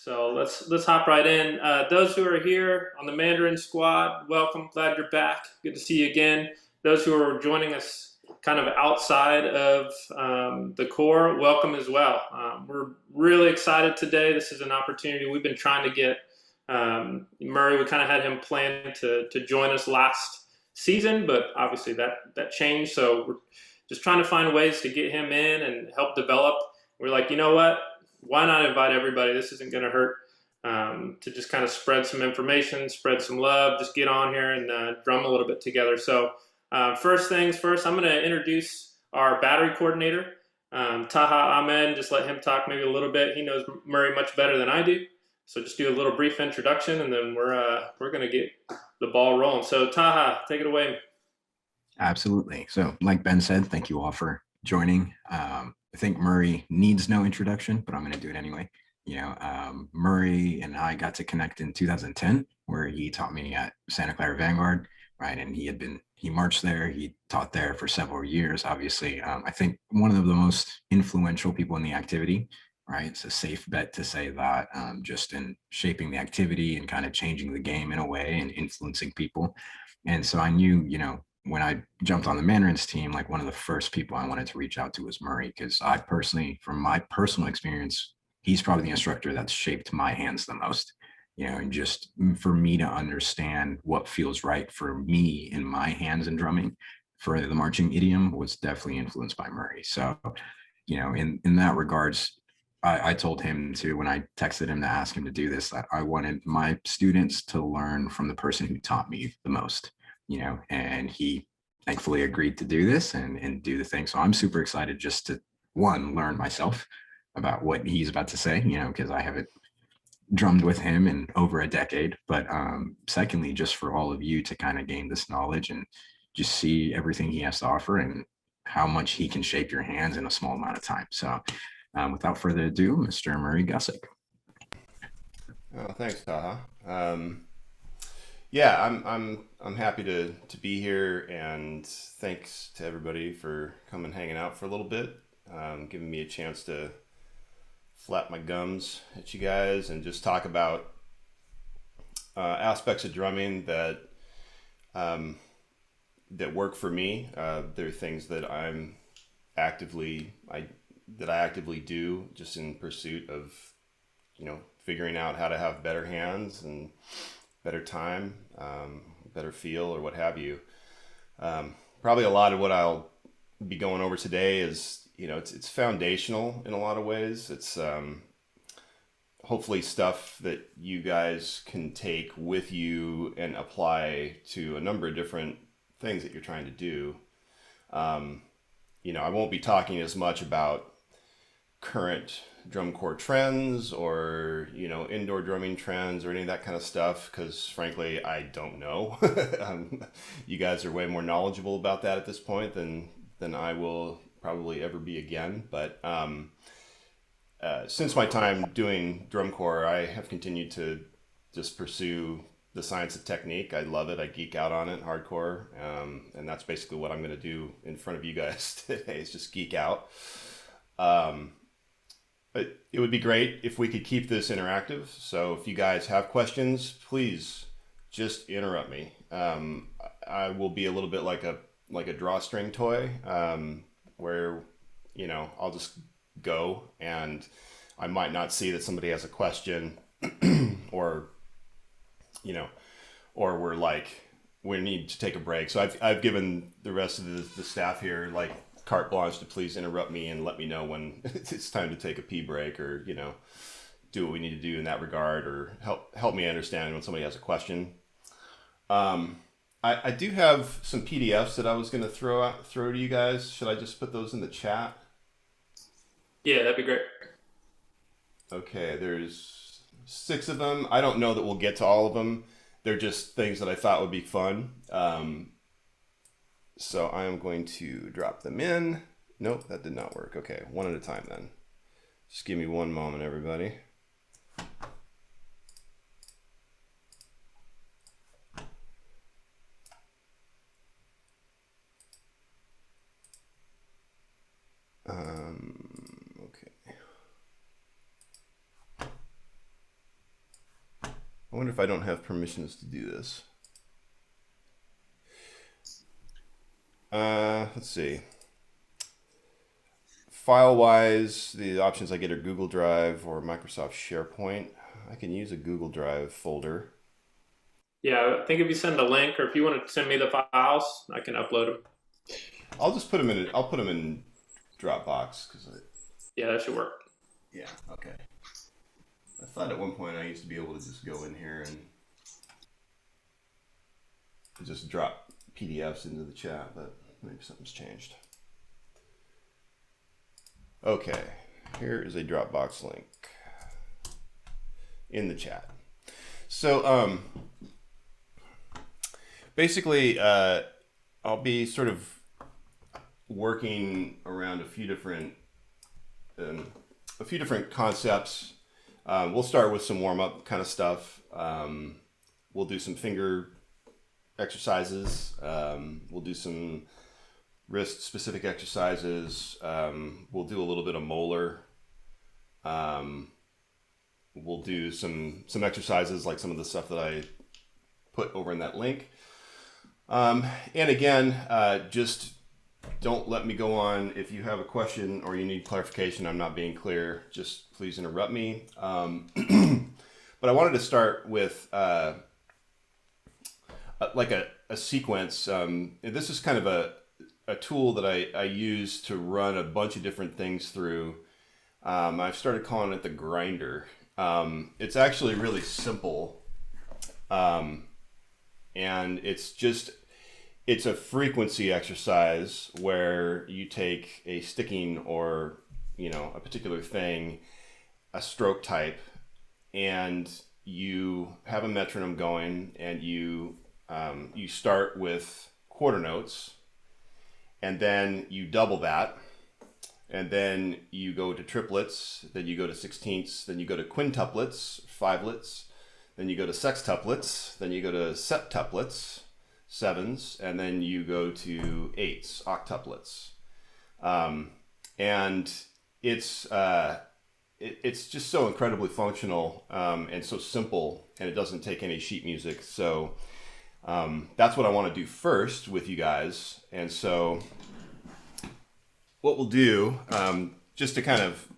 So let's hop right in. Those who are here on the Mandarin Squad, welcome. Glad you're back. Good to see you again. Those who are joining us kind of outside of the core, welcome as well. We're really excited today. This is an opportunity we've been trying to get Murray. We kind of had him planned to join us last season, but obviously that changed. So we're just trying to find ways to get him in and help develop. We're like, you know what? Why not invite everybody? This isn't going to hurt to just kind of spread some information, spread some love, just get on here and drum a little bit together. So first things first, I'm going to introduce our battery coordinator, Taha Ahmed. Just let him talk maybe a little bit. He knows Murray much better than I do. So just do a little brief introduction, and then we're going to get the ball rolling. So Taha, take it away. Absolutely. So like Ben said, thank you all for joining. I think Murray needs no introduction, but I'm going to do it anyway. Murray and I got to connect in 2010, where he taught me at Santa Clara Vanguard, right? And he marched there, he taught there for several years, obviously. I think one of the most influential people in the activity, right? It's a safe bet to say that, just in shaping the activity and kind of changing the game in a way and influencing people. And so I knew, when I jumped on the Mandarins team, like one of the first people I wanted to reach out to was Murray, because I personally, from my personal experience, he's probably the instructor that's shaped my hands the most, and just for me to understand what feels right for me in my hands and drumming for the marching idiom was definitely influenced by Murray. So, in that regards, I told him when I texted him to ask him to do this, that I wanted my students to learn from the person who taught me the most. And he thankfully agreed to do this and do the thing. So I'm super excited just to learn myself about what he's about to say, because I haven't drummed with him in over a decade. But secondly, just for all of you to kind of gain this knowledge and just see everything he has to offer and how much he can shape your hands in a small amount of time. So without further ado, Mr. Murray Gusseck. Oh, thanks, Taha. Yeah, I'm happy to be here, and thanks to everybody for coming hanging out for a little bit, giving me a chance to flap my gums at you guys and just talk about aspects of drumming that work for me. There are things that I actively do just in pursuit of figuring out how to have better hands and better time, better feel, or what have you. Probably a lot of what I'll be going over today is, it's foundational in a lot of ways. It's hopefully stuff that you guys can take with you and apply to a number of different things that you're trying to do. I won't be talking as much about current drum corps trends or indoor drumming trends or any of that kind of stuff, because frankly I don't know. You guys are way more knowledgeable about that at this point than I will probably ever be again. But since my time doing drum corps, I have continued to just pursue the science of technique. I love it. I geek out on it hardcore, and that's basically what I'm going to do in front of you guys today, is just geek out. But it would be great if we could keep this interactive. So if you guys have questions, please just interrupt me. I will be a little bit like a drawstring toy, where I'll just go, and I might not see that somebody has a question, or we need to take a break. So I've given the rest of the staff here carte blanche to please interrupt me and let me know when it's time to take a pee break, or do what we need to do in that regard, or help me understand when somebody has a question. I do have some PDFs that I was going to throw to you guys. Should I just put those in the chat? Yeah, that'd be great. Okay, there's 6 of them. I don't know that we'll get to all of them. They're just things that I thought would be fun. So I am going to drop them in. Nope, that did not work. Okay, one at a time then. Just give me one moment, everybody. Okay. I wonder if I don't have permissions to do this. Let's see. File-wise, the options I get are Google Drive or Microsoft SharePoint. I can use a Google Drive folder. Yeah, I think if you send a link, or if you want to send me the files, I can upload them. I'll just put them in. I'll put them in Dropbox because Yeah, that should work. yeah, okay. I thought at one point I used to be able to just go in here and just drop PDFs into the chat, but maybe something's changed. Okay, here is a Dropbox link in the chat. So basically I'll be sort of working around a few different concepts. We'll start with some warm-up kind of stuff. We'll do some finger exercises. We'll do some wrist specific exercises. We'll do a little bit of molar. We'll do some exercises like some of the stuff that I put over in that link. And again, just don't let me go on. If you have a question or you need clarification, I'm not being clear, just please interrupt me. But I wanted to start with like a sequence. This is kind of a tool that I use to run a bunch of different things through. I've started calling it the grinder. It's actually really simple. And it's a frequency exercise where you take a sticking or, a particular thing, a stroke type, and you have a metronome going, and you start with quarter notes, and then you double that, and then you go to triplets, then you go to sixteenths, then you go to quintuplets, fivelets, then you go to sextuplets, then you go to septuplets, sevens, and then you go to eights, octuplets. And it's just so incredibly functional and so simple, and it doesn't take any sheet music. So that's what I want to do first with you guys. And so what we'll do, just to kind of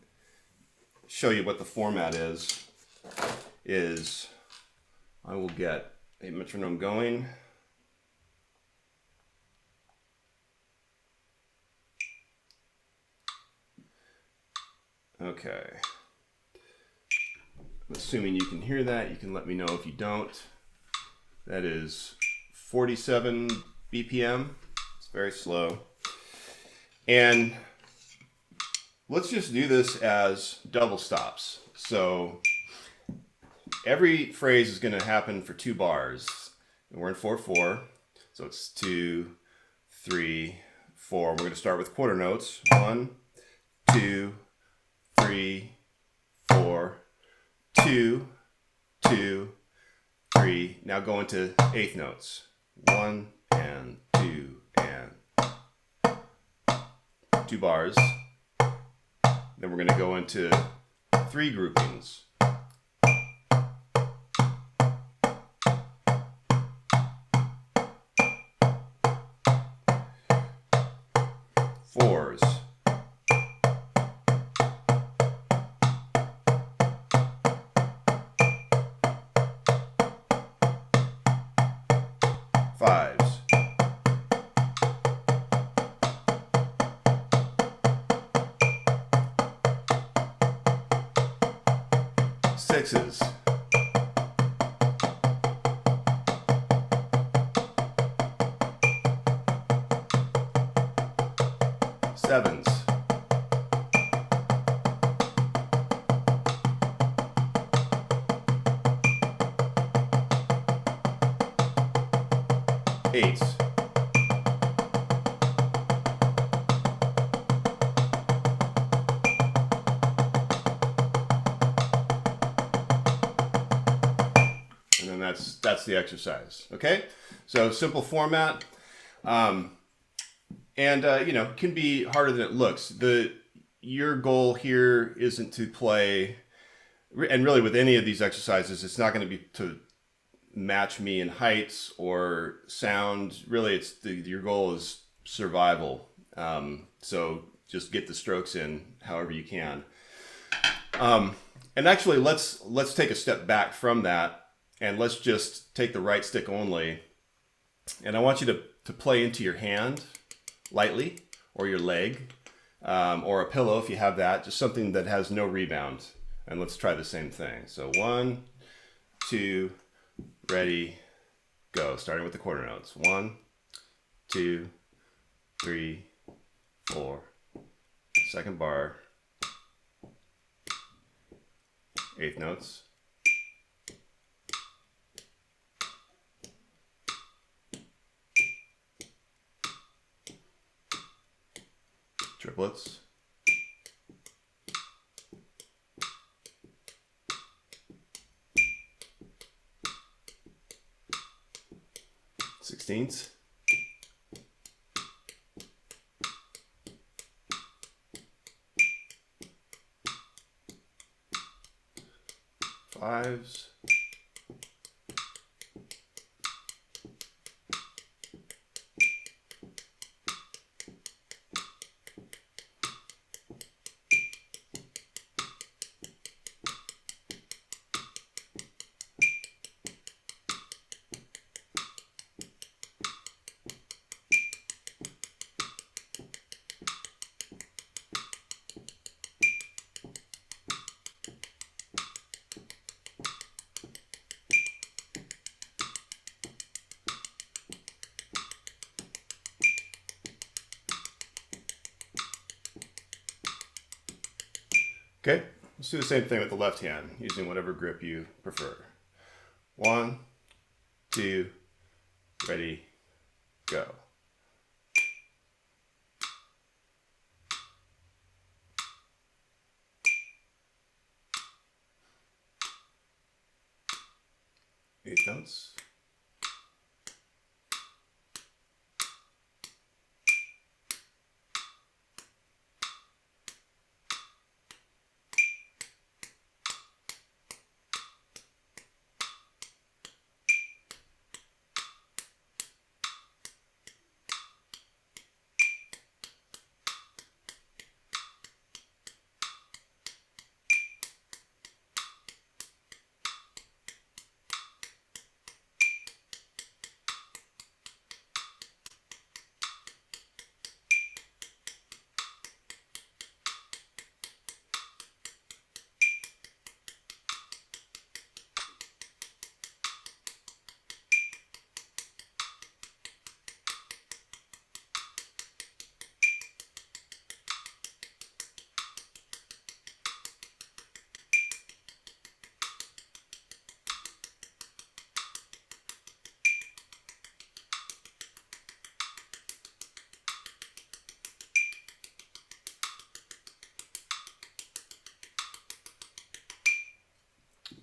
show you what the format is I will get a metronome going. Okay. I'm assuming you can hear that. You can let me know if you don't. That is 47 BPM. It's very slow. And let's just do this as double stops. So every phrase is going to happen for 2 bars. And we're in 4/4. So it's 2, 3, 4. We're going to start with quarter notes. 1, 2, 3, 4, 2, 2, 3. Now go into eighth notes. 1 and 2 and 2 bars. Then we're going to go into 3 groupings. Fours. Fives. Sixes. Sevens. Eights. And then that's the exercise. Okay, so simple format, and can be harder than it looks. Your goal here isn't to play, and really with any of these exercises, it's not going to be match me in heights or sound. Really, your goal is survival. So just get the strokes in however you can. And actually, let's take a step back from that, and let's just take the right stick only. And I want you to play into your hand lightly, or your leg, or a pillow if you have that, just something that has no rebound. And let's try the same thing. So 1, 2, ready, go. Starting with the quarter notes. 1, 2, 3, 4. Second bar. 8th notes. Triplets. Sixteenths. Fives. Okay, let's do the same thing with the left hand, using whatever grip you prefer. 1, 2, ready, go. Eighth notes.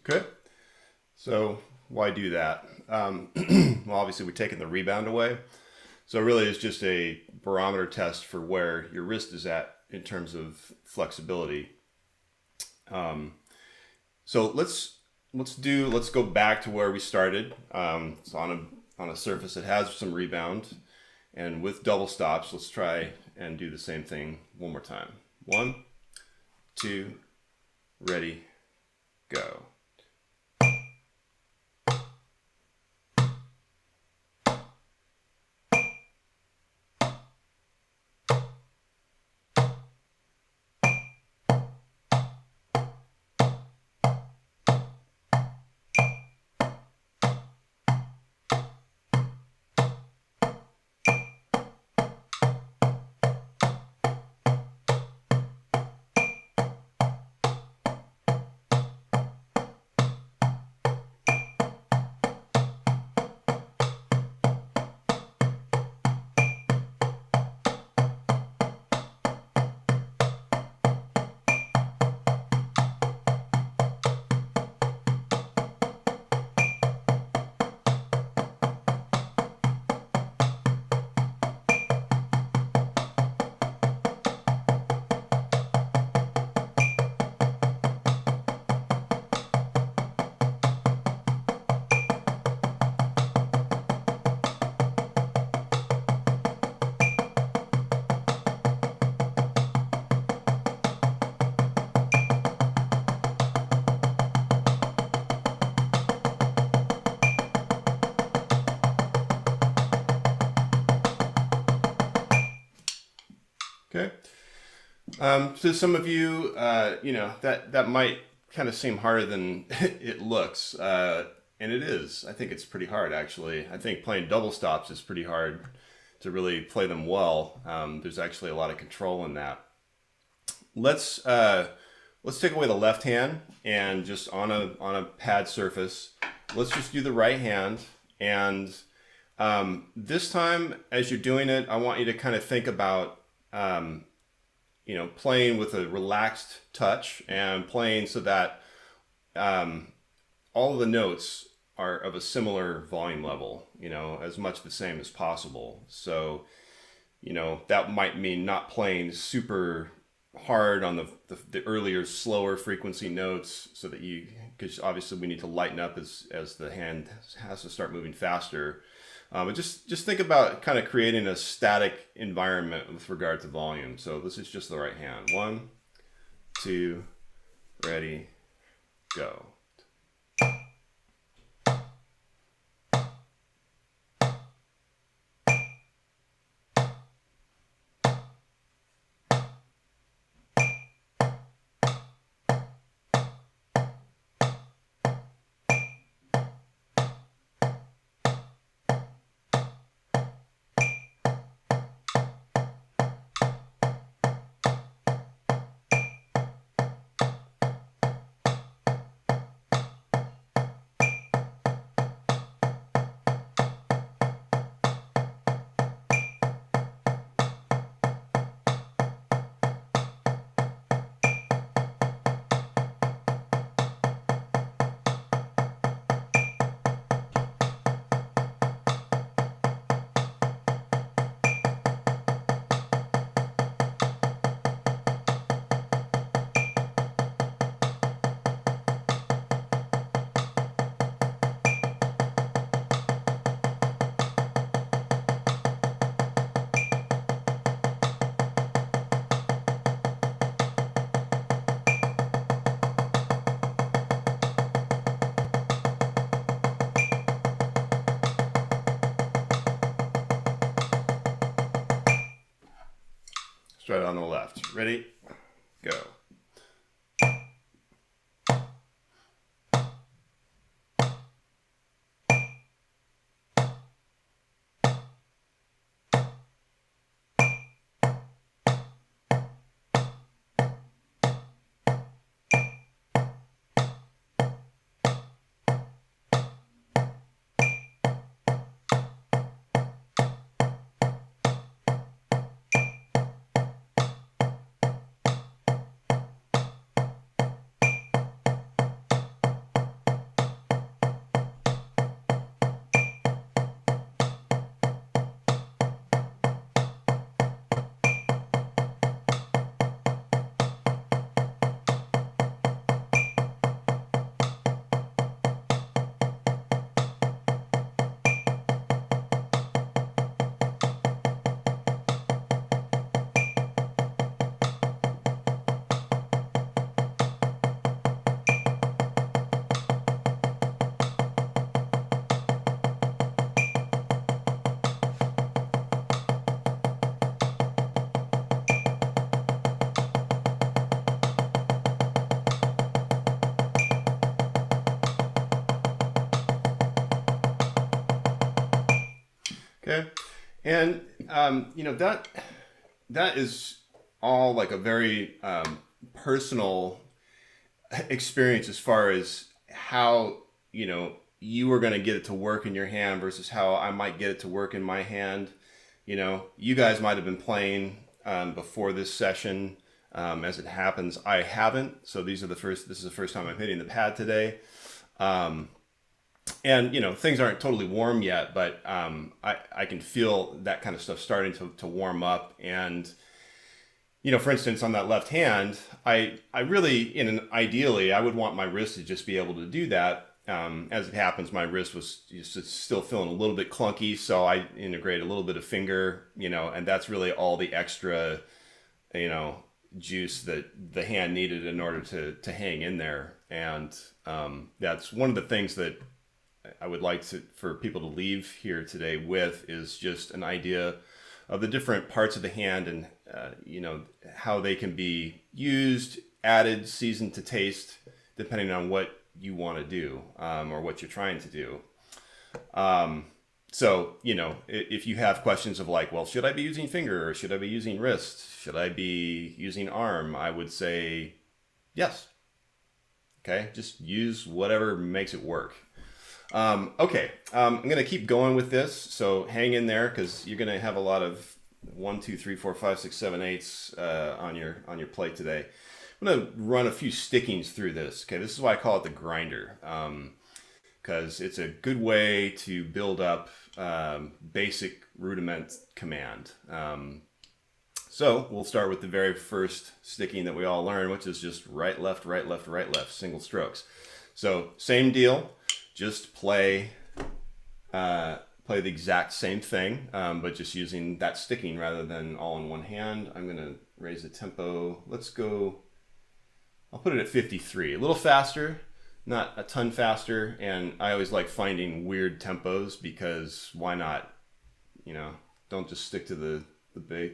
Okay, so why do that? Well, obviously we're taking the rebound away. So really it's just a barometer test for where your wrist is at in terms of flexibility. So let's go back to where we started. It's on a surface that has some rebound, and with double stops, let's try and do the same thing one more time. 1, 2, ready, go. Okay. So some of you, that might kind of seem harder than it looks. And it is. I think it's pretty hard, actually. I think playing double stops is pretty hard to really play them well. There's actually a lot of control in that. Let's take away the left hand and just on a pad surface, let's just do the right hand. And this time, as you're doing it, I want you to kind of think about playing with a relaxed touch and playing so that all of the notes are of a similar volume level, as much the same as possible. So, that might mean not playing super hard on the earlier, slower frequency notes so that because obviously we need to lighten up as the hand has to start moving faster. But just think about kind of creating a static environment with regard to volume. So this is just the right hand. 1, 2, ready, go. Start on the left. Ready? Go. Okay. And, that is all like a very personal experience as far as how, you are going to get it to work in your hand versus how I might get it to work in my hand. You guys might have been playing before this session. As it happens, I haven't. So this is the first time I'm hitting the pad today. And, things aren't totally warm yet, but I can feel that kind of stuff starting to warm up. And, for instance, on that left hand, I really, ideally, I would want my wrist to just be able to do that. As it happens, my wrist was just still feeling a little bit clunky, so I integrate a little bit of finger, and that's really all the extra, juice that the hand needed in order to hang in there. And that's one of the things that I would like for people to leave here today with is just an idea of the different parts of the hand you know, how they can be used, added, seasoned to taste, depending on what you want to do, or what you're trying to do. So, you know, if you have questions of like, well, should I be using finger or should I be using wrist? Should I be using arm? I would say yes. Okay, just use whatever makes it work. Okay, I'm going to keep going with this, so hang in there because you're going to have a lot of 1, 2, 3, 4, 5, 6, 7, 8s on your plate today. I'm going to run a few stickings through this. Okay, this is why I call it the grinder, because it's a good way to build up basic rudiment command. So we'll start with the very first sticking that we all learn, which is just right, left, right, left, right, left, single strokes. So same deal, just play the exact same thing, but just using that sticking rather than all in one hand. I'm gonna raise the tempo. Let's go, I'll put it at 53, a little faster, not a ton faster. And I always like finding weird tempos because why not? You know, don't just stick to the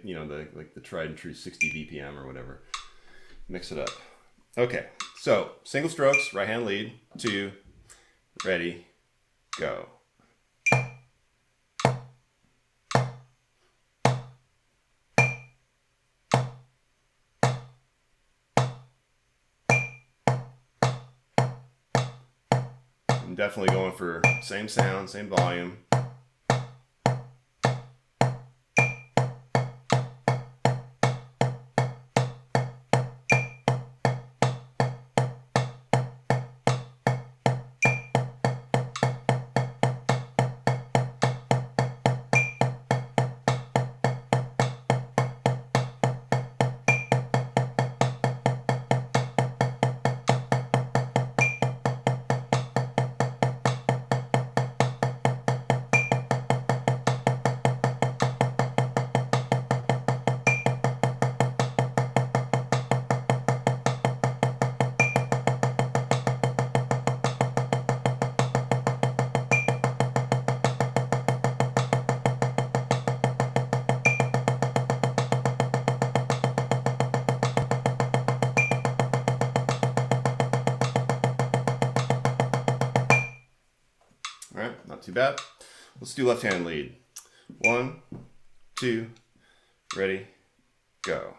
you know, the tried and true 60 BPM or whatever. Mix it up. Okay, so single strokes, right hand lead, 2, ready, go. I'm definitely going for same sound, same volume. All right, not too bad. Let's do left hand lead. 1, 2, ready, go.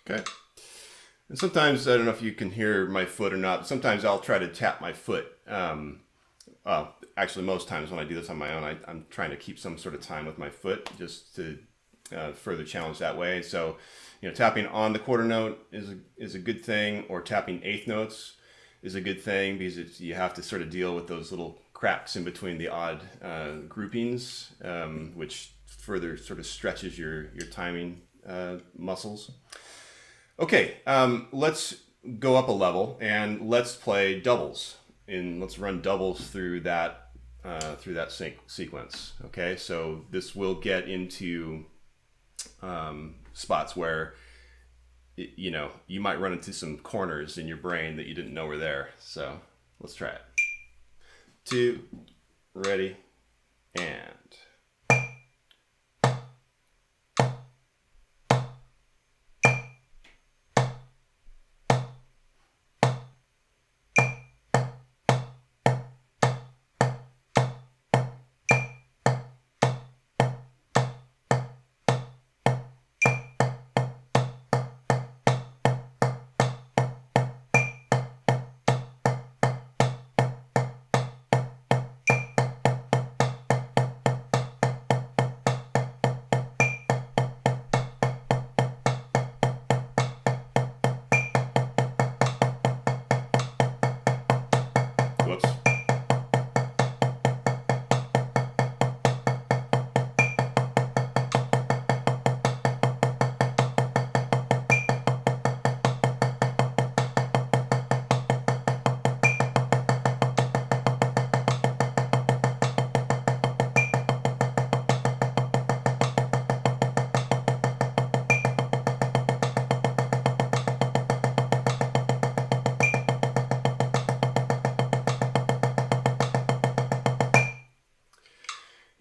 Okay. And sometimes, I don't know if you can hear my foot or not, sometimes I'll try to tap my foot. Well, actually, most times when I do this on my own, I'm trying to keep some sort of time with my foot just to further challenge that way. So, you know, tapping on the quarter note is a good thing, or tapping eighth notes is a good thing because you have to sort of deal with those little cracks in between the odd groupings, which further sort of stretches your timing muscles. Okay, let's go up a level and let's play doubles. Let's run doubles through that sequence. Okay, so this will get into spots where you know, you might run into some corners in your brain that you didn't know were there. So let's try it. 2, ready, and.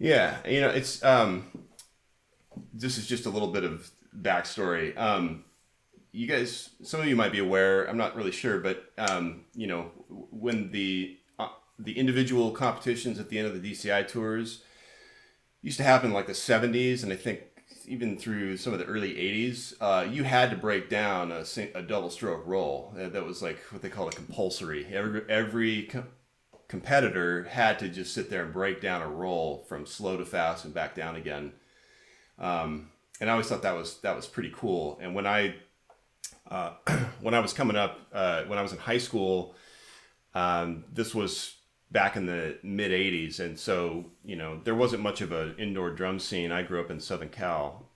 Yeah, it's this is just a little bit of backstory. You guys, some of you might be aware. I'm not really sure, but when the individual competitions at the end of the DCI tours used to happen in like the 70s, and I think even through some of the early 80s, you had to break down a double stroke roll. That was like what they call a compulsory. Every competitor had to just sit there and break down a roll from slow to fast and back down again. And I always thought that was pretty cool. And when I was coming up, when I was in high school, this was back in the mid 80s. And so, there wasn't much of an indoor drum scene. I grew up in Southern Cal.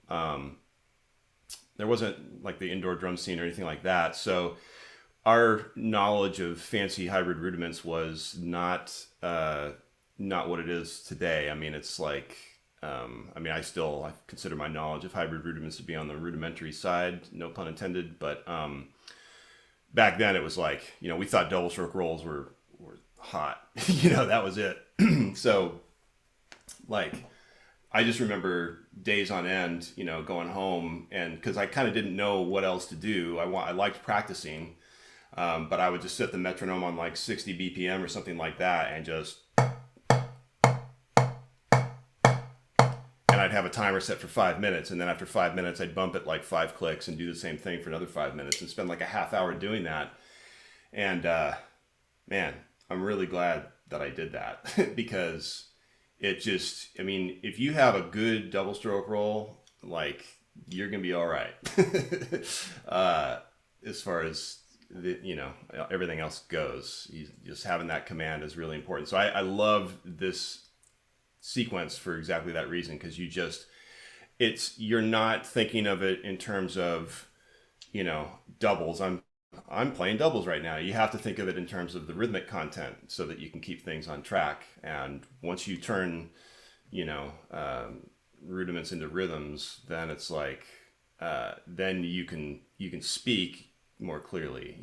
There wasn't like the indoor drum scene or anything like that. So our knowledge of fancy hybrid rudiments was not what it is today. I mean, it's like, I consider my knowledge of hybrid rudiments to be on the rudimentary side, no pun intended. But back then it was like, we thought double stroke rolls were hot. That was it. So like, I just remember days on end, going home, and because I kind of didn't know what else to do. I liked practicing, but I would just set the metronome on like 60 BPM or something like that, and I'd have a timer set for 5 minutes, and then after 5 minutes I'd bump it like 5 clicks and do the same thing for another 5 minutes and spend like a half hour doing that. And man, I'm really glad that I did that because it just, if you have a good double stroke roll, like, you're gonna be all right. As far as everything else goes, just having that command is really important. So I love this sequence for exactly that reason, because you're not thinking of it in terms of doubles. I'm playing doubles right now. You have to think of it in terms of the rhythmic content so that you can keep things on track. And once you turn rudiments into rhythms, then it's like then you can speak more clearly.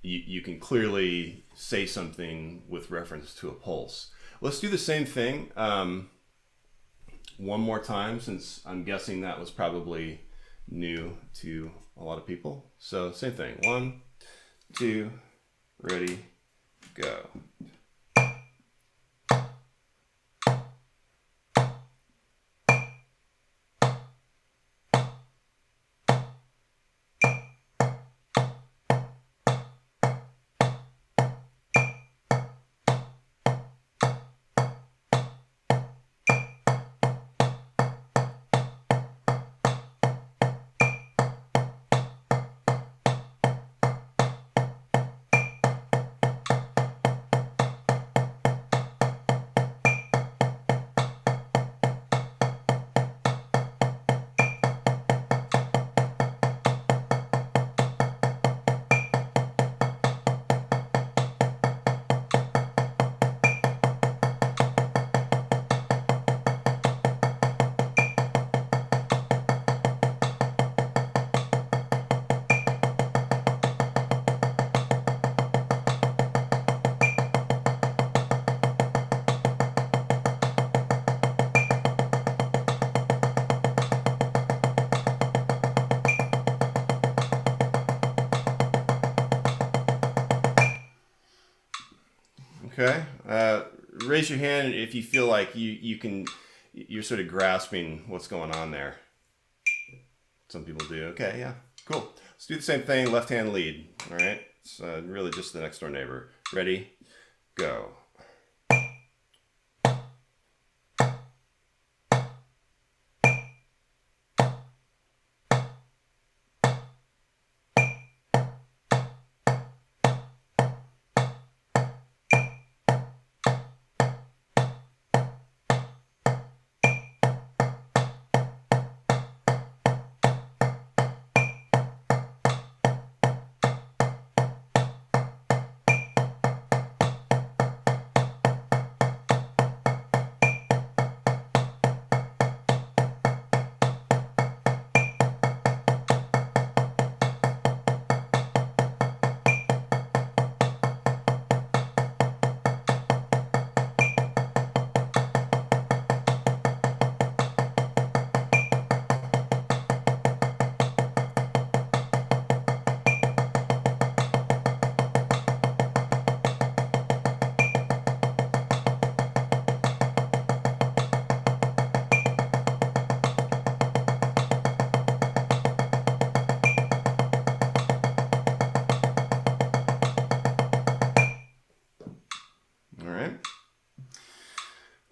You can clearly say something with reference to a pulse. Let's do the same thing one more time, since I'm guessing that was probably new to a lot of people. So same thing. 1, 2, ready, go. Okay. Raise your hand if you feel like you're sort of grasping what's going on there. Some people do. Okay, yeah, cool. Let's do the same thing, left hand lead. All right. It's really just the next door neighbor. Ready, go.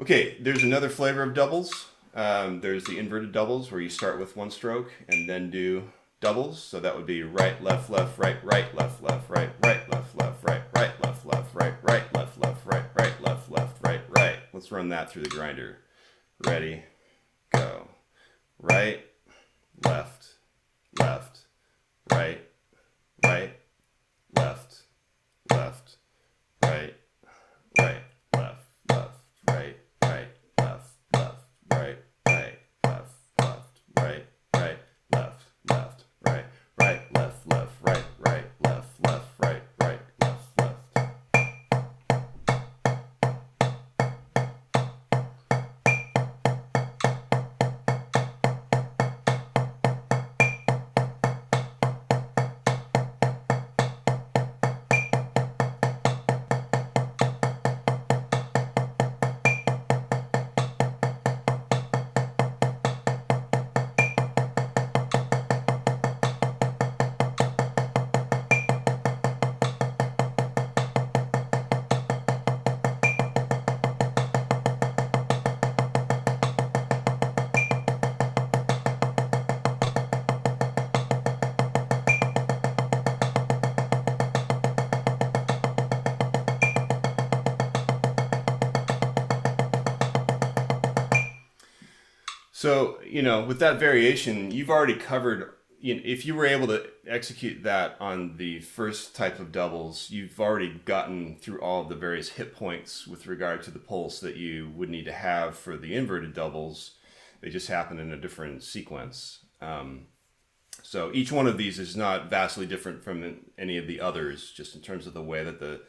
Okay, there's another flavor of doubles. There's the inverted doubles where you start with one stroke and then do doubles. So that would be right, left, left, right, right, left, left, right, right, left, left, right, right, left, left, right, right, left, left, right, right, left, left, right, right. Let's run that through the grinder. Ready, go. Right, left, left, right, right, left, left, right, right, left, left, right, right, left, left, right, right, left, left, right, right, left, left, right, right, left, left, right, right, left, left, right, right, left, left. So, with that variation, you've already covered, if you were able to execute that on the first type of doubles, you've already gotten through all of the various hit points with regard to the pulse that you would need to have for the inverted doubles. They just happen in a different sequence. So each one of these is not vastly different from any of the others, just in terms of the way that the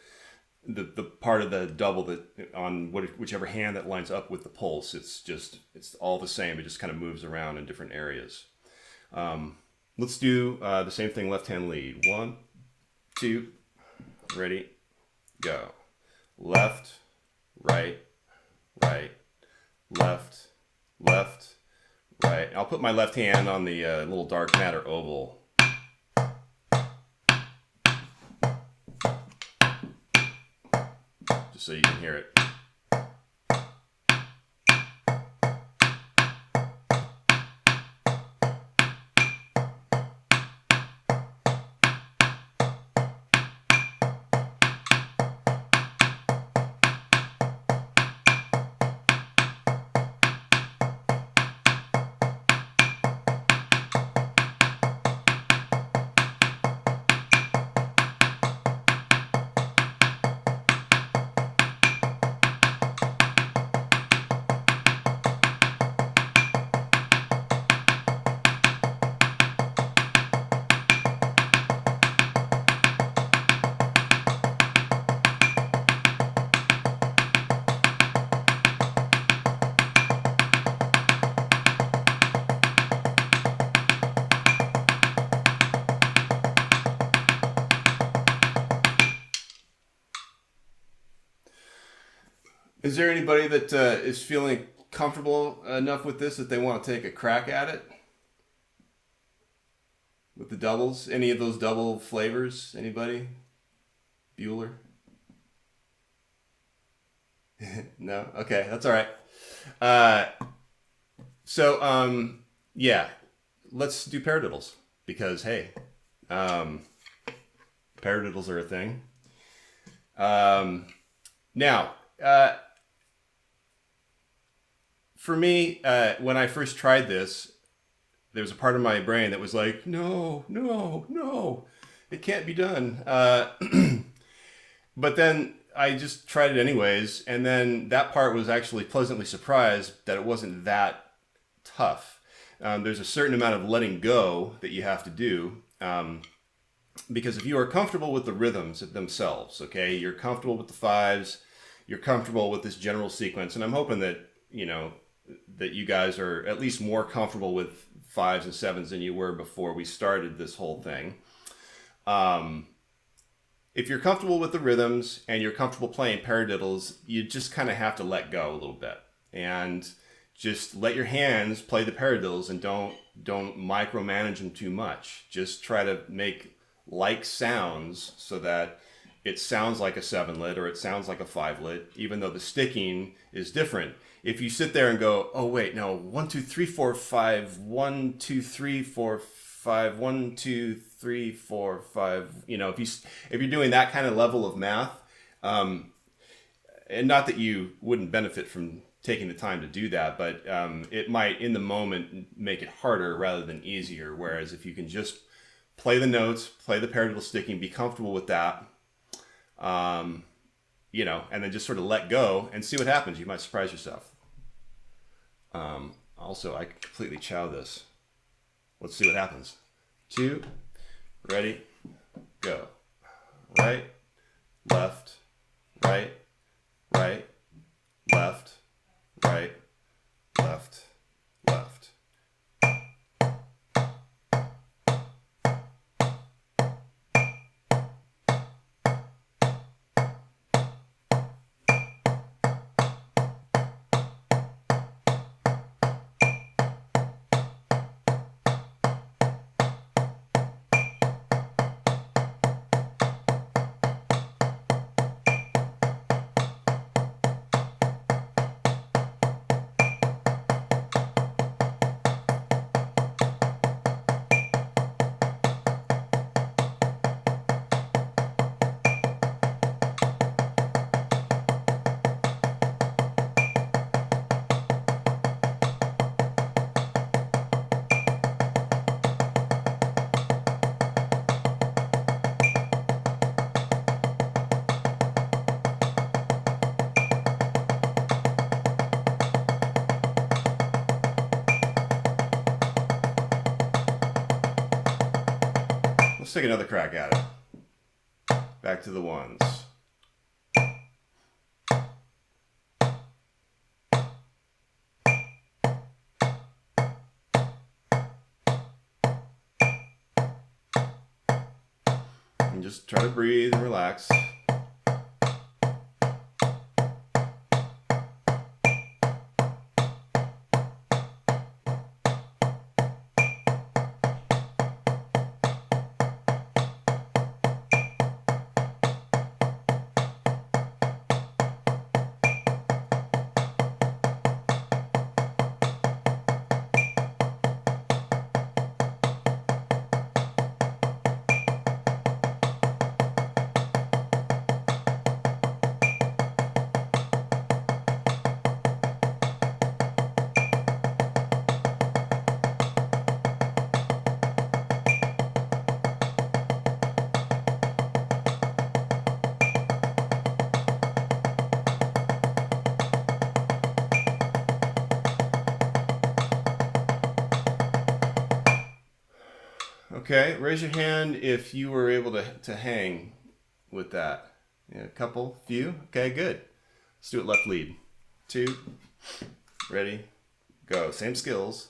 part of the double that on whichever hand that lines up with the pulse, it's all the same. It just kind of moves around in different areas. Let's do the same thing, left hand lead. 1, 2, ready, go. Left, right, right, left, left, right. I'll put my left hand on the little dark matter oval. So you can hear it. Is there anybody that is feeling comfortable enough with this that they want to take a crack at it? With the doubles? Any of those double flavors? Anybody? Bueller? No? Okay, that's all right. Yeah, let's do paradiddles because, hey, paradiddles are a thing. Now, for me, when I first tried this, there was a part of my brain that was like, no, it can't be done. But then I just tried it anyways, and then that part was actually pleasantly surprised that it wasn't that tough. There's a certain amount of letting go that you have to do, because if you are comfortable with the rhythms themselves, okay, you're comfortable with the fives, you're comfortable with this general sequence, and I'm hoping that, that you guys are at least more comfortable with fives and sevens than you were before we started this whole thing. If you're comfortable with the rhythms and you're comfortable playing paradiddles, you just kind of have to let go a little bit and just let your hands play the paradiddles and don't micromanage them too much. Just try to make like sounds so that it sounds like a 7-lit or it sounds like a 5-lit, even though the sticking is different. If you sit there and go, oh wait, no, 1 2 3 4 5, 1 2 3 4 5, 1 2 3 4 5, if you're doing that kind of level of math, and not that you wouldn't benefit from taking the time to do that, but it might in the moment make it harder rather than easier. Whereas if you can just play the notes, play the paradiddle sticking, be comfortable with that, and then just sort of let go and see what happens. You might surprise yourself. Also, I completely chow this. Let's see what happens. 2, ready, go. Right, left, right, right, left, right, left, left. Let's take another crack at it. Back to the ones. And just try to breathe and relax. Okay, raise your hand if you were able to hang with that. Yeah, a couple, few. Okay, good. Let's do it left lead. 2, ready, go. Same skills.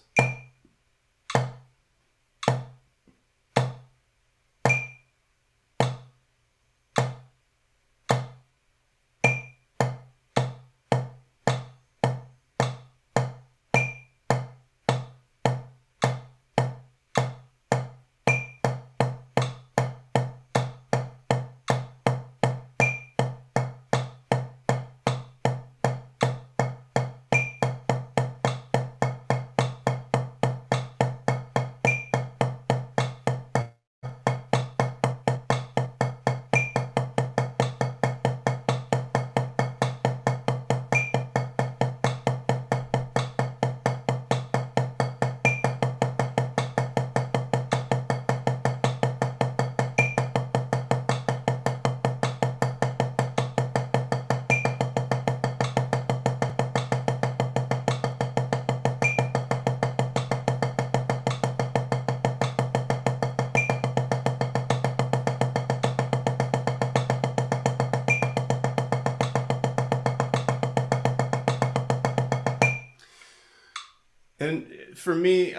And for me,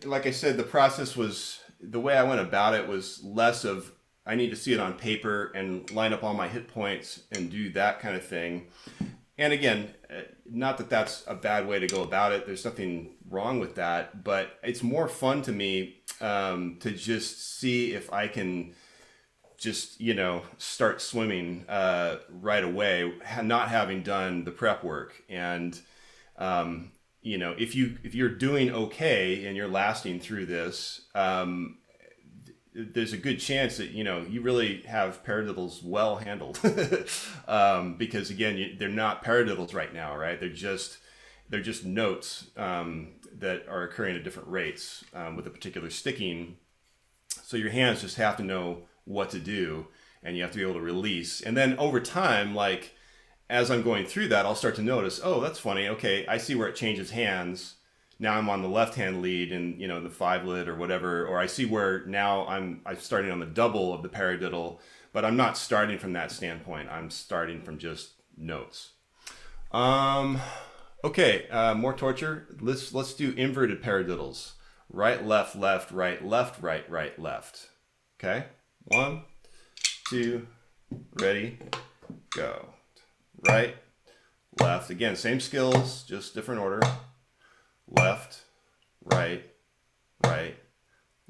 like I said, the process was, the way I went about it was less of, I need to see it on paper and line up all my hit points and do that kind of thing. And again, not that that's a bad way to go about it. There's nothing wrong with that, but it's more fun to me to just see if I can just, you know, start swimming right away, not having done the prep work. And you know, if you're doing okay and you're lasting through this, there's a good chance that, you know, you really have paradiddles well handled. Because again, they're not paradiddles right now, right? They're just notes that are occurring at different rates with a particular sticking. So your hands just have to know what to do, and you have to be able to release. And then over time, like as I'm going through that, I'll start to notice, oh, that's funny. Okay, I see where it changes hands. Now I'm on the left hand lead and, you know, the 5-lit or whatever, or I see where now I'm starting on the double of the paradiddle, but I'm not starting from that standpoint. I'm starting from just notes. Okay, more torture. Let's do inverted paradiddles. Right, left, left, right, left, right, right, left. Okay, 1, 2, ready, go. Right, left. Again, same skills, just different order. Left, right, right,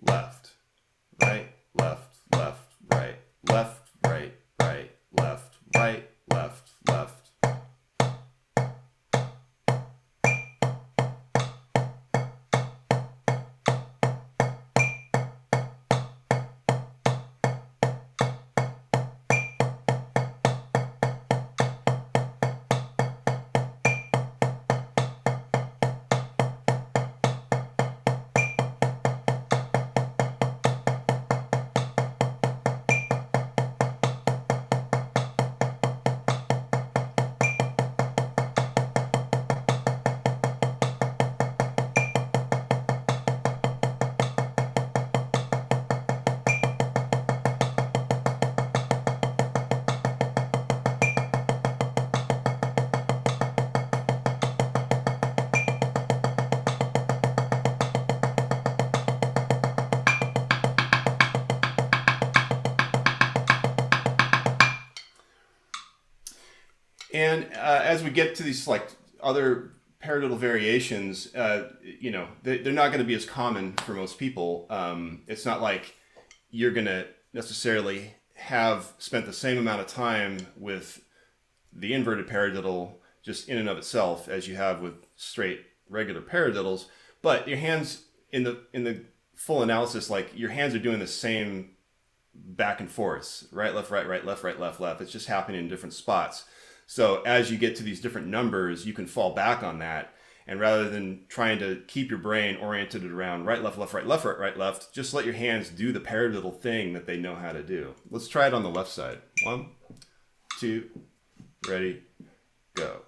left, right, left, left, right, left, right, right, left, right, left, left. And as we get to these like other paradiddle variations, you know, they're not going to be as common for most people. It's not like you're going to necessarily have spent the same amount of time with the inverted paradiddle just in and of itself as you have with straight regular paradiddles. But your hands in the full analysis, like your hands are doing the same back and forth, right, left, right, left, left. It's just happening in different spots. So as you get to these different numbers, you can fall back on that. And rather than trying to keep your brain oriented around right, left, right, left, just let your hands do the paradiddle thing that they know how to do. Let's try it on the left side. 1, 2, ready, go.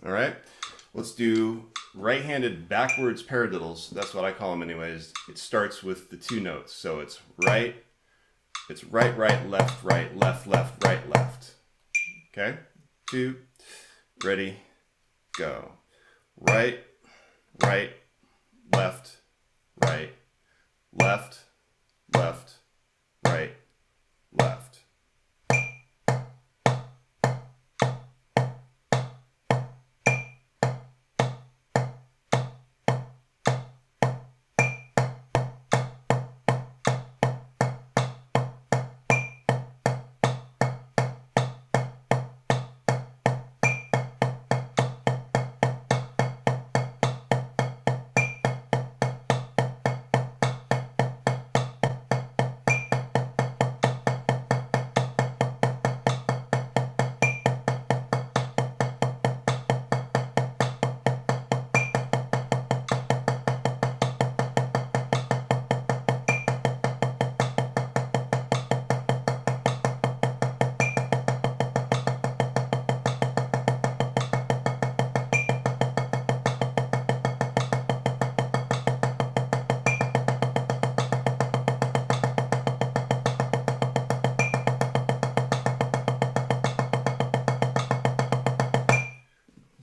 All right, let's do right-handed backwards paradiddles. That's what I call them anyways. It starts with the 2 notes. So it's right, left, right, left. Okay, 2, ready, go. Right, left, right, left, right, left.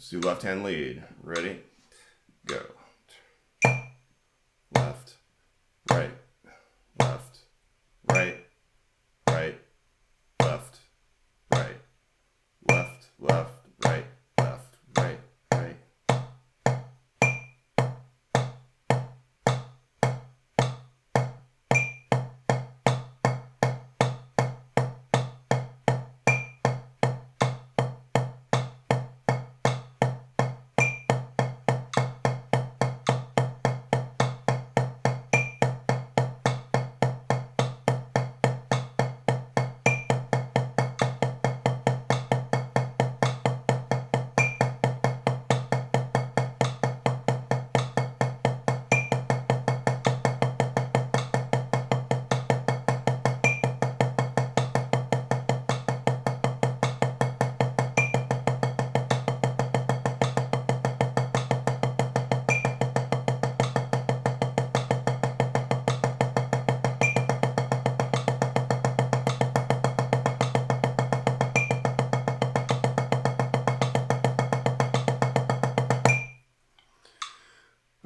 Let's do left hand lead. Ready? Go. Left, right, left, right, right, left, right, left, left, right, left, right, right.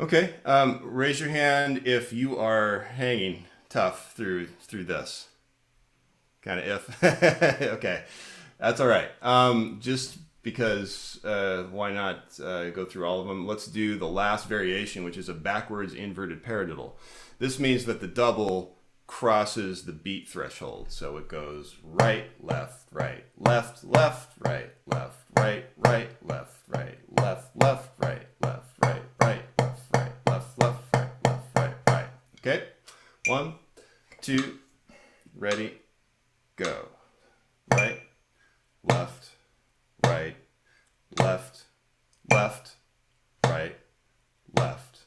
Okay, raise your hand if you are hanging tough through this. Kind of if. Okay, that's all right. Just because, why not go through all of them? Let's do the last variation, which is a backwards inverted paradiddle. This means that the double crosses the beat threshold. So it goes right, left, right, left, left, right, left, right, right, left, right, left, left, right, left, right, right, left, right, left, left, right, left, right, right. Okay, 1, 2, ready, go. Right, left, right, left, left, right, left,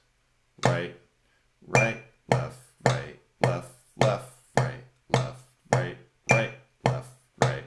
right, right, left, right, left, left, right, left, right, right, left, right.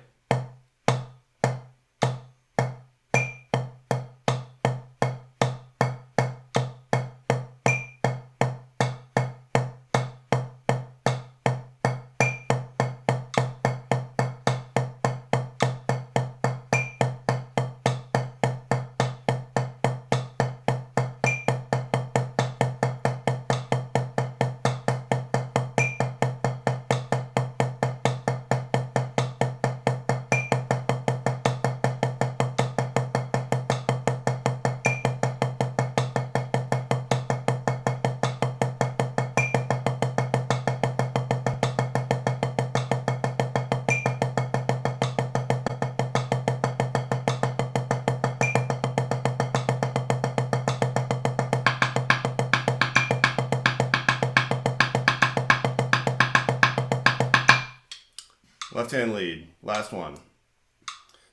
Left hand lead, last one.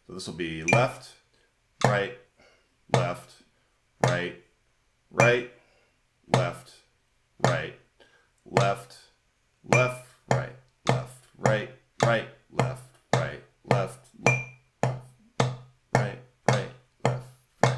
So this will be left, right, left, right, right, left, right, left, left, right, left, right, right, left, right, left, left, right, right, left, right.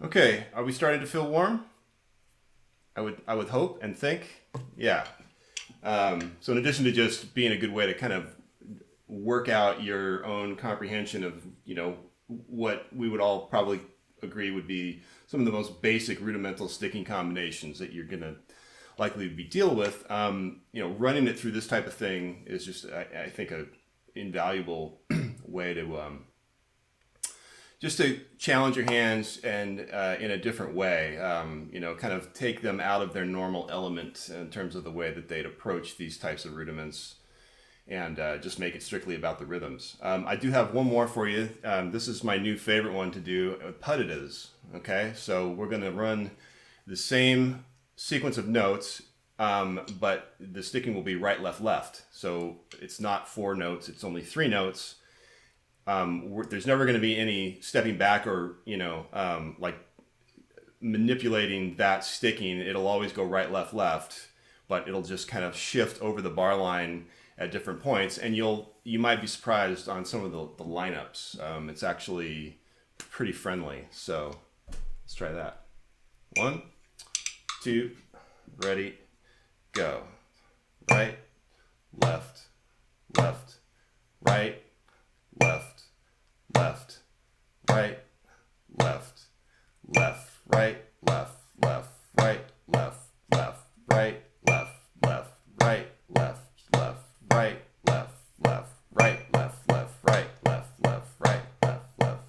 Okay, are we starting to feel warm? I would hope and think, yeah. So in addition to just being a good way to kind of work out your own comprehension of, you know, what we would all probably agree would be some of the most basic rudimental sticking combinations that you're gonna likely be deal with, you know, running it through this type of thing is just, I think, a invaluable way to just to challenge your hands and in a different way, you know, kind of take them out of their normal element in terms of the way that they'd approach these types of rudiments, and just make it strictly about the rhythms. I do have one more for you. This is my new favorite one to do, Paradiddle. Okay, so we're going to run the same sequence of notes, but the sticking will be right, left, left. So it's not 4 notes, it's only 3 notes. There's never going to be any stepping back or, you know, like manipulating that sticking. It'll always go right, left, left, but it'll just kind of shift over the bar line at different points. And you might be surprised on some of the lineups. It's actually pretty friendly. So let's try that. 1, 2, ready, go. Right, left, left, right, left, left, right, left, left, right, left, left, right, left, left, right, left, left, right, left, left, right, left, left, right, left, left, right, left, left, right, left, left.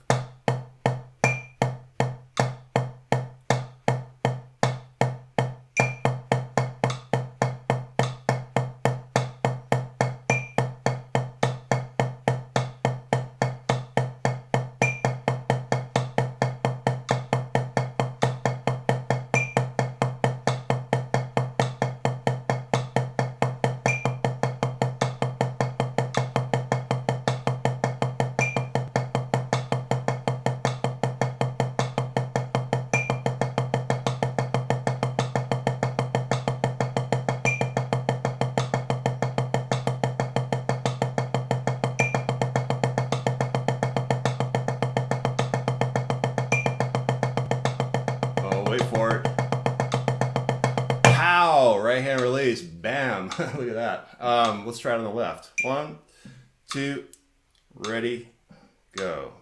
Oh, wait for it. Pow! Right hand release. Bam! Look at that. Let's try it on the left. 1, 2, ready, go.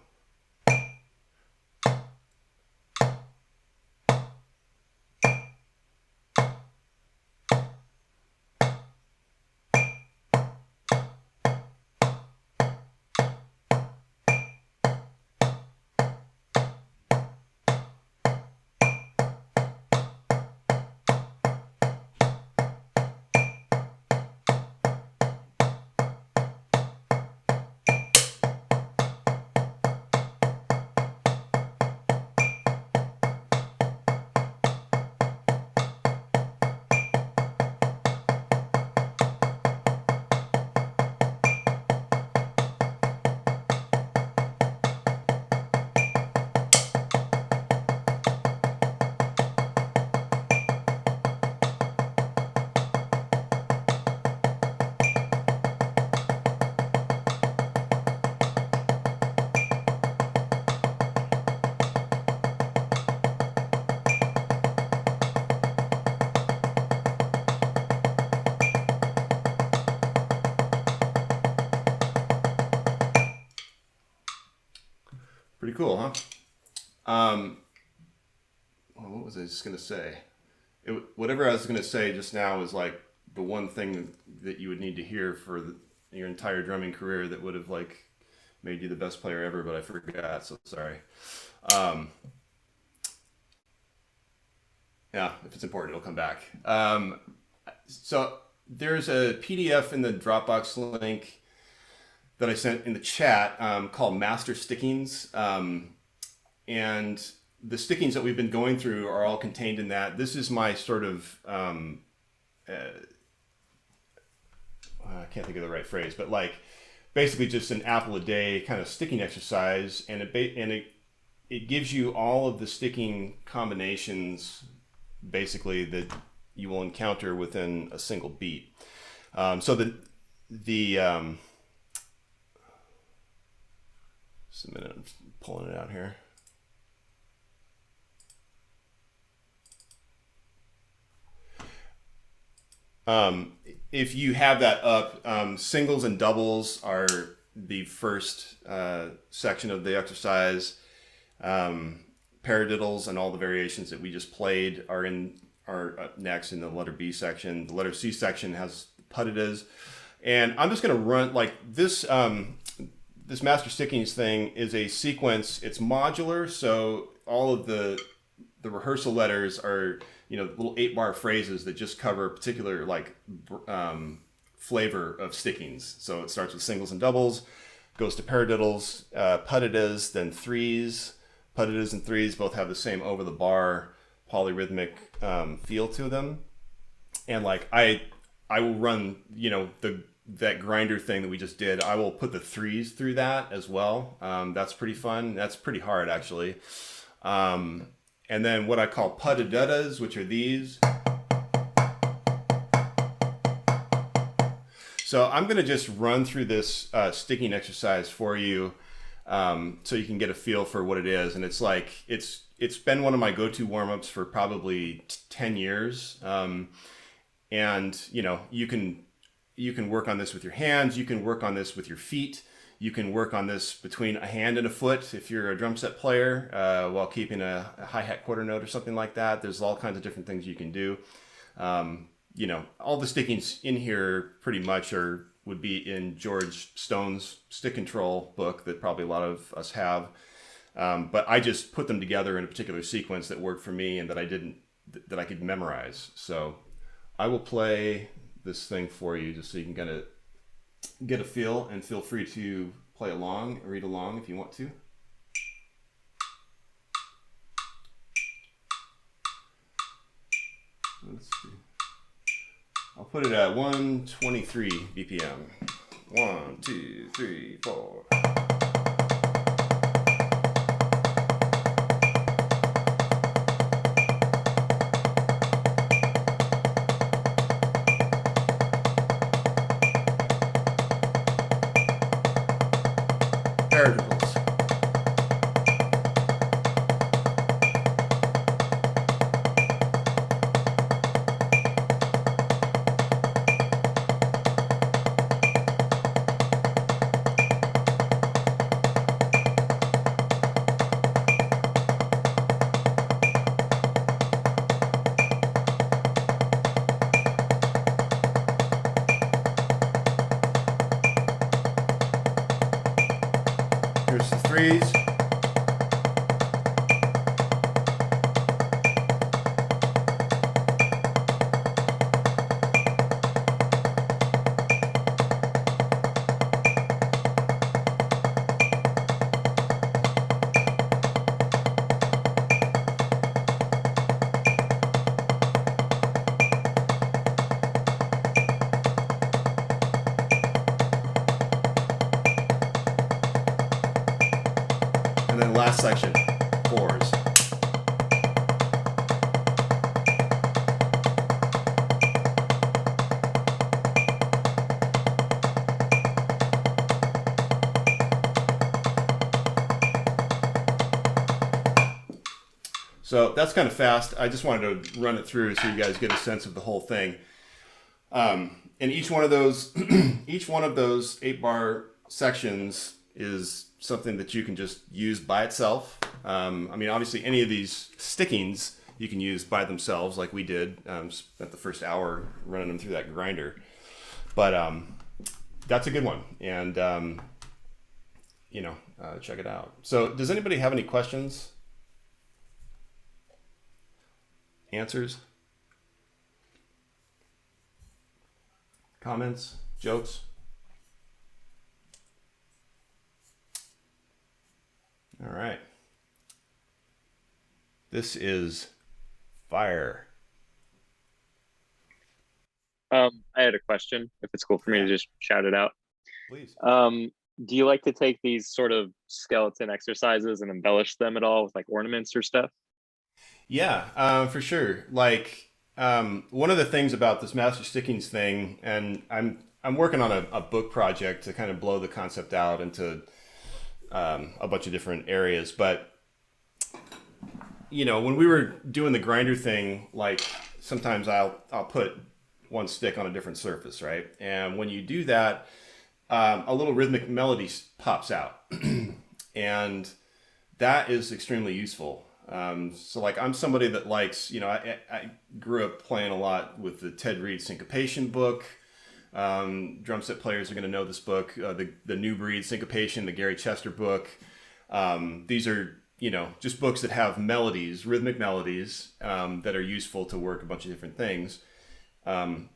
Pretty cool, huh? Well, what was I just gonna say? Whatever I was gonna say just now was like the one thing that you would need to hear for your entire drumming career that would have like made you the best player ever, but I forgot, so sorry. Yeah, if it's important, it'll come back. So there's a PDF in the Dropbox link that I sent in the chat called Master Stickings. And the stickings that we've been going through are all contained in that. This is my sort of, I can't think of the right phrase, but like basically just an apple a day kind of sticking exercise. And it gives you all of the sticking combinations basically that you will encounter within a single beat. So the just a minute, I'm pulling it out here. If you have that up, singles and doubles are the first section of the exercise. Paradiddles and all the variations that we just played are up next in the letter B section. The letter C section has puttidas. And I'm just going to run like this. this master stickings thing is a sequence. It's modular, so all of the rehearsal letters are, you know, little 8-bar phrases that just cover a particular like flavor of stickings. So it starts with singles and doubles, goes to paradiddles, puttidas, then threes. Puttidas and threes both have the same over the bar polyrhythmic feel to them. And like I will run, you know, that grinder thing that we just did, I will put the threes through that as well. That's pretty fun. That's pretty hard, actually. And then what I call puttidas, which are these. So I'm going to just run through this sticking exercise for you, so you can get a feel for what it is. And it's like, it's been one of my go-to warm-ups for probably 10 years. And, you know, you can work on this with your hands. You can work on this with your feet. You can work on this between a hand and a foot if you're a drum set player, while keeping a hi-hat quarter note or something like that. There's all kinds of different things you can do. You know, all the stickings in here pretty much would be in George Stone's stick control book that probably a lot of us have. But I just put them together in a particular sequence that worked for me and that I could memorize. So I will play this thing for you just so you can kind of get a feel, and feel free to play along, read along if you want to. Let's see. I'll put it at 123 BPM. 1, 2, 3, 4. Paradiddles. Here's the threes. And then last section, fours. So that's kind of fast. I just wanted to run it through so you guys get a sense of the whole thing. And each one of those, each one of those 8-bar sections is something that you can just use by itself. I mean, obviously, any of these stickings you can use by themselves, like we did. Spent the first hour running them through that grinder. But that's a good one, and you know, check it out. So, does anybody have any questions? Answers? Comments? Jokes? All right. This is fire. I had a question, if it's cool for me to just shout it out. Please. Do you like to take these sort of skeleton exercises and embellish them at all with like ornaments or stuff? Yeah, for sure. Like, one of the things about this master stickings thing, and I'm working on a book project to kind of blow the concept out into a bunch of different areas, but you know, when we were doing the grinder thing, like sometimes I'll put one stick on a different surface, right? And when you do that, a little rhythmic melody pops out, and that is extremely useful. So like I'm somebody that likes, you know, I grew up playing a lot with the Ted Reed syncopation book. Drum set players are going to know this book. The New Breed Syncopation, the Gary Chester book. These are, you know, just books that have melodies, rhythmic melodies, that are useful to work a bunch of different things. The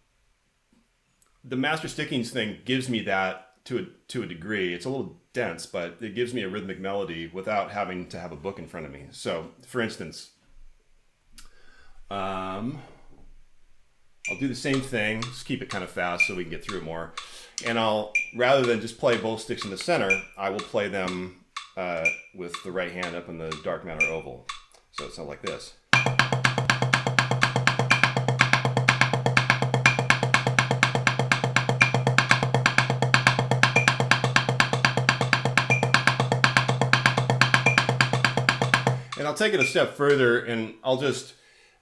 master stickings thing gives me that to a degree. It's a little dense, but it gives me a rhythmic melody without having to have a book in front of me. So, for instance, I'll do the same thing, just keep it kind of fast so we can get through it more. And I'll, rather than just play both sticks in the center, I will play them with the right hand up in the dark matter oval. So it sounds like this. And I'll take it a step further, and I'll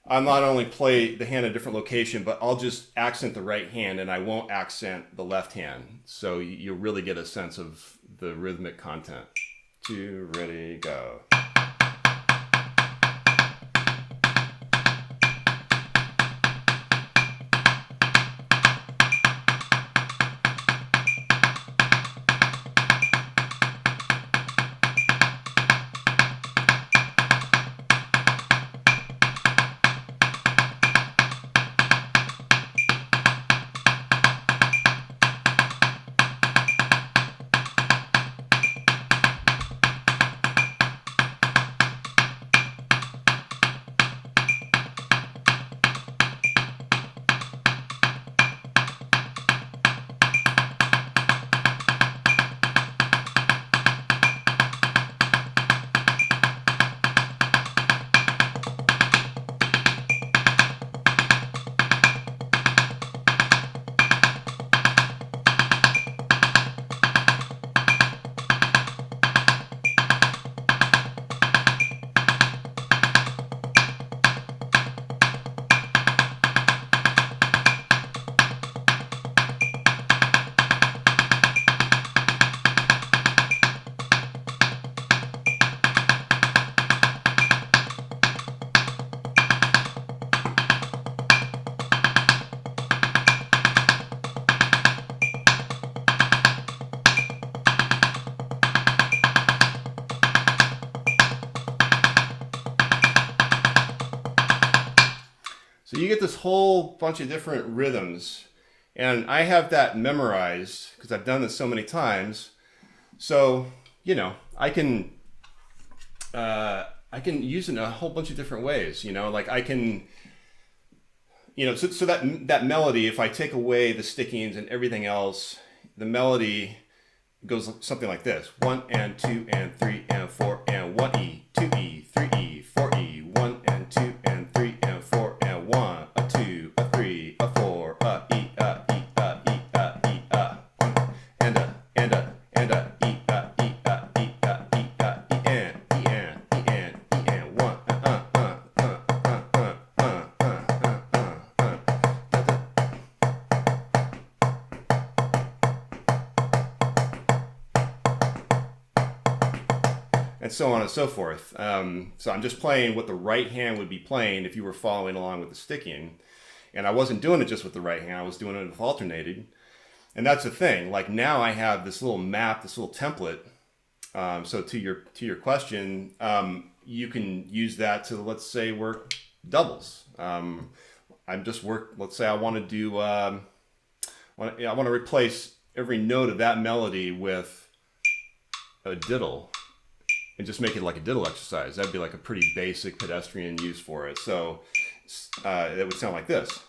not only play the hand in a different location, but I'll just accent the right hand and I won't accent the left hand. So you'll really get a sense of the rhythmic content. 2, ready, go. So you get this whole bunch of different rhythms, and I have that memorized because I've done this so many times. So, you know, I can use it in a whole bunch of different ways, you know, like I can, you know, so that melody, if I take away the stickings and everything else, the melody goes something like this: 1 and 2 and 3 and 4 and 1E, 2E, 3E, 4E, 1 and 2 and 3 and 4 and 1, a 2, a 3, a 4, a E, a E, a E, a E, a, and a, and a, and a, E, a, E, a, E, a, E, a, E, and, E, and, E, and, E, and, 1, and so on and so forth. So I'm just playing what the right hand would be playing if you were following along with the sticking. And I wasn't doing it just with the right hand, I was doing it with alternated. And that's the thing, like now I have this little map, this little template. So to your question, you can use that to, let's say, work doubles. Let's say I want to do, I want to replace every note of that melody with a diddle. And just make it like a diddle exercise. That'd be like a pretty basic pedestrian use for it. So it would sound like this.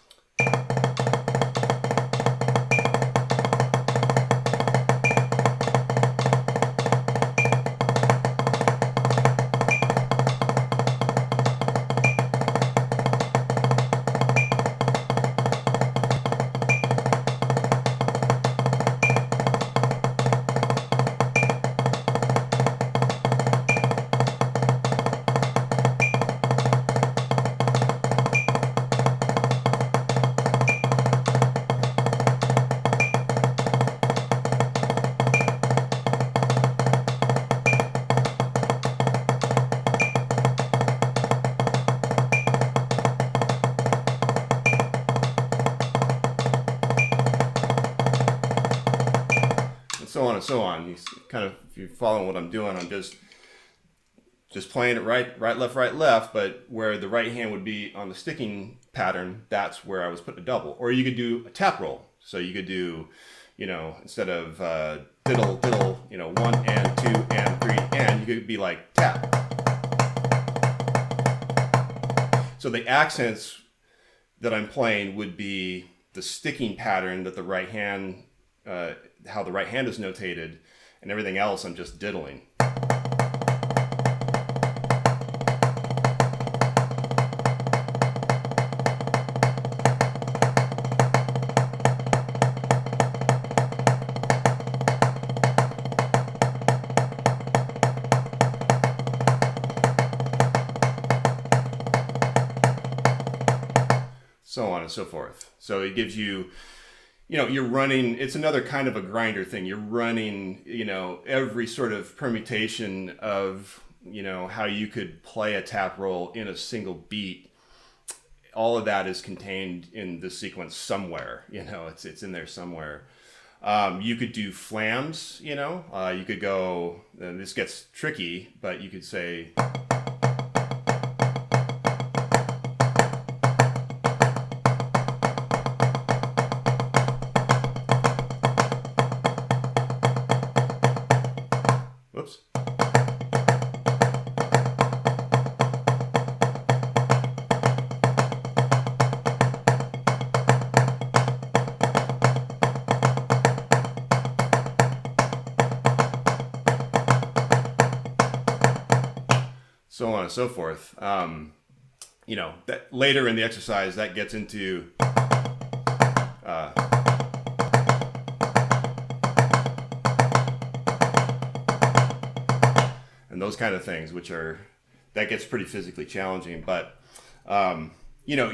so on. You kind of, if you're following what I'm doing, I'm just playing it right, right, left, but where the right hand would be on the sticking pattern, that's where I was putting a double. Or you could do a tap roll. So you could do, you know, instead of diddle, diddle, you know, 1 and 2 and 3 and, you could be like tap. So the accents that I'm playing would be the sticking pattern that the right hand, how the right hand is notated, and everything else I'm just diddling. So on and so forth. So it gives you, you know, you're running, it's another kind of a grinder thing. You're running, you know, every sort of permutation of, you know, how you could play a tap roll in a single beat. All of that is contained in the sequence somewhere, you know, it's in there somewhere. You could do flams, you know, you could go, this gets tricky, but you could say, whoops. So on and so forth. You know, that later in the exercise that gets into and those kind of things, which are, that gets pretty physically challenging. But you know,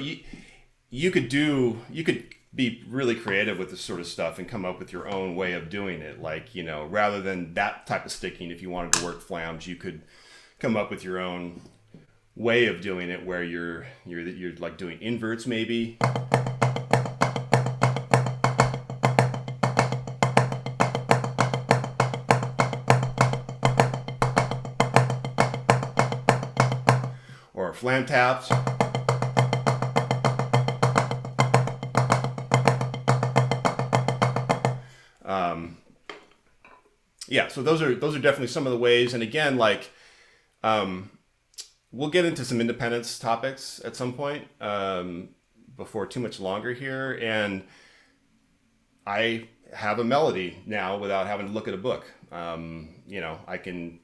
you could be really creative with this sort of stuff and come up with your own way of doing it. Like, you know, rather than that type of sticking, if you wanted to work flams, you could come up with your own way of doing it, where you're like doing inverts maybe. Or flam taps. Yeah, so those are definitely some of the ways. And again, like, we'll get into some independence topics at some point, before too much longer here. And I have a melody now without having to look at a book. You know, I can.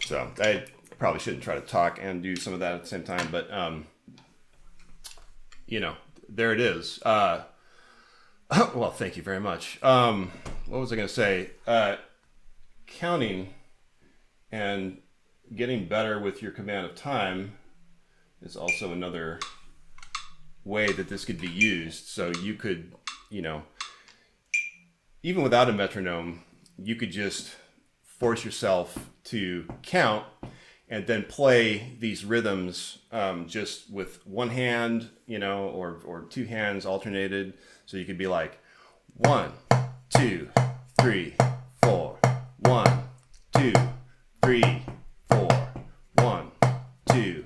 So I probably shouldn't try to talk and do some of that at the same time, but you know, there it is. Well, thank you very much. What was I going to say? Counting and getting better with your command of time is also another way that this could be used. So you could, you know, even without a metronome, you could just force yourself to count and then play these rhythms just with one hand, you know, or two hands alternated. So you could be like 1, 2, 3, 4, 1, 2, 3, 4, 1, 2,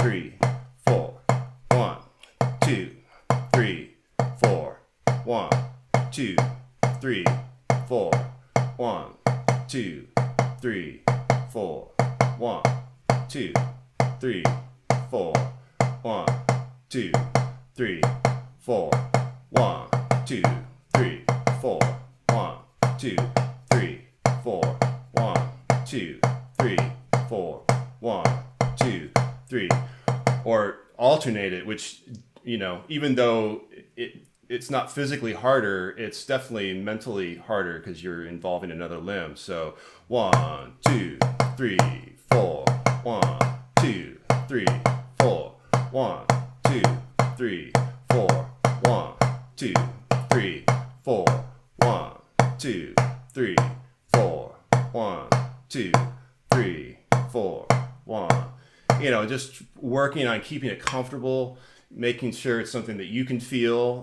3, 4, 1, 2, 3, 4, 1, 2, 3, 4, 1, 2, 3, 4, 1, 2, 3, 4, 1, 2, 3, 4, 1, 2, 3, 4, 1, 2, 3, 4, 1, 2, 3, 4, 1, 2, 3, or alternate it, which, you know, even though it's not physically harder, it's definitely mentally harder because you're involving another limb. So 1, 2, 3, 4, 1, 2, 3, 4, 1, 2, 3, 4, 1, 2, 3, 4, 1, 2, 3, 4, 1, 2, 3, 4, 1. You know, just working on keeping it comfortable, making sure it's something that you can feel,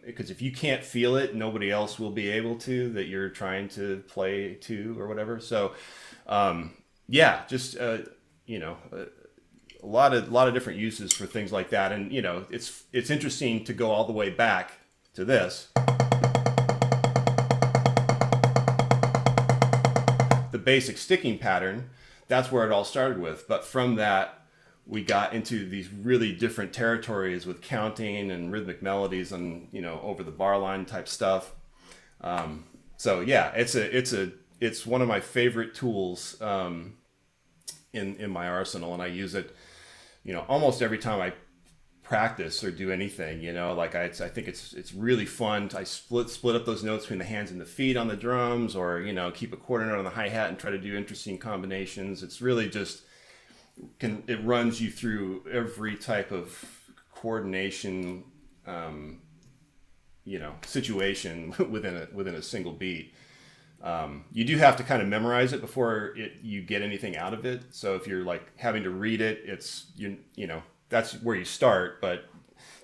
because if you can't feel it, nobody else will be able to, that you're trying to play to or whatever. So yeah, just you know, a lot of different uses for things like that. And you know, it's interesting to go all the way back to this, the basic sticking pattern. That's where it all started with. But from that, we got into these really different territories with counting and rhythmic melodies and, you know, over the bar line type stuff. So yeah, it's one of my favorite tools in my arsenal, and I use it, you know, almost every time I practice or do anything. You know, like I think it's really fun. I split up those notes between the hands and the feet on the drums, or, you know, keep a quarter note on the hi-hat and try to do interesting combinations. It's really just it runs you through every type of coordination, you know, situation within a single beat. You do have to kind of memorize it before you get anything out of it. So if you're like having to read it, it's you know, that's where you start. But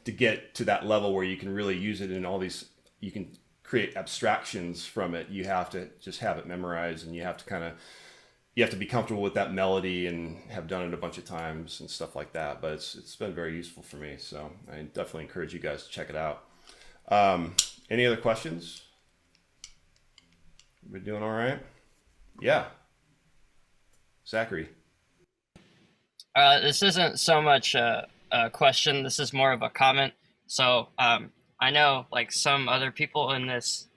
to get to that level where you can really use it in all these, you can create abstractions from it, you have to just have it memorized, and you have to be comfortable with that melody and have done it a bunch of times and stuff like that. But it's been very useful for me. So I definitely encourage you guys to check it out. Any other questions? We're doing all right? Yeah. Zachary. This isn't so much a question. This is more of a comment. So I know like some other people in this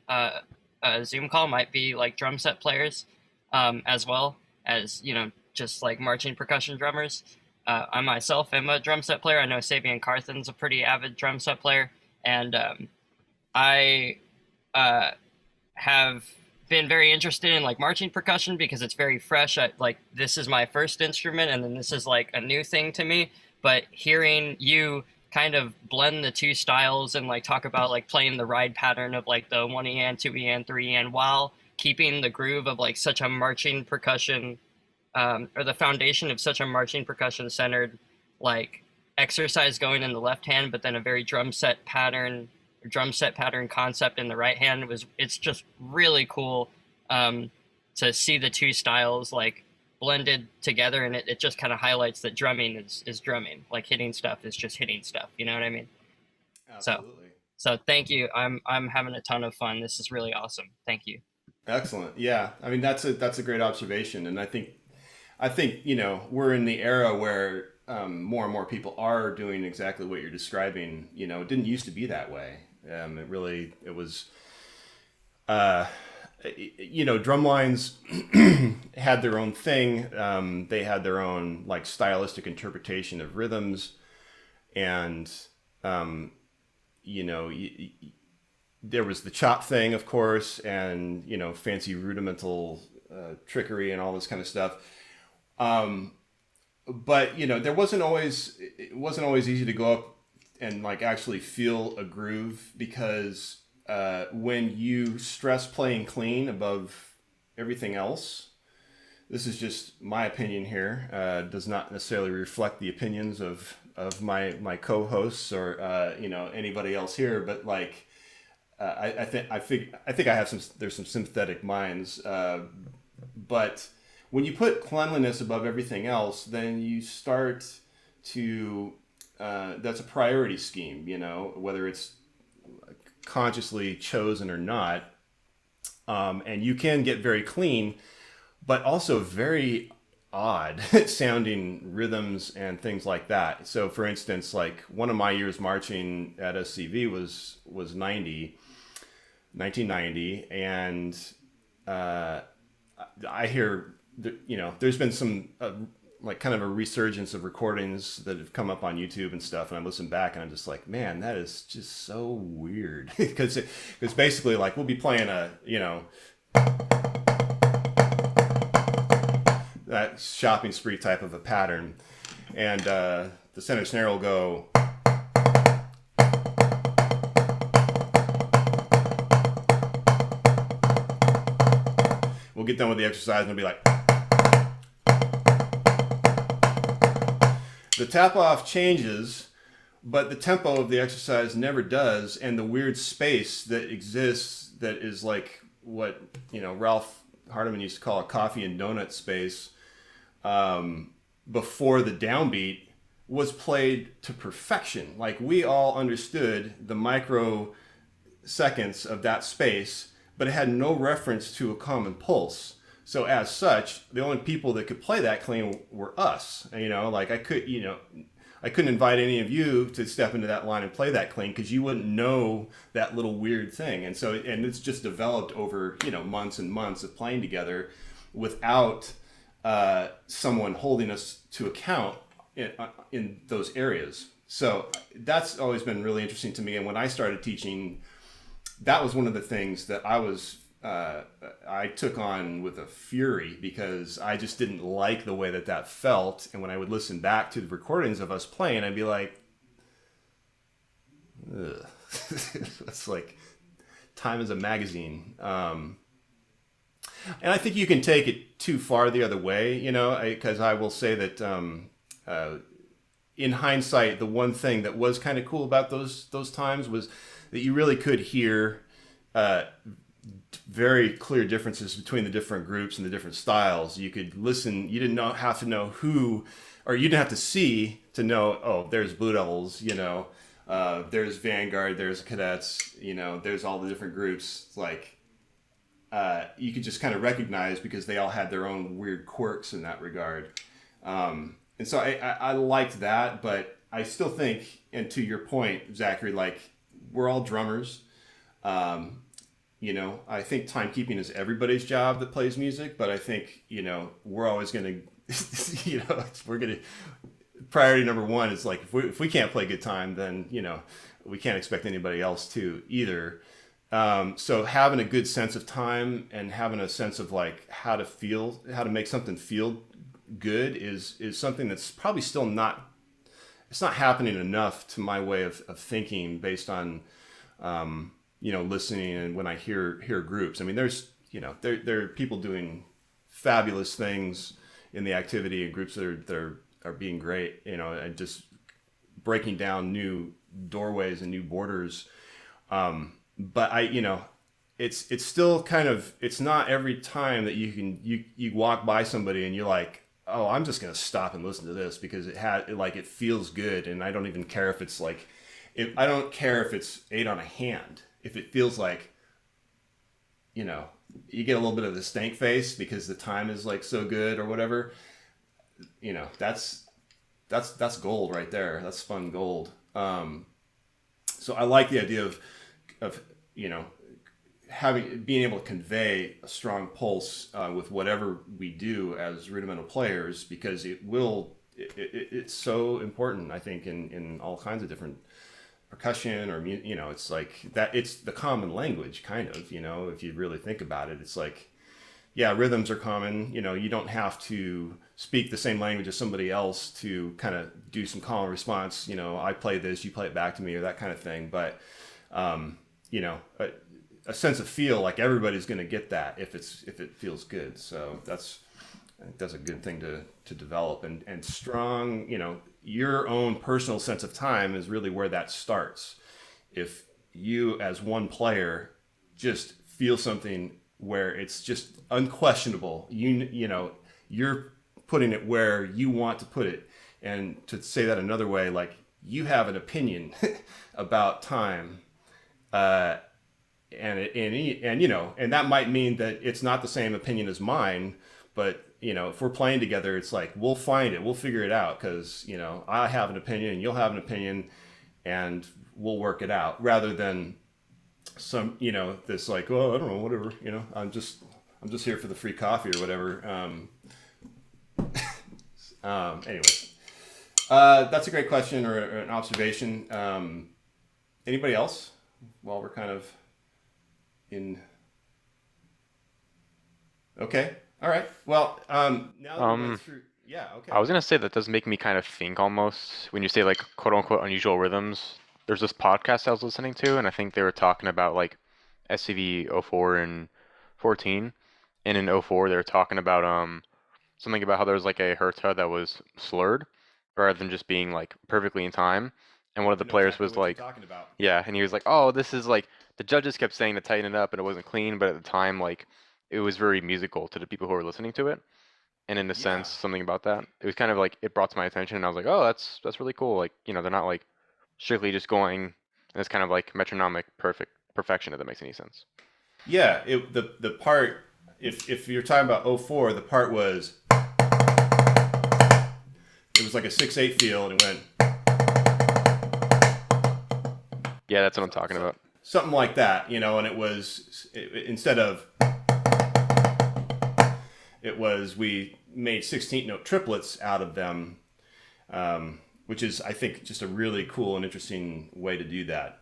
Zoom call might be like drum set players as well as, you know, just like marching percussion drummers. I myself am a drum set player. I know Sabian Carthan's a pretty avid drum set player. And I have been very interested in like marching percussion because it's very fresh. Like this is my first instrument, and then this is like a new thing to me. But hearing you kind of blend the two styles and like talk about like playing the ride pattern of like the 1 2 3 while keeping the groove of like such a marching percussion, or the foundation of such a marching percussion centered like exercise going in the left hand, but then a very drum set pattern concept in the right hand, it's just really cool to see the two styles like blended together, and it just kind of highlights that drumming is drumming, like hitting stuff is just hitting stuff, you know what I mean? Absolutely. So thank you. I'm having a ton of fun. This is really awesome. Thank you. Excellent. Yeah, I mean that's a great observation, and I think you know, we're in the era where more and more people are doing exactly what you're describing. You know, it didn't used to be that way. It was, you know, drum lines had their own thing. They had their own like stylistic interpretation of rhythms, and you know, there was the chop thing, of course, and, you know, fancy rudimental trickery and all this kind of stuff. But, you know, it wasn't always easy to go up and like actually feel a groove, because when you stress playing clean above everything else, this is just my opinion here, does not necessarily reflect the opinions of my co-hosts or anybody else here, but like I think I have there's some sympathetic minds, but when you put cleanliness above everything else, then you start to that's a priority scheme, whether it's consciously chosen or not, and you can get very clean, but also very odd sounding rhythms and things like that. So for instance, like one of my years marching at SCV was 1990, and I hear there's been some like kind of a resurgence of recordings that have come up on YouTube and stuff, and I listen back and I'm just like, man, that is just so weird. because basically, like, we'll be playing that shopping spree type of a pattern, and the center snare will go, we'll get done with the exercise and it'll be like, the tap off changes, but the tempo of the exercise never does, and the weird space that exists, that is like what Ralph Hardiman used to call a coffee and donut space, before the downbeat, was played to perfection. Like, we all understood the microseconds of that space, but it had no reference to a common pulse. So as such, the only people that could play that clean were us. Like, I couldn't invite any of you to step into that line and play that clean, because you wouldn't know that little weird thing. And it's just developed over months and months of playing together without someone holding us to account in those areas. So that's always been really interesting to me. And when I started teaching, that was one of the things that I took on with a fury, because I just didn't like the way that felt. And when I would listen back to the recordings of us playing, I'd be like, ugh. It's like time is a magazine. And I think you can take it too far the other way, because I will say that in hindsight, the one thing that was kind of cool about those times was that you really could hear very clear differences between the different groups and the different styles. You could listen, you didn't have to know who, or you didn't have to see to know, oh, there's Blue Devils, there's Vanguard, there's Cadets, there's all the different groups. It's like, you could just kind of recognize, because they all had their own weird quirks in that regard. And so I liked that, but I still think, and to your point, Zachary, like, we're all drummers. I think timekeeping is everybody's job that plays music, but I think, we're always going to, priority number one is like, if we can't play good time, then, we can't expect anybody else to either. So having a good sense of time and having a sense of like how to make something feel good is something that's probably still it's not happening enough to my way of thinking, based on, listening, and when I hear groups. I mean, there's, there are people doing fabulous things in the activity, and groups that are being great, and just breaking down new doorways and new borders. But it's still kind of, it's not every time that you walk by somebody and you're like, oh, I'm just going to stop and listen to this because it feels good. And I don't even care if it's like, I don't care if it's 8 on a hand. If it feels like, you get a little bit of the stank face because the time is like so good or whatever, that's gold right there. That's fun gold. So I like the idea of being able to convey a strong pulse with whatever we do as rudimental players, because it's so important, I think, in all kinds of different percussion, or it's like that, it's the common language, kind of, if you really think about it. It's like yeah, rhythms are common. You know, you don't have to speak the same language as somebody else to kind of do some call and response. You know, I play this, you play it back to me, or that kind of thing. But you know, a sense of feel, like everybody's going to get that if it feels good. So I think that's a good thing to develop, and strong. You know, your own personal sense of time is really where that starts. If you as one player just feel something where it's just unquestionable, you know, you're putting it where you want to put it. And to say that another way, like, you have an opinion about time, and you know, and that might mean that it's not the same opinion as mine, but you know, if we're playing together, it's like, we'll find it, we'll figure it out, because you know, I have an opinion and you'll have an opinion, and we'll work it out, rather than some, you know, this like, oh, I don't know, whatever, you know, I'm just here for the free coffee or whatever. Anyway, that's a great question, or an observation. Anybody else? While we're kind of in. Okay. All right. Well, now that we went through, yeah. Okay. I was gonna say that does make me kind of think almost when you say like quote unquote unusual rhythms. There's this podcast I was listening to, and I think they were talking about like SCV 04 and 14, and in 04 they were talking about something about how there was like a hertha that was slurred rather than just being like perfectly in time. And one of the I know players exactly was what like, you're talking about. yeah, and he was like, oh, this is like the judges kept saying to tighten it up and it wasn't clean, but at the time like it was very musical to the people who were listening to it. And in a Yeah. sense, something about that. It was kind of like it brought to my attention, and I was like, "Oh, that's really cool." Like, you know, they're not like strictly just going, and it's kind of like metronomic perfection, if that makes any sense. Yeah. The part, if you're talking about 04, the part was, it was like a 6/8 feel, and it went. Yeah, that's what I'm talking about. Something like that, you know, and it was, instead of, it was, we made 16th note triplets out of them, which is, I think, just a really cool and interesting way to do that.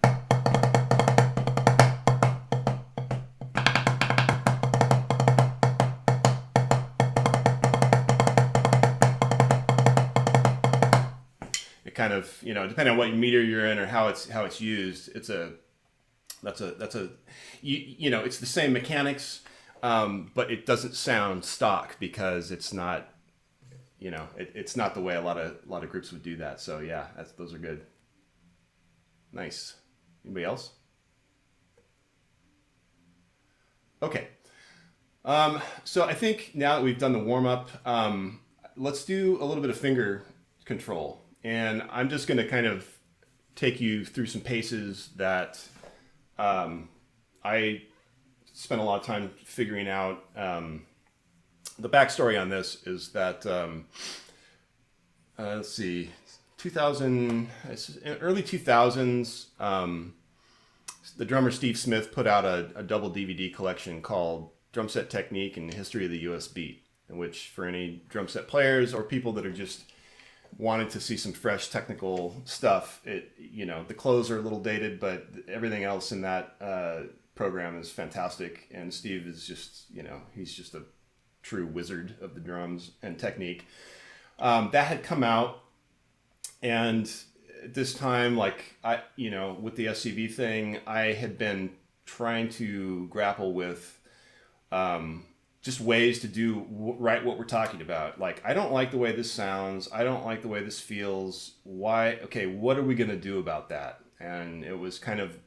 It kind of, you know, depending on what meter you're in or how it's used, that's a you know, it's the same mechanics, but it doesn't sound stock because it's not, you know, it's not the way a lot of groups would do that. So yeah, those are good. Nice. Anybody else? Okay. So I think now that we've done the warm up, let's do a little bit of finger control, and I'm just going to kind of take you through some paces that I spent a lot of time figuring out. The backstory on this is that, let's see, early 2000s, the drummer Steve Smith put out a double DVD collection called Drum Set Technique and History of the US Beat, in which, for any drum set players or people that are just wanting to see some fresh technical stuff, you know, the clothes are a little dated, but everything else in that program is fantastic. And Steve is just, you know, he's just a true wizard of the drums and technique. That had come out, and at this time, like, I, you know, with the SCV thing, I had been trying to grapple with just ways to do right what we're talking about. Like, I don't like the way this sounds. I don't like the way this feels. Why? Okay, what are we going to do about that? And it was kind of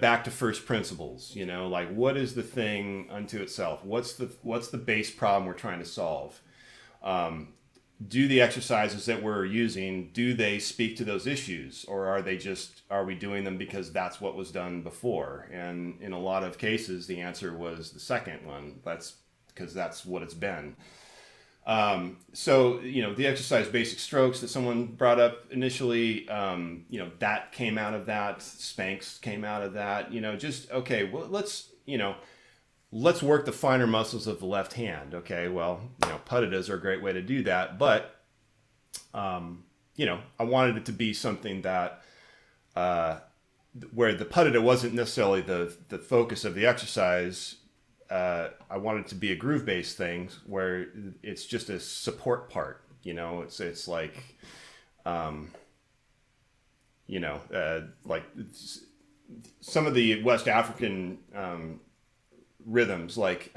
back to first principles, you know, like, what is the thing unto itself? What's the base problem we're trying to solve? Do the exercises that we're using, do they speak to those issues, or are we doing them because that's what was done before? And in a lot of cases, the answer was the second one. That's because that's what it's been. So, you know, the exercise basic strokes that someone brought up initially, you know, that came out of that. Spanks came out of that. You know, just, okay, well, let's work the finer muscles of the left hand. Okay, well, you know, Paradiddles are a great way to do that, but, you know, I wanted it to be something that, where the Paradiddle wasn't necessarily the focus of the exercise, I want it to be a groove-based thing where it's just a support part. You know, it's like, you know, like some of the West African rhythms, like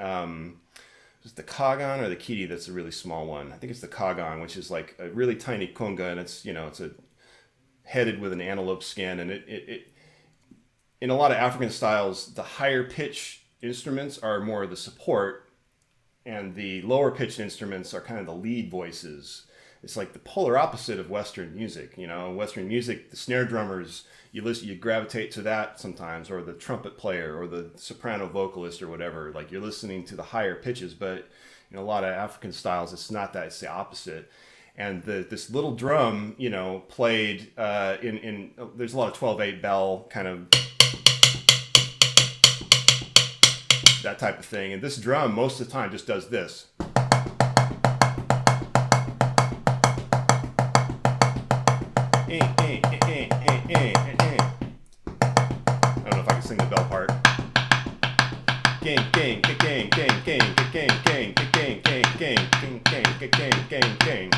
is it the kagan or the kiti? That's a really small one. I think it's the kagan, which is like a really tiny conga, and it's, you know, it's a headed with an antelope skin, and it in a lot of African styles, the higher pitch instruments are more of the support, and the lower pitched instruments are kind of the lead voices. It's like the polar opposite of Western music. You know, Western music, the snare drummers, you gravitate to that sometimes, or the trumpet player, or the soprano vocalist, or whatever. Like, you're listening to the higher pitches, but in a lot of African styles, it's not that. It's the opposite. And this little drum, you know, played there's a lot of 12/8 bell kind of that type of thing. And this drum most of the time just does this. I don't know if I can sing the bell part. Gang, gang, gang, gang, gang, gang, gang, gang, gang, gang, gang, gang, gang, gang.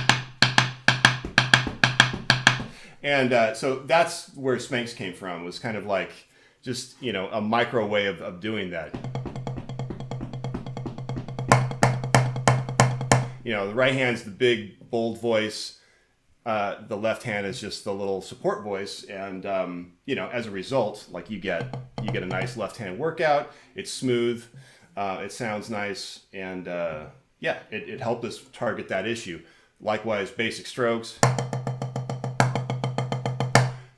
And so that's where Spanx came from, was kind of like just, you know, a micro way of doing that. You know, the right hand's the big, bold voice. The left hand is just the little support voice. And, you know, as a result, like you get a nice left hand workout. It's smooth. It sounds nice. And yeah, it helped us target that issue. Likewise, basic strokes.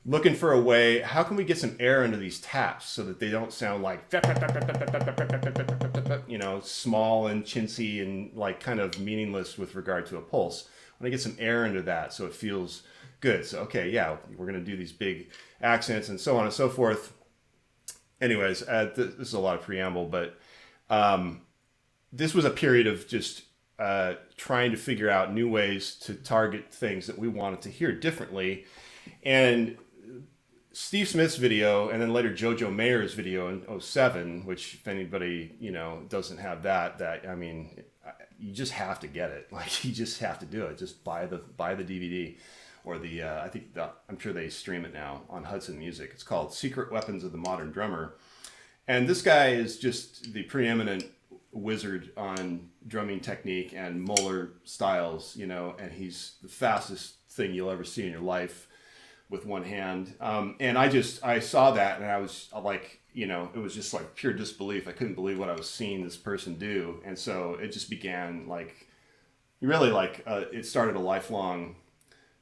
Looking for a way, how can we get some air into these taps so that they don't sound like, you know, small and chintzy and like kind of meaningless with regard to a pulse. I want to get some air into that so it feels good. So, okay, yeah, we're going to do these big accents and so on and so forth. Anyways, this is a lot of preamble, but this was a period of just trying to figure out new ways to target things that we wanted to hear differently. And Steve Smith's video, and then later Jojo Mayer's video in 2007, which if anybody, you know, doesn't have that, I mean, you just have to get it. Like, you just have to do it. Just buy the DVD, or the I'm sure they stream it now on Hudson Music. It's called Secret Weapons of the Modern Drummer. And this guy is just the preeminent wizard on drumming technique and molar styles, you know, and he's the fastest thing you'll ever see in your life with one hand. And I saw that, and I was like, you know, it was just like pure disbelief. I couldn't believe what I was seeing this person do. And so it just began like, really like, it started a lifelong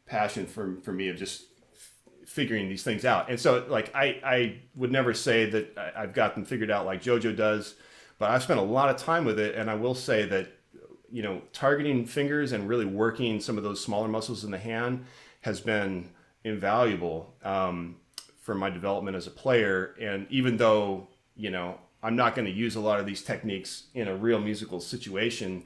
passion for me of just figuring these things out. And so like, I would never say that I've got them figured out like Jojo does, but I've spent a lot of time with it. And I will say that, you know, targeting fingers and really working some of those smaller muscles in the hand has been invaluable for my development as a player. And even though, you know, I'm not going to use a lot of these techniques in a real musical situation,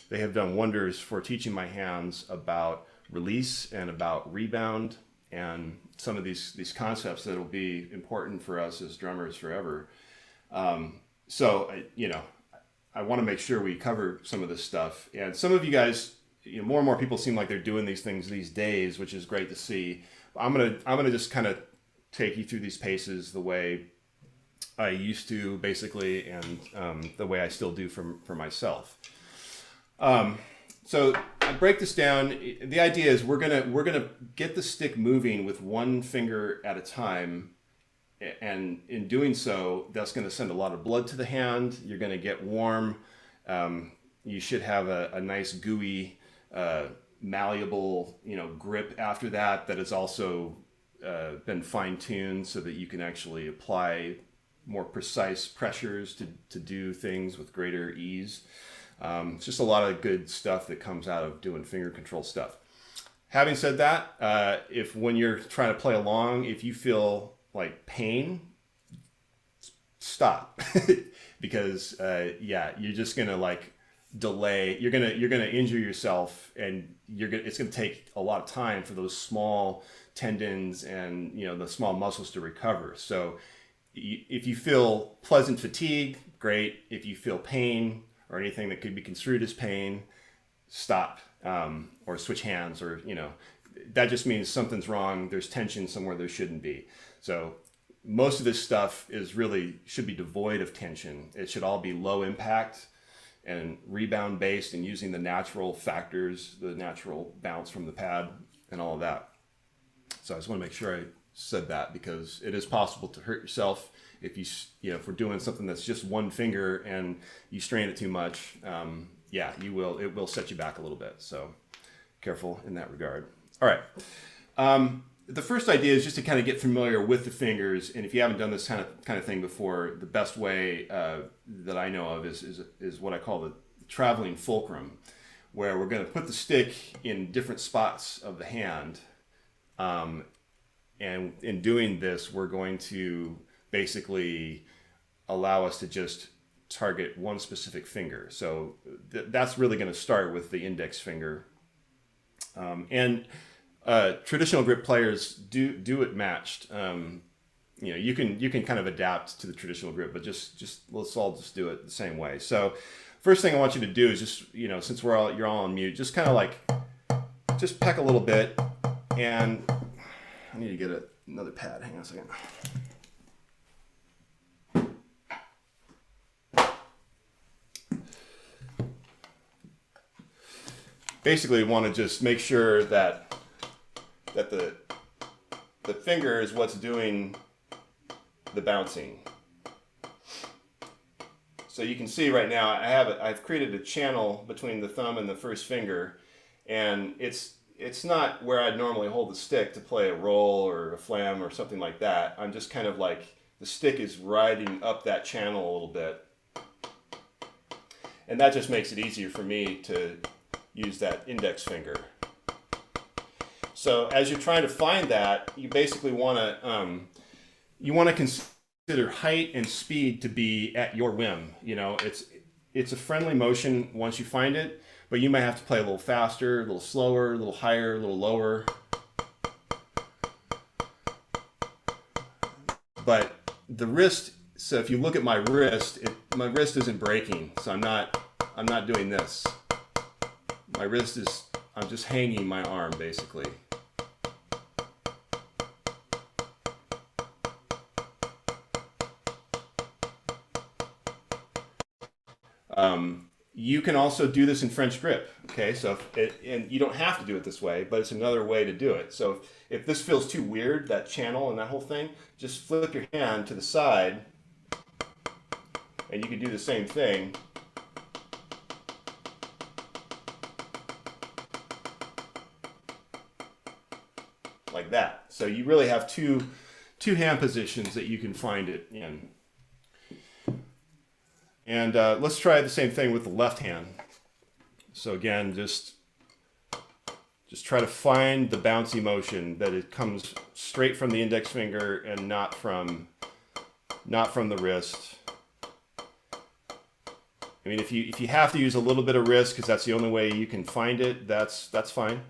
they have done wonders for teaching my hands about release and about rebound and some of these concepts that will be important for us as drummers forever. So, you know, I want to make sure we cover some of this stuff. And some of you guys, you know, more and more people seem like they're doing these things these days, which is great to see. I'm gonna just kind of take you through these paces the way I used to, basically, and the way I still do for myself. So I break this down. The idea is we're gonna get the stick moving with one finger at a time, and in doing so, that's going to send a lot of blood to the hand. You're going to get warm. You should have a nice gooey, malleable, you know, grip after that has also been fine-tuned so that you can actually apply more precise pressures to do things with greater ease. It's just a lot of good stuff that comes out of doing finger control stuff. Having said that, if when you're trying to play along, if you feel like pain, stop. Because yeah, you're just gonna like delay. You're gonna injure yourself, and it's gonna take a lot of time for those small tendons and, you know, the small muscles to recover. So if you feel pleasant fatigue, great. If you feel pain or anything that could be construed as pain, stop, or switch hands, or, you know, that just means something's wrong. There's tension somewhere there shouldn't be. So most of this stuff should be devoid of tension. It should all be low impact and rebound based, and using the natural factors, the natural bounce from the pad and all of that. So I just want to make sure I said that, because it is possible to hurt yourself if if we're doing something that's just one finger and you strain it too much. Yeah, it will set you back a little bit. So careful in that regard. All right. The first idea is just to kind of get familiar with the fingers. And if you haven't done this kind of thing before, the best way that I know of is what I call the traveling fulcrum, where we're going to put the stick in different spots of the hand. And in doing this, we're going to basically allow us to just target one specific finger. So that's really going to start with the index finger. Traditional grip players do it matched. You can kind of adapt to the traditional grip, but just let's all just do it the same way. So first thing I want you to do is just, since you're all on mute, just kind of like, just peck a little bit. And I need to get another pad. Hang on a second. Basically, want to just make sure that the finger is what's doing the bouncing. So you can see right now I've created a channel between the thumb and the first finger, and it's not where I'd normally hold the stick to play a roll or a flam or something like that. I'm just kind of like, the stick is riding up that channel a little bit, and that just makes it easier for me to use that index finger. So as you're trying to find that, you basically want to consider height and speed to be at your whim. It's a friendly motion once you find it, but you might have to play a little faster, a little slower, a little higher, a little lower. But the wrist, so if you look at my wrist, my wrist isn't breaking, so I'm not doing this. My wrist is, I'm just hanging my arm basically. You can also do this in French grip, okay? So and you don't have to do it this way, but it's another way to do it. So if this feels too weird, that channel and that whole thing, just flip your hand to the side, and you can do the same thing. Like that. So you really have two hand positions that you can find it in. And let's try the same thing with the left hand. So again, just try to find the bouncy motion, that it comes straight from the index finger and not from the wrist. I mean, if you have to use a little bit of wrist because that's the only way you can find it, that's fine.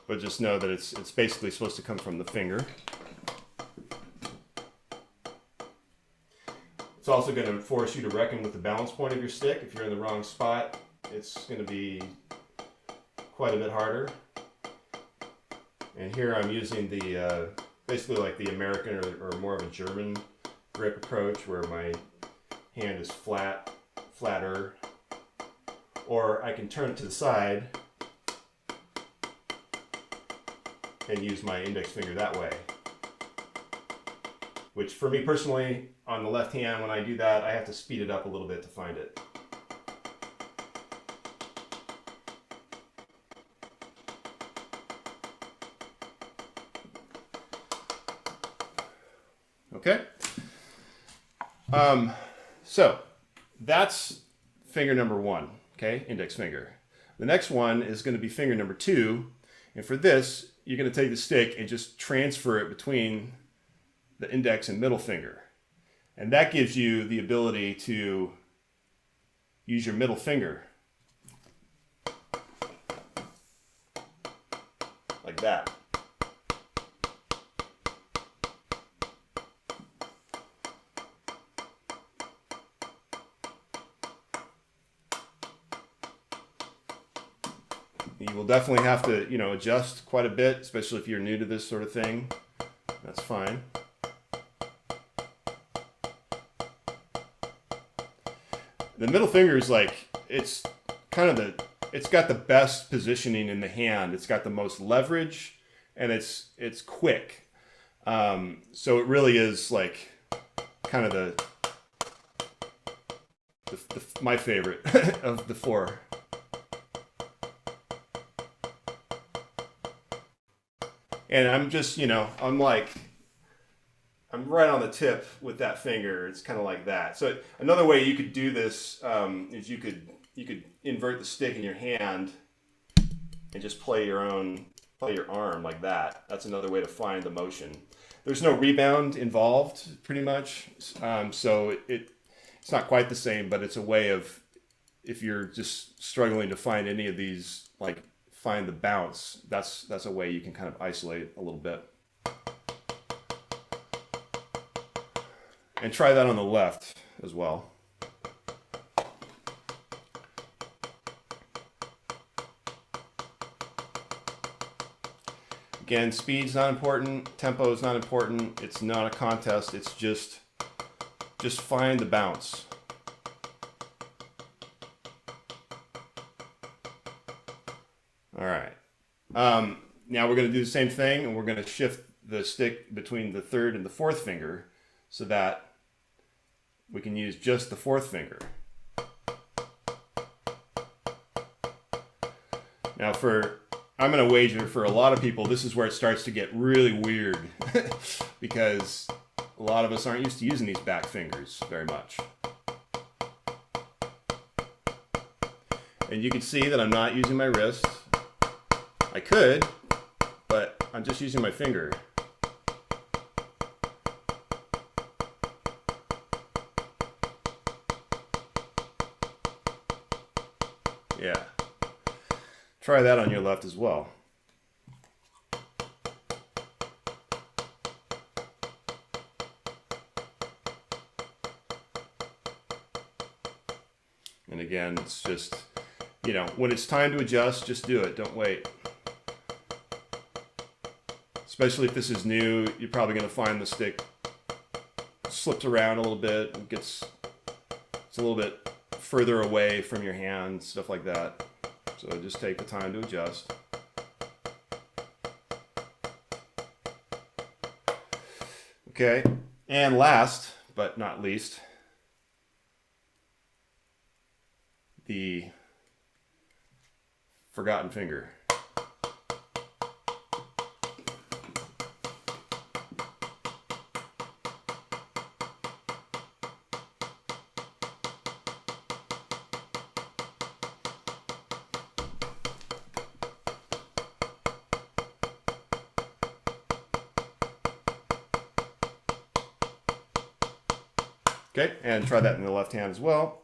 But just know that it's basically supposed to come from the finger. It's also going to force you to reckon with the balance point of your stick. If you're in the wrong spot, it's going to be quite a bit harder. And here I'm using the basically like the American or more of a German grip approach, where my hand is flatter, or I can turn it to the side and use my index finger that way. Which for me personally, on the left hand, when I do that, I have to speed it up a little bit to find it. Okay. So that's finger number one, okay, index finger. The next one is going to be finger number two, and for this, you're going to take the stick and just transfer it between the index and middle finger. And that gives you the ability to use your middle finger like that. You will definitely have to, you know, adjust quite a bit, especially if you're new to this sort of thing. That's fine. The middle finger is like, it's kind of it's got the best positioning in the hand. It's got the most leverage, and it's quick. So it really is like kind of my favorite of the four. And I'm just, you know, I'm right on the tip with that finger. It's kind of like that. So another way you could do this is you could invert the stick in your hand and just play your arm like that. That's another way to find the motion. There's no rebound involved, pretty much. So it's not quite the same, but it's a way of, if you're just struggling to find any of these, like find the bounce, that's a way you can kind of isolate a little bit. And try that on the left as well. Again, speed's not important, tempo is not important, it's not a contest, it's just find the bounce. All right. Now we're going to do the same thing, and we're going to shift the stick between the third and the fourth finger so that we can use just the fourth finger. Now I'm going to wager for a lot of people, this is where it starts to get really weird because a lot of us aren't used to using these back fingers very much. And you can see that I'm not using my wrist. I could, but I'm just using my finger. Yeah. Try that on your left as well. And again, it's just, you know, when it's time to adjust, just do it. Don't wait. Especially if this is new, you're probably going to find the stick slips around a little bit, it's a little bit further away from your hand, stuff like that. So just take the time to adjust. Okay, and last but not least, the forgotten finger. Okay, and try that in the left hand as well.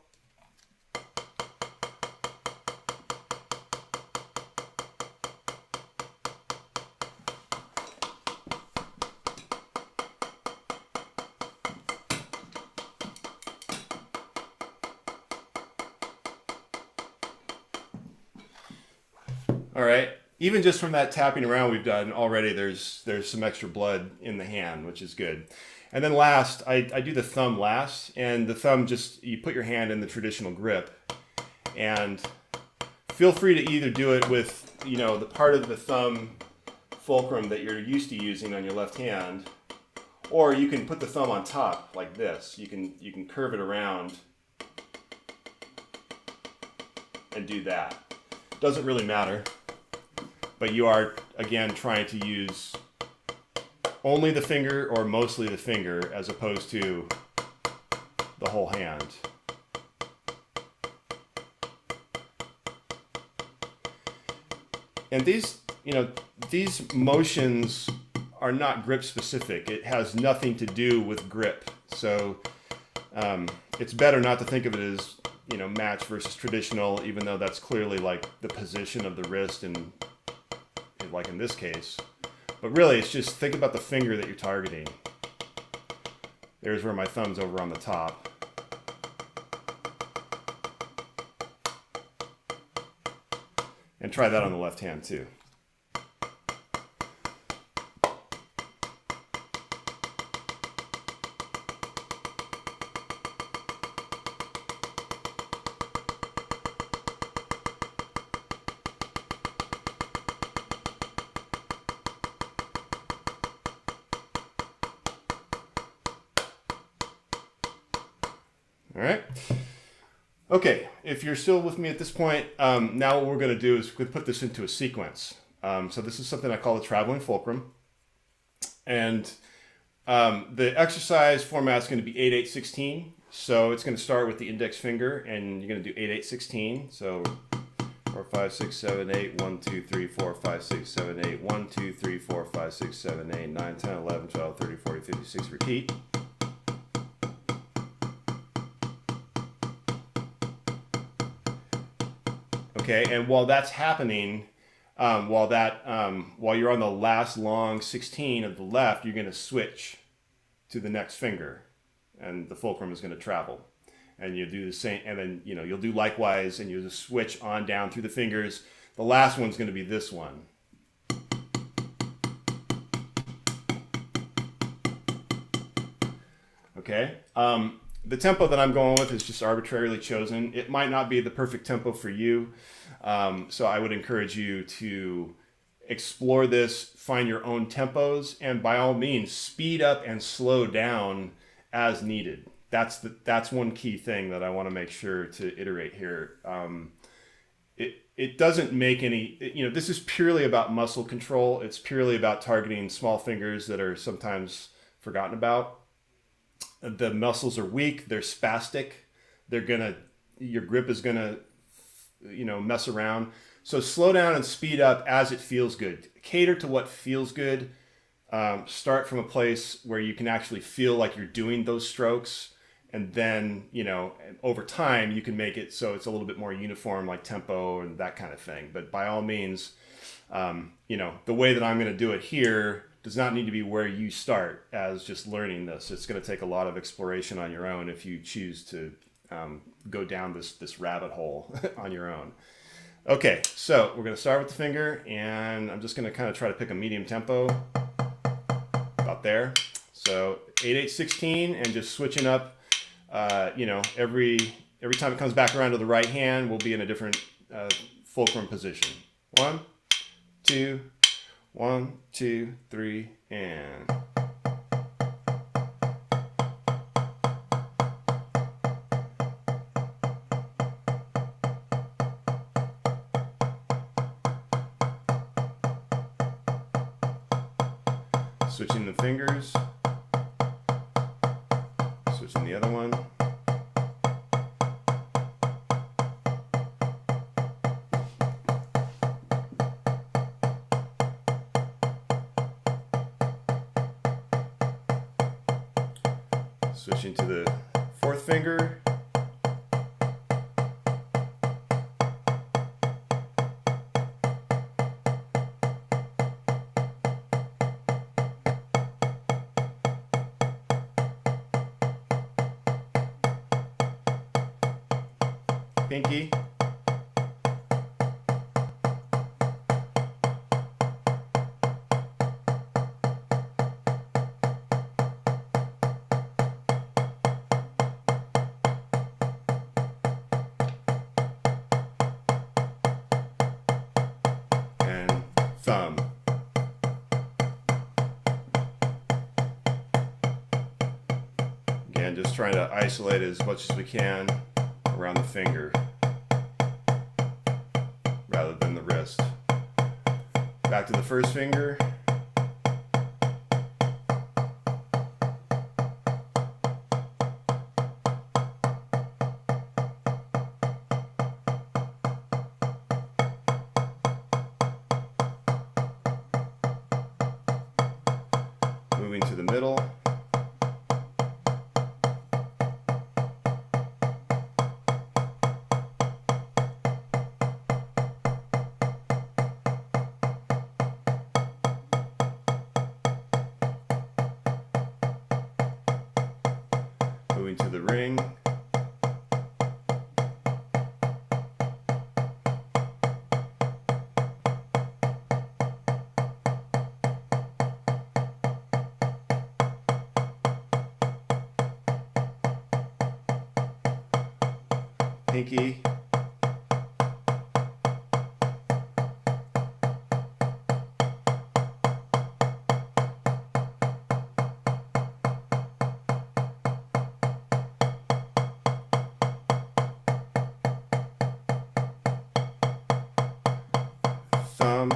All right, even just from that tapping around we've done already, there's some extra blood in the hand, which is good. And then last, I do the thumb last, and the thumb just, you put your hand in the traditional grip, and feel free to either do it with, you know, the part of the thumb fulcrum that you're used to using on your left hand, or you can put the thumb on top like this. You can curve it around and do that. Doesn't really matter, but you are, again, trying to use only the finger or mostly the finger as opposed to the whole hand. And these, you know, these motions are not grip specific. It has nothing to do with grip. So it's better not to think of it as, you know, match versus traditional, even though that's clearly like the position of the wrist and like in this case. But really, it's just think about the finger that you're targeting. There's where my thumb's over on the top. And try that on the left hand too. All right. Okay, if you're still with me at this point, now what we're going to do is we're going to put this into a sequence. So this is something I call the traveling fulcrum. And the exercise format is going to be 8-8-16. So it's going to start with the index finger, and you're going to do 8-8-16. So 4, 5, 6, 7, 8, 1, 2, 3, 4, 5, 6, 7, 8, 1, 2, 3, 4, 5, 6, 7, 8, 9, 10, 11, 12, 13, 14, 15, 16, repeat. Okay, and while that's happening, while you're on the last long 16 of the left, you're going to switch to the next finger, and the fulcrum is going to travel. And you'll do the same, and then you'll do likewise, and you'll just switch on down through the fingers. The last one's going to be this one. Okay. The tempo that I'm going with is just arbitrarily chosen. It might not be the perfect tempo for you. So I would encourage you to explore this, find your own tempos, and by all means, speed up and slow down as needed. That's one key thing that I want to make sure to iterate here. It doesn't make any, this is purely about muscle control. It's purely about targeting small fingers that are sometimes forgotten about. The muscles are weak, they're spastic, your grip is gonna, mess around. So slow down and speed up as it feels good. Cater to what feels good. Start from a place where you can actually feel like you're doing those strokes. And then, over time, you can make it so it's a little bit more uniform, like tempo and that kind of thing. But by all means, the way that I'm going to do it here does not need to be where you start as just learning this. It's going to take a lot of exploration on your own if you choose to go down this rabbit hole on your own. Okay, so we're going to start with the finger, and I'm just going to kind of try to pick a medium tempo about there. So 8-8-16, and just switching up. Every time it comes back around to the right hand, we'll be in a different fulcrum position. 1, 2, 1, 2, 3, and. Switching the fingers, switching the other one. Switching to the fourth finger. Pinky. And thumb. Again, just trying to isolate as much as we can around the finger rather than the wrist. Back to the first finger. Moving to the middle. pinky. Thumb.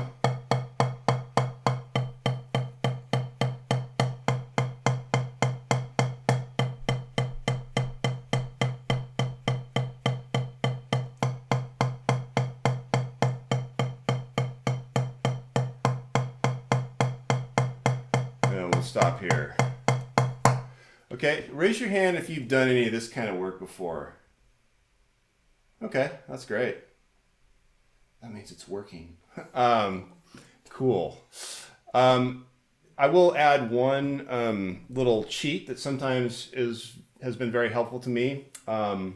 And we'll stop here. Okay, raise your hand if you've done any of this kind of work before. Okay, that's great. That means it's working. Cool. I will add one little cheat that sometimes has been very helpful to me, and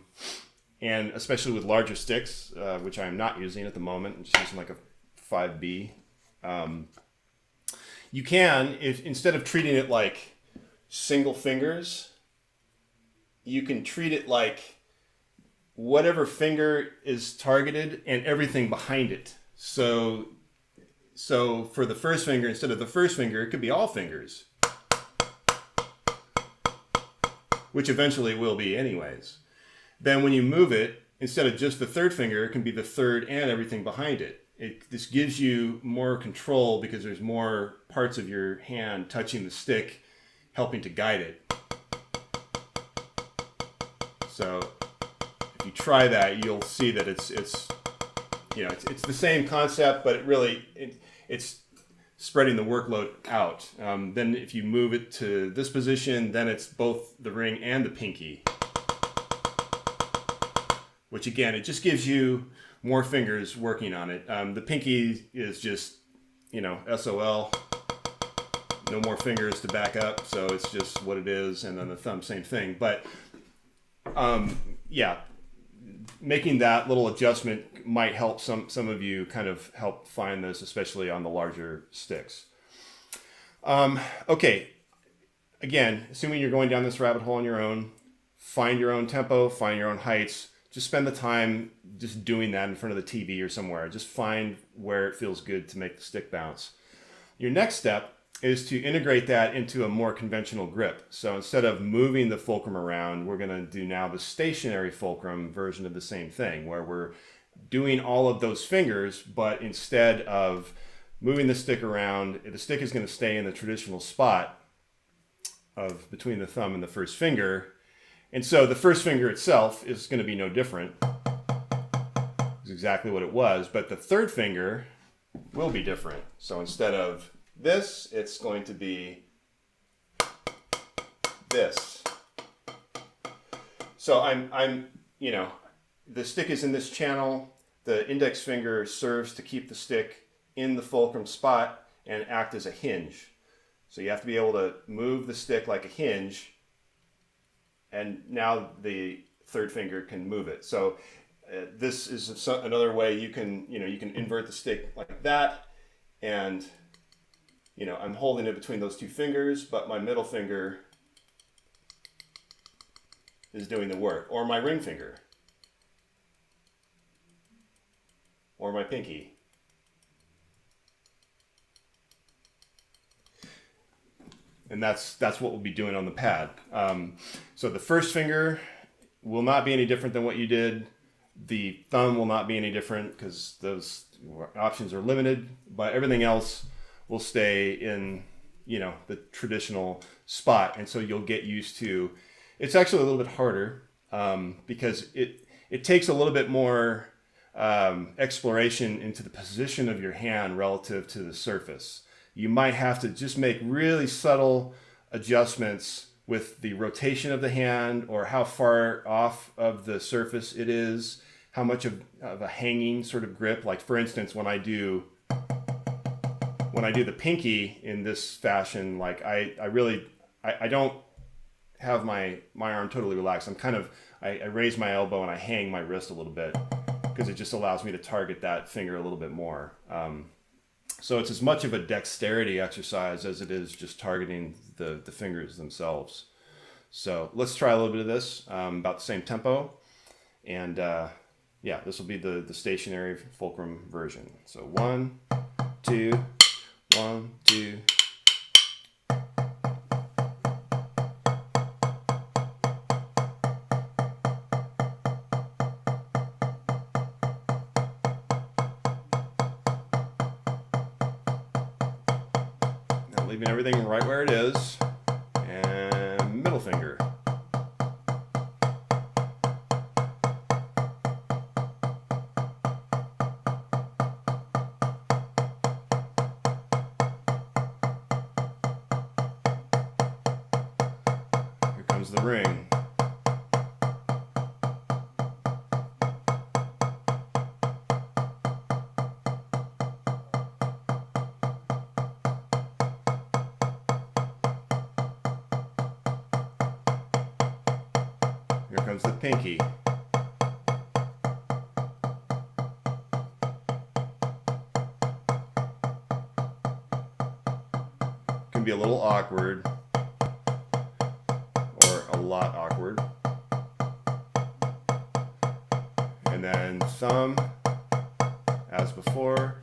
especially with larger sticks, which I'm not using at the moment. I'm just using like a 5B. You can, if instead of treating it like single fingers, you can treat it like whatever finger is targeted and everything behind it. So for the first finger, instead of the first finger, it could be all fingers, which eventually will be anyways. Then when you move it, instead of just the third finger, it can be the third and everything behind it. This gives you more control because there's more parts of your hand touching the stick, helping to guide it. So if you try that, you'll see that it's the same concept, but it's spreading the workload out. Then if you move it to this position, then it's both the ring and the pinky, which again, it just gives you more fingers working on it. The pinky is just, SOL, no more fingers to back up, so it's just what it is, and then the thumb, same thing. But yeah, making that little adjustment might help some of you kind of help find this, especially on the larger sticks. Okay, again, assuming you're going down this rabbit hole on your own, find your own tempo, find your own heights. Just spend the time just doing that in front of the TV or somewhere. Just find where it feels good to make the stick bounce. Your next step is to integrate that into a more conventional grip. So instead of moving the fulcrum around, we're going to do now the stationary fulcrum version of the same thing, where we're doing all of those fingers, but instead of moving the stick around, the stick is going to stay in the traditional spot of between the thumb and the first finger. And so the first finger itself is going to be no different. It's exactly what it was, but the third finger will be different. So instead of this, it's going to be this. So the stick is in this channel. The index finger serves to keep the stick in the fulcrum spot and act as a hinge. So you have to be able to move the stick like a hinge, and now the third finger can move it. So this is another way you can invert the stick like that, and I'm holding it between those two fingers, but my middle finger is doing the work, or my ring finger, or my pinky. And that's what we'll be doing on the pad. So the first finger will not be any different than what you did. The thumb will not be any different because those options are limited, but everything else will stay in, the traditional spot. And so you'll get used to, it's actually a little bit harder because it takes a little bit more exploration into the position of your hand relative to the surface. You might have to just make really subtle adjustments with the rotation of the hand, or how far off of the surface it is, how much of a hanging sort of grip. Like for instance, when I do the pinky in this fashion, like I don't have my arm totally relaxed. I raise my elbow and I hang my wrist a little bit because it just allows me to target that finger a little bit more. So it's as much of a dexterity exercise as it is just targeting the fingers themselves. So let's try a little bit of this, about the same tempo. And yeah, this will be the stationary fulcrum version. So 1, 2, 1, 2. Now leaving everything right where it is, and middle finger. The ring. Here comes the pinky. Can be a little awkward. A lot awkward. And then thumb, as before.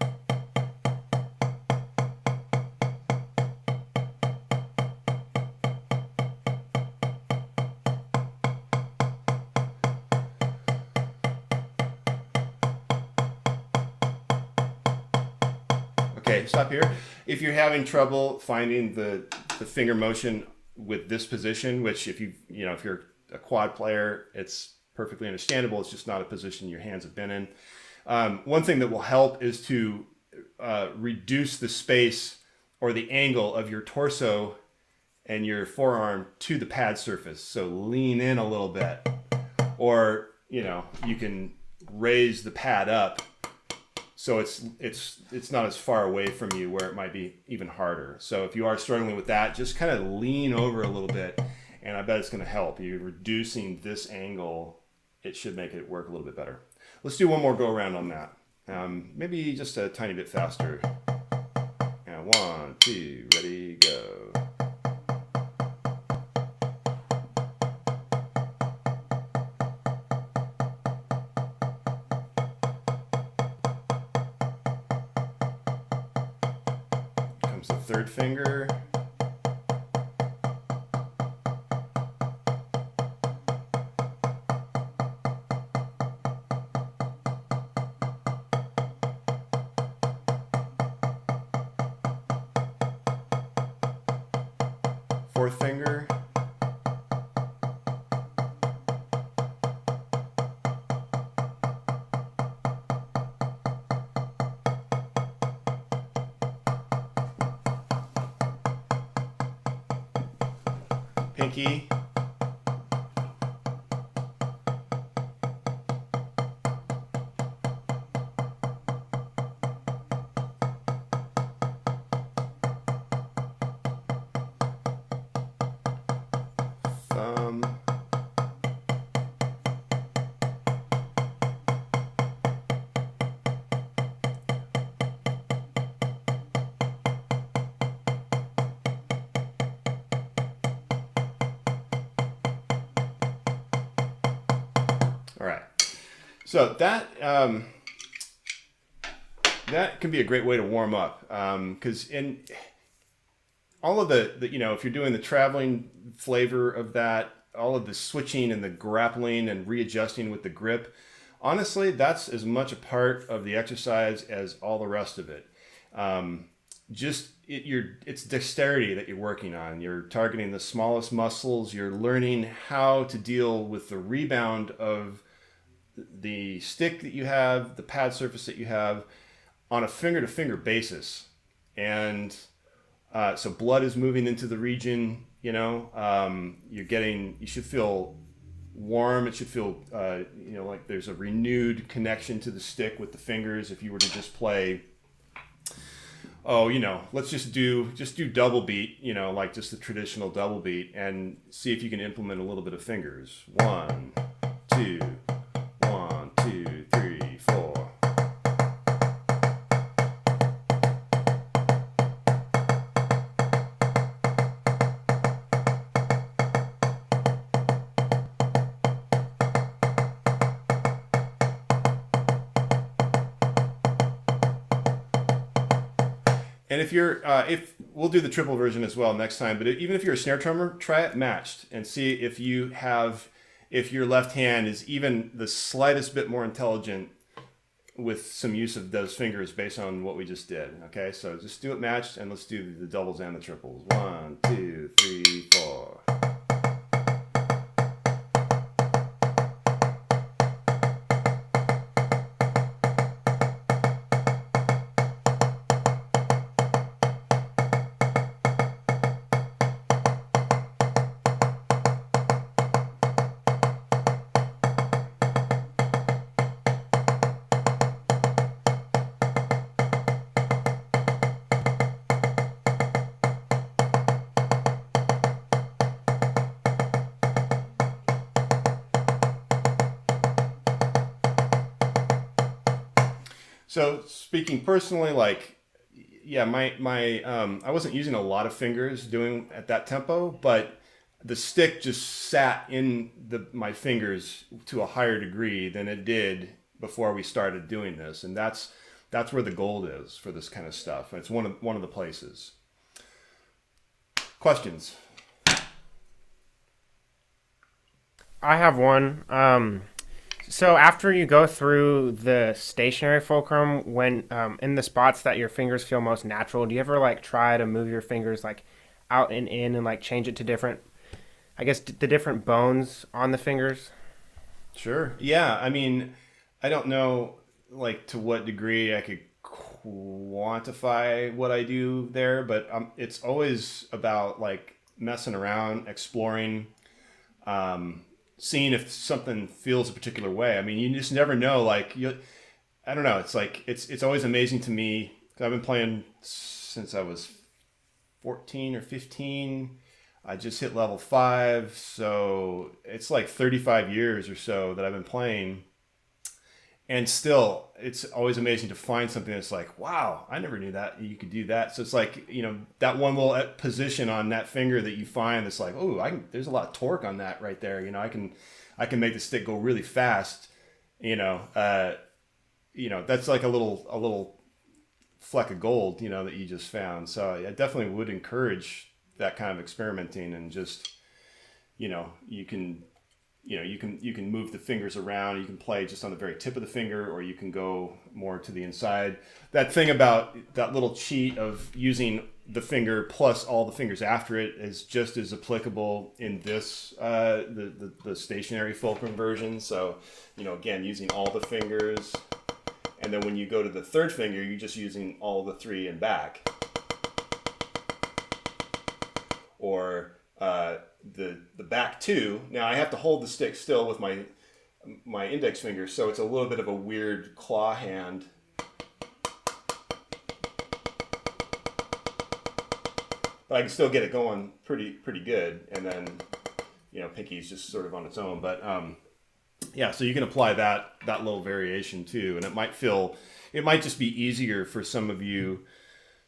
Okay, stop here. If you're having trouble finding the finger motion with this position, which if you're a quad player, it's perfectly understandable. It's just not a position your hands have been in. One thing that will help is to reduce the space or the angle of your torso and your forearm to the pad surface. So lean in a little bit, or you can raise the pad up so it's not as far away from you where it might be even harder. So if you are struggling with that, just kind of lean over a little bit, and I bet it's going to help. You're reducing this angle. It should make it work a little bit better. Let's do one more go around on that. Maybe just a tiny bit faster. And 1, 2, ready, go. Comes the third finger. Fourth finger. Pinky. Thumb. All right, so that can be a great way to warm up, because in all of the if you're doing the traveling flavor of that, all of the switching and the grappling and readjusting with the grip, honestly, that's as much a part of the exercise as all the rest of it. It's dexterity that you're working on. You're targeting the smallest muscles. You're learning how to deal with the rebound of the stick that you have, the pad surface that you have, on a finger-to-finger basis. And so blood is moving into the region, you should feel warm. It should feel, like there's a renewed connection to the stick with the fingers. If you were to just play, let's just do double beat, like just the traditional double beat, and see if you can implement a little bit of fingers. 1, 2, 1, 2, 3, 4. And if we'll do the triple version as well next time, but even if you're a snare drummer, try it matched and see if your left hand is even the slightest bit more intelligent with some use of those fingers based on what we just did. Okay, so just do it matched, and let's do the doubles and the triples. 1, 2, 3, 4. So speaking personally, like, yeah, my I wasn't using a lot of fingers doing at that tempo, but the stick just sat in my fingers to a higher degree than it did before we started doing this, and that's where the gold is for this kind of stuff. It's one of the places. Questions? I have one. So after you go through the stationary fulcrum, when in the spots that your fingers feel most natural, do you ever like try to move your fingers like out and in and like change it to different, I guess, the different bones on the fingers? Sure. Yeah. I mean, I don't know like to what degree I could quantify what I do there, but it's always about like messing around, exploring, seeing if something feels a particular way. I mean, you just never know. Like, I don't know. It's like, it's always amazing to me. I've been playing since I was 14 or 15. I just hit level 5. So it's like 35 years or so that I've been playing. And still, it's always amazing to find something that's like, wow, I never knew that you could do that. So it's like, that one little position on that finger that you find that's like, oh, there's a lot of torque on that right there. I can make the stick go really fast. That's like a little fleck of gold, that you just found. So I definitely would encourage that kind of experimenting, and just, you can move the fingers around. You can play just on the very tip of the finger, or you can go more to the inside. That thing about that little cheat of using the finger plus all the fingers after it is just as applicable in this, the stationary fulcrum version. So, again, using all the fingers. And then when you go to the third finger, you're just using all the 3 and back. Or, the back 2. Now I have to hold the stick still with my index finger, so it's a little bit of a weird claw hand. But I can still get it going pretty good, and then pinky's just sort of on its own. But yeah, so you can apply that little variation too, and it might just be easier for some of you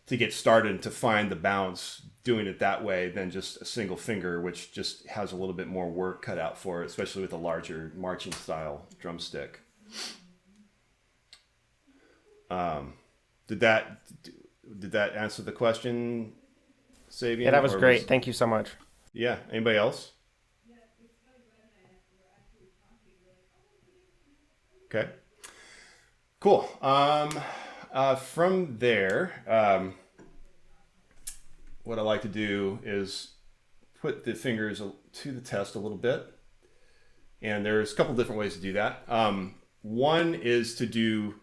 to get started and to find the bounce doing it that way than just a single finger, which just has a little bit more work cut out for it, especially with a larger marching style drumstick. Did that answer the question, Sabian? Yeah, that was great. Thank you so much. Yeah. Anybody else? Okay. Cool. From there, what I like to do is put the fingers to the test a little bit. And there's a couple different ways to do that. One is to do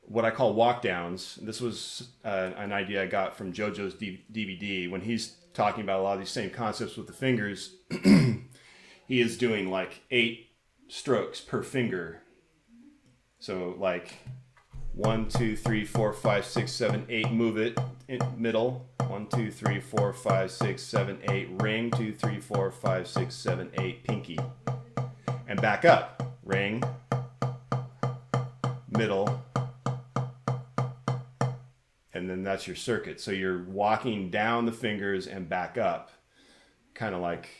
what I call walk downs. This was an idea I got from JoJo's DVD. When he's talking about a lot of these same concepts with the fingers, he is doing like 8 strokes per finger. So like 1, 2, 3, 4, 5, 6, 7, 8. Move it in middle. 1, 2, 3, 4, 5, 6, 7, 8. Ring. 2, 3, 4, 5, 6, 7, 8. Pinky. And back up. Ring. Middle. And then that's your circuit. So you're walking down the fingers and back up. Kind of like,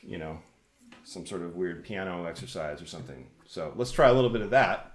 some sort of weird piano exercise or something. So let's try a little bit of that.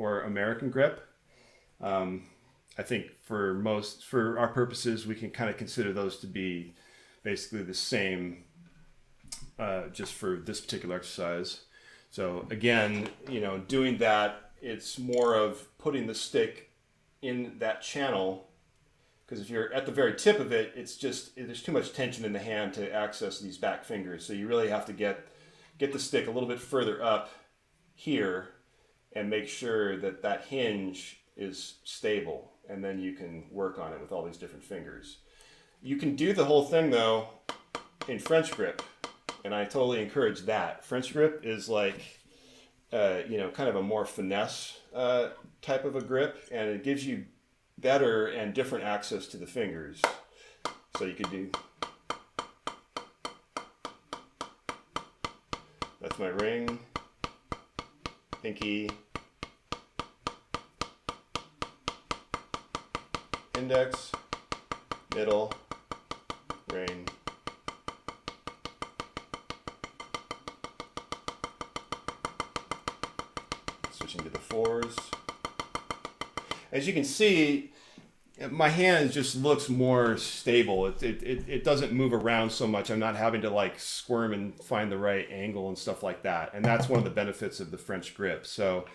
or American grip. I think for our purposes, we can kind of consider those to be basically the same, just for this particular exercise. So again, doing that, it's more of putting the stick in that channel, because if you're at the very tip of it, there's too much tension in the hand to access these back fingers. So you really have to get the stick a little bit further up here and make sure that that hinge is stable, and then you can work on it with all these different fingers. You can do the whole thing though in French grip, and I totally encourage that. French grip is like, kind of a more finesse type of a grip, and it gives you better and different access to the fingers. So you could do, that's my ring, pinky, index, middle, ring. Switching to the fours. As you can see, my hand just looks more stable. It doesn't move around so much. I'm not having to like squirm and find the right angle and stuff like that. And that's one of the benefits of the French grip. So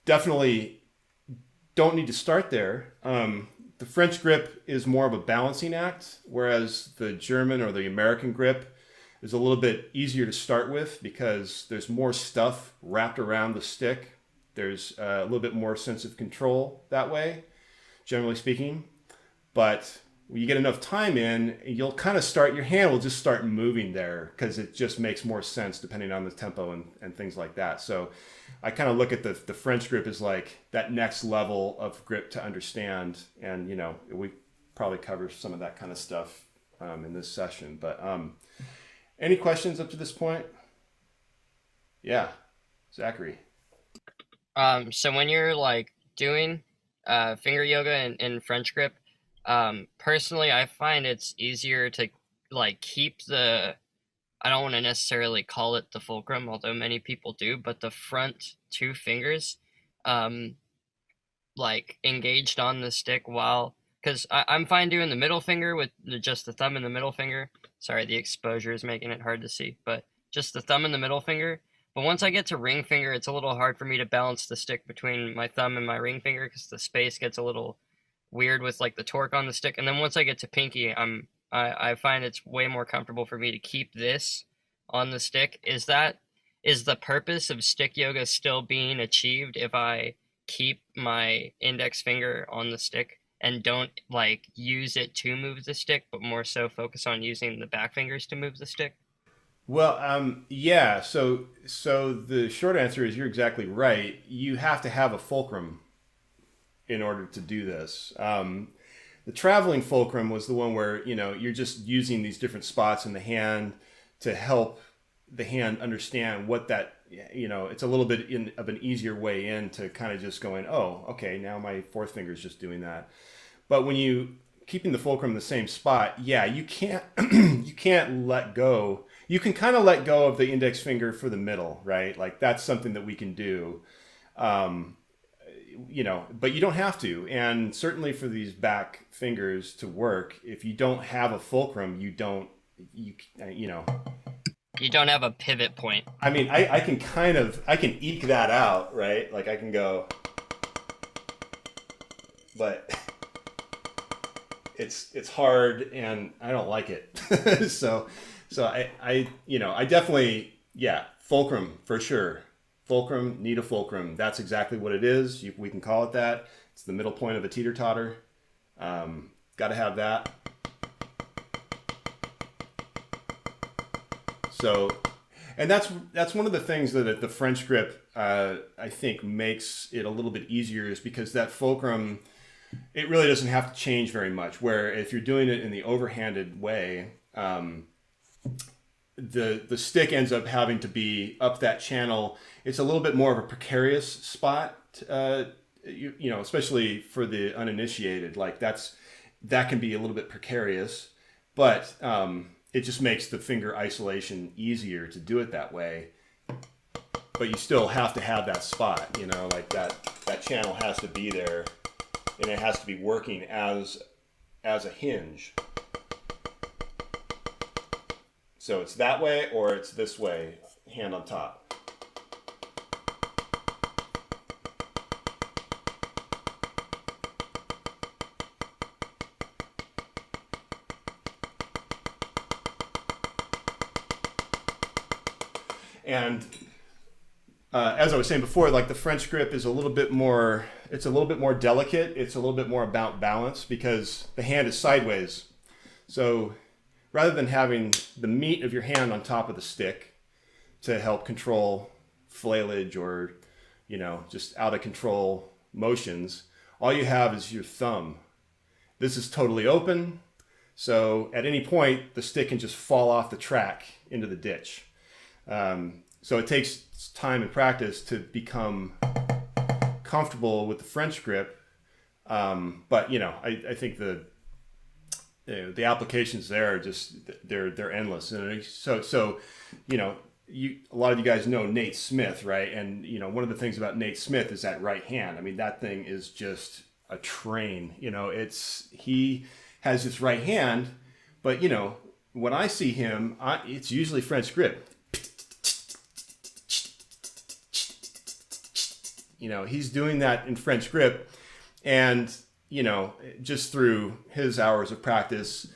definitely don't need to start there. The French grip is more of a balancing act, whereas the German or the American grip is a little bit easier to start with because there's more stuff wrapped around the stick. There's a little bit more sense of control that way, generally speaking. But when you get enough time in, you'll kind of your hand will just start moving there because it just makes more sense depending on the tempo and things like that. So I kind of look at the French grip as like that next level of grip to understand. And, we probably cover some of that kind of stuff in this session. But any questions up to this point? Yeah, Zachary. So when you're like doing finger yoga in French grip, personally, I find it's easier to like keep I don't want to necessarily call it the fulcrum, although many people do, but the front two fingers, like engaged on the stick because I'm fine doing the middle finger with just the thumb and the middle finger. Sorry, the exposure is making it hard to see, but just the thumb and the middle finger. But once I get to ring finger, it's a little hard for me to balance the stick between my thumb and my ring finger because the space gets a little weird with like the torque on the stick. And then once I get to pinky, I find it's way more comfortable for me to keep this on the stick. Is the purpose of stick yoga still being achieved if I keep my index finger on the stick and don't like use it to move the stick, but more so focus on using the back fingers to move the stick? Well, yeah. So the short answer is you're exactly right. You have to have a fulcrum in order to do this. The traveling fulcrum was the one where, you're just using these different spots in the hand to help the hand understand what that, it's a little bit of an easier way in to kind of just going, oh, okay, now my fourth finger is just doing that. But when you keeping the fulcrum in the same spot, yeah, you can't, you can't let go. You can kind of let go of the index finger for the middle, right? Like that's something that we can do. But you don't have to. And certainly for these back fingers to work, if you don't have a fulcrum, you don't have a pivot point. I mean, I can eke that out, right? Like I can go, but it's hard and I don't like it. So I definitely, yeah, fulcrum for sure. Fulcrum, need a fulcrum. That's exactly what it is. We can call it that. It's the middle point of a teeter-totter. Got to have that. So, and that's one of the things that the French grip, I think, makes it a little bit easier is because that fulcrum, it really doesn't have to change very much. Where if you're doing it in the overhanded way, the stick ends up having to be up that channel. It's a little bit more of a precarious spot, especially for the uninitiated. Like that can be a little bit precarious, but it just makes the finger isolation easier to do it that way. but you still have to have that spot, you know, like that channel has to be there, and it has to be working as a hinge. So it's that way or it's this way, hand on top. And as I was saying before, like the French grip is a little bit more, it's a little bit more delicate. It's a little bit more about balance because the hand is sideways. So rather than having the meat of your hand on top of the stick to help control flailage or, you know, just out of control motions, all you have is your thumb. This is totally open. So at any point, the stick can just fall off the track into the ditch. So it takes time and practice to become comfortable with the French grip. But you know, I think the applications there are just, they're endless. And so, you know, a lot of you guys know Nate Smith, right? And you know, one of the things about Nate Smith is that right hand. I mean, that thing is just a train, you know, he has this right hand, but you know, when I see him, it's usually French grip. You know, he's doing that in French grip, and you know, just through his hours of practice,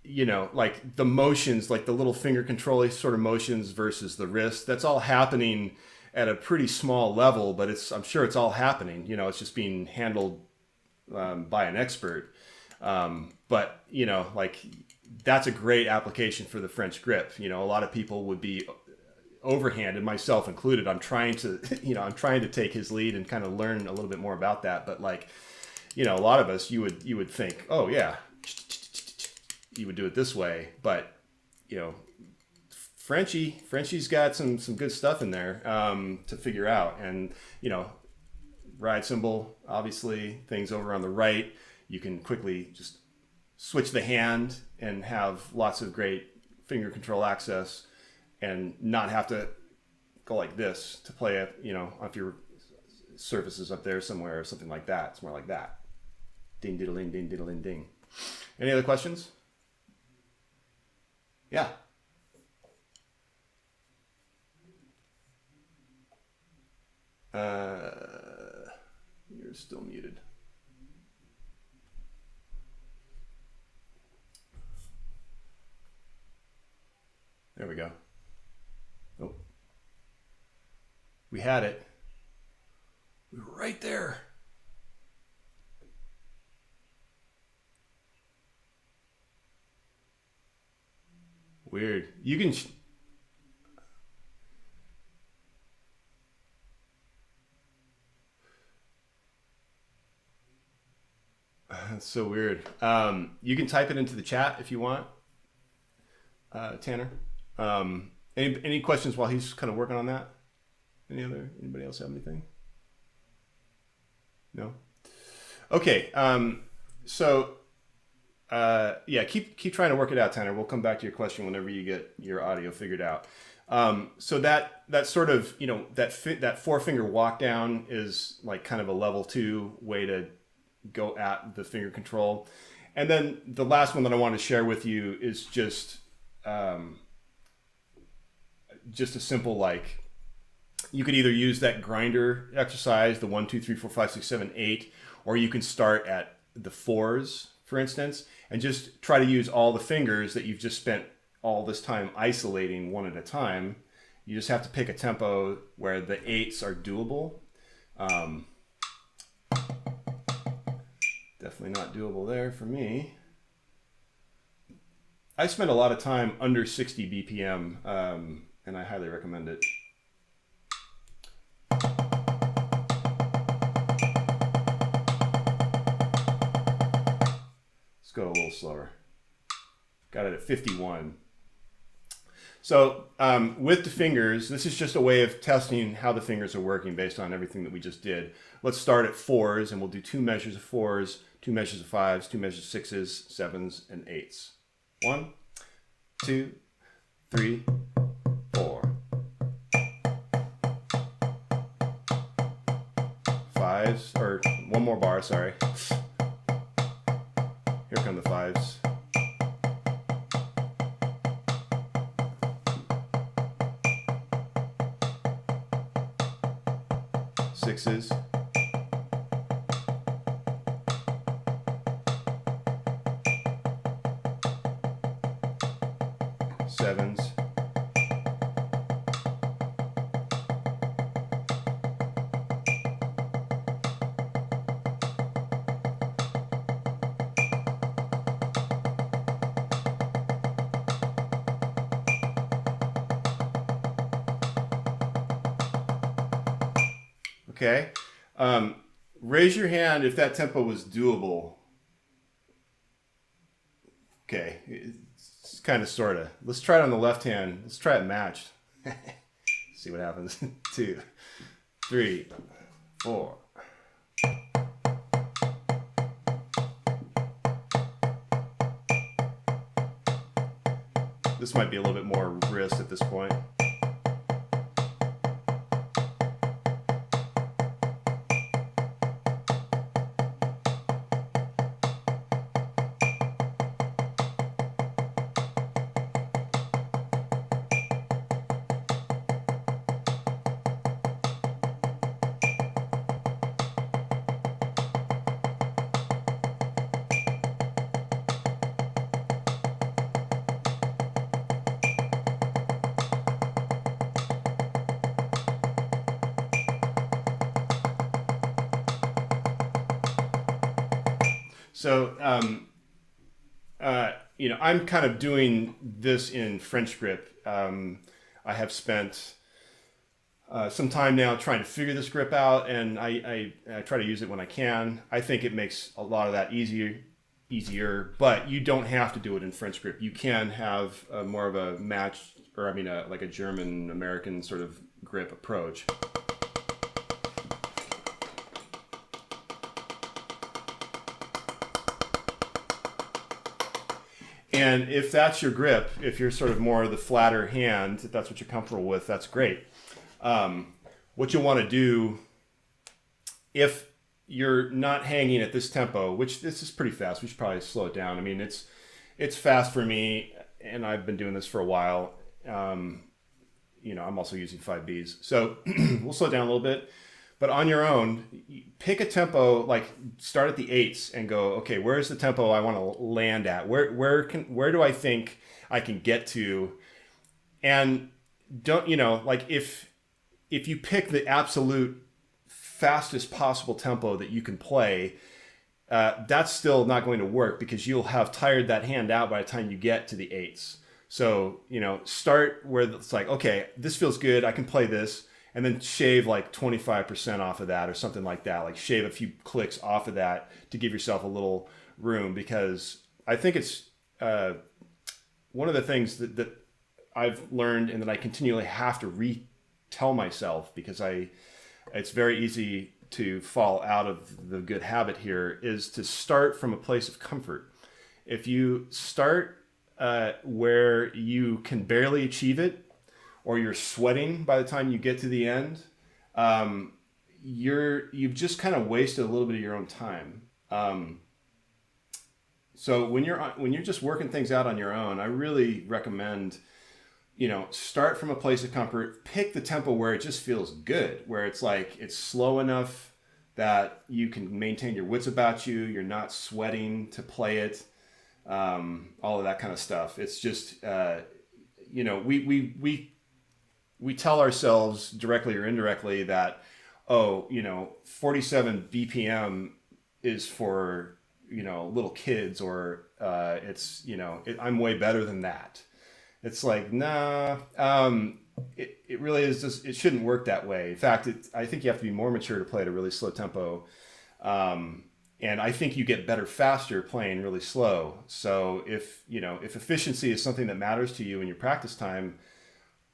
you know, like the motions, like the little finger control sort of motions versus the wrist, that's all happening at a pretty small level, but I'm sure it's all happening. You know, it's just being handled by an expert. But you know, like that's a great application for the French grip. You know, a lot of people would be overhanded, myself included. I'm trying to take his lead and kind of learn a little bit more about that. But like, you know, a lot of us, you would think, oh yeah, you would do it this way. But you know, Frenchie's got some good stuff in there to figure out. And you know, ride cymbal, obviously, things over on the right, you can quickly just switch the hand and have lots of great finger control access, and not have to go like this to play it, you know, if your surfaces up there somewhere or something like that. It's more like that. Ding, diddle, ding, ding, diddle, ding, ding. Any other questions? Yeah. You're still muted. There we go. Oh, we had it. We were right there. Weird. You can. That's so weird. You can type it into the chat if you want, Tanner. Any questions while he's kind of working on that? Anybody else have anything? No? Okay. Yeah, keep trying to work it out, Tanner. We'll come back to your question whenever you get your audio figured out. So that sort of, you know, that 4-finger walk down is like kind of a level 2 way to go at the finger control. And then the last one that I want to share with you is just a simple, like, you could either use that grinder exercise, the 1, 2, 3, 4, 5, 6, 7, 8, or you can start at the 4s, for instance, and just try to use all the fingers that you've just spent all this time isolating one at a time. You just have to pick a tempo where the 8s are doable. Definitely not doable there for me. I spend a lot of time under 60 BPM, and I highly recommend it. Let's go a little slower. Got it at 51. So with the fingers, this is just a way of testing how the fingers are working based on everything that we just did. Let's start at 4s, and we'll do 2 measures of 4s, 2 measures of 5s, 2 measures of 6s, 7s, and 8s. 1, 2, 3, 4. fives, or one more bar, sorry. Here come the fives. Sixes. Sevens. Okay. Raise your hand if that tempo was doable. Okay. It's kind of, sort of. Let's try it on the left hand. Let's try it matched. See what happens. 2, 3, 4. This might be a little bit more wrist at this point. So, you know, I'm kind of doing this in French grip. I have spent some time now trying to figure this grip out, and I try to use it when I can. I think it makes a lot of that easier, but you don't have to do it in French grip. You can have more of a match, or I mean, like a German American sort of grip approach. And if that's your grip, if you're sort of more the flatter hand, if that's what you're comfortable with, that's great. What you'll want to do, if you're not hanging at this tempo, which this is pretty fast, we should probably slow it down. I mean, it's fast for me, and I've been doing this for a while. You know, I'm also using 5Bs. So we'll slow it down a little bit. But on your own, pick a tempo, like start at the 8s and go, okay, where's the tempo I want to land at? Where do I think I can get to? And don't, you know, like if you pick the absolute fastest possible tempo that you can play, that's still not going to work because you'll have tired that hand out by the time you get to the 8s. So, you know, start where it's like, okay, this feels good, I can play this. And then shave like 25% off of that or something like that. Like shave a few clicks off of that to give yourself a little room, because I think it's one of the things that I've learned and that I continually have to retell myself, because it's very easy to fall out of the good habit here, is to start from a place of comfort. If you start where you can barely achieve it, or you're sweating by the time you get to the end, you've just kind of wasted a little bit of your own time. So when you're just working things out on your own, I really recommend, you know, start from a place of comfort. Pick the tempo where it just feels good, where it's like it's slow enough that you can maintain your wits about you. You're not sweating to play it. All of that kind of stuff. It's just, you know, we tell ourselves directly or indirectly that, oh, you know, 47 BPM is for, you know, little kids, or it's, you know, I'm way better than that. It's like, nah, it really is just, it shouldn't work that way. In fact, I think you have to be more mature to play at a really slow tempo. And I think you get better faster playing really slow. So if efficiency is something that matters to you in your practice time,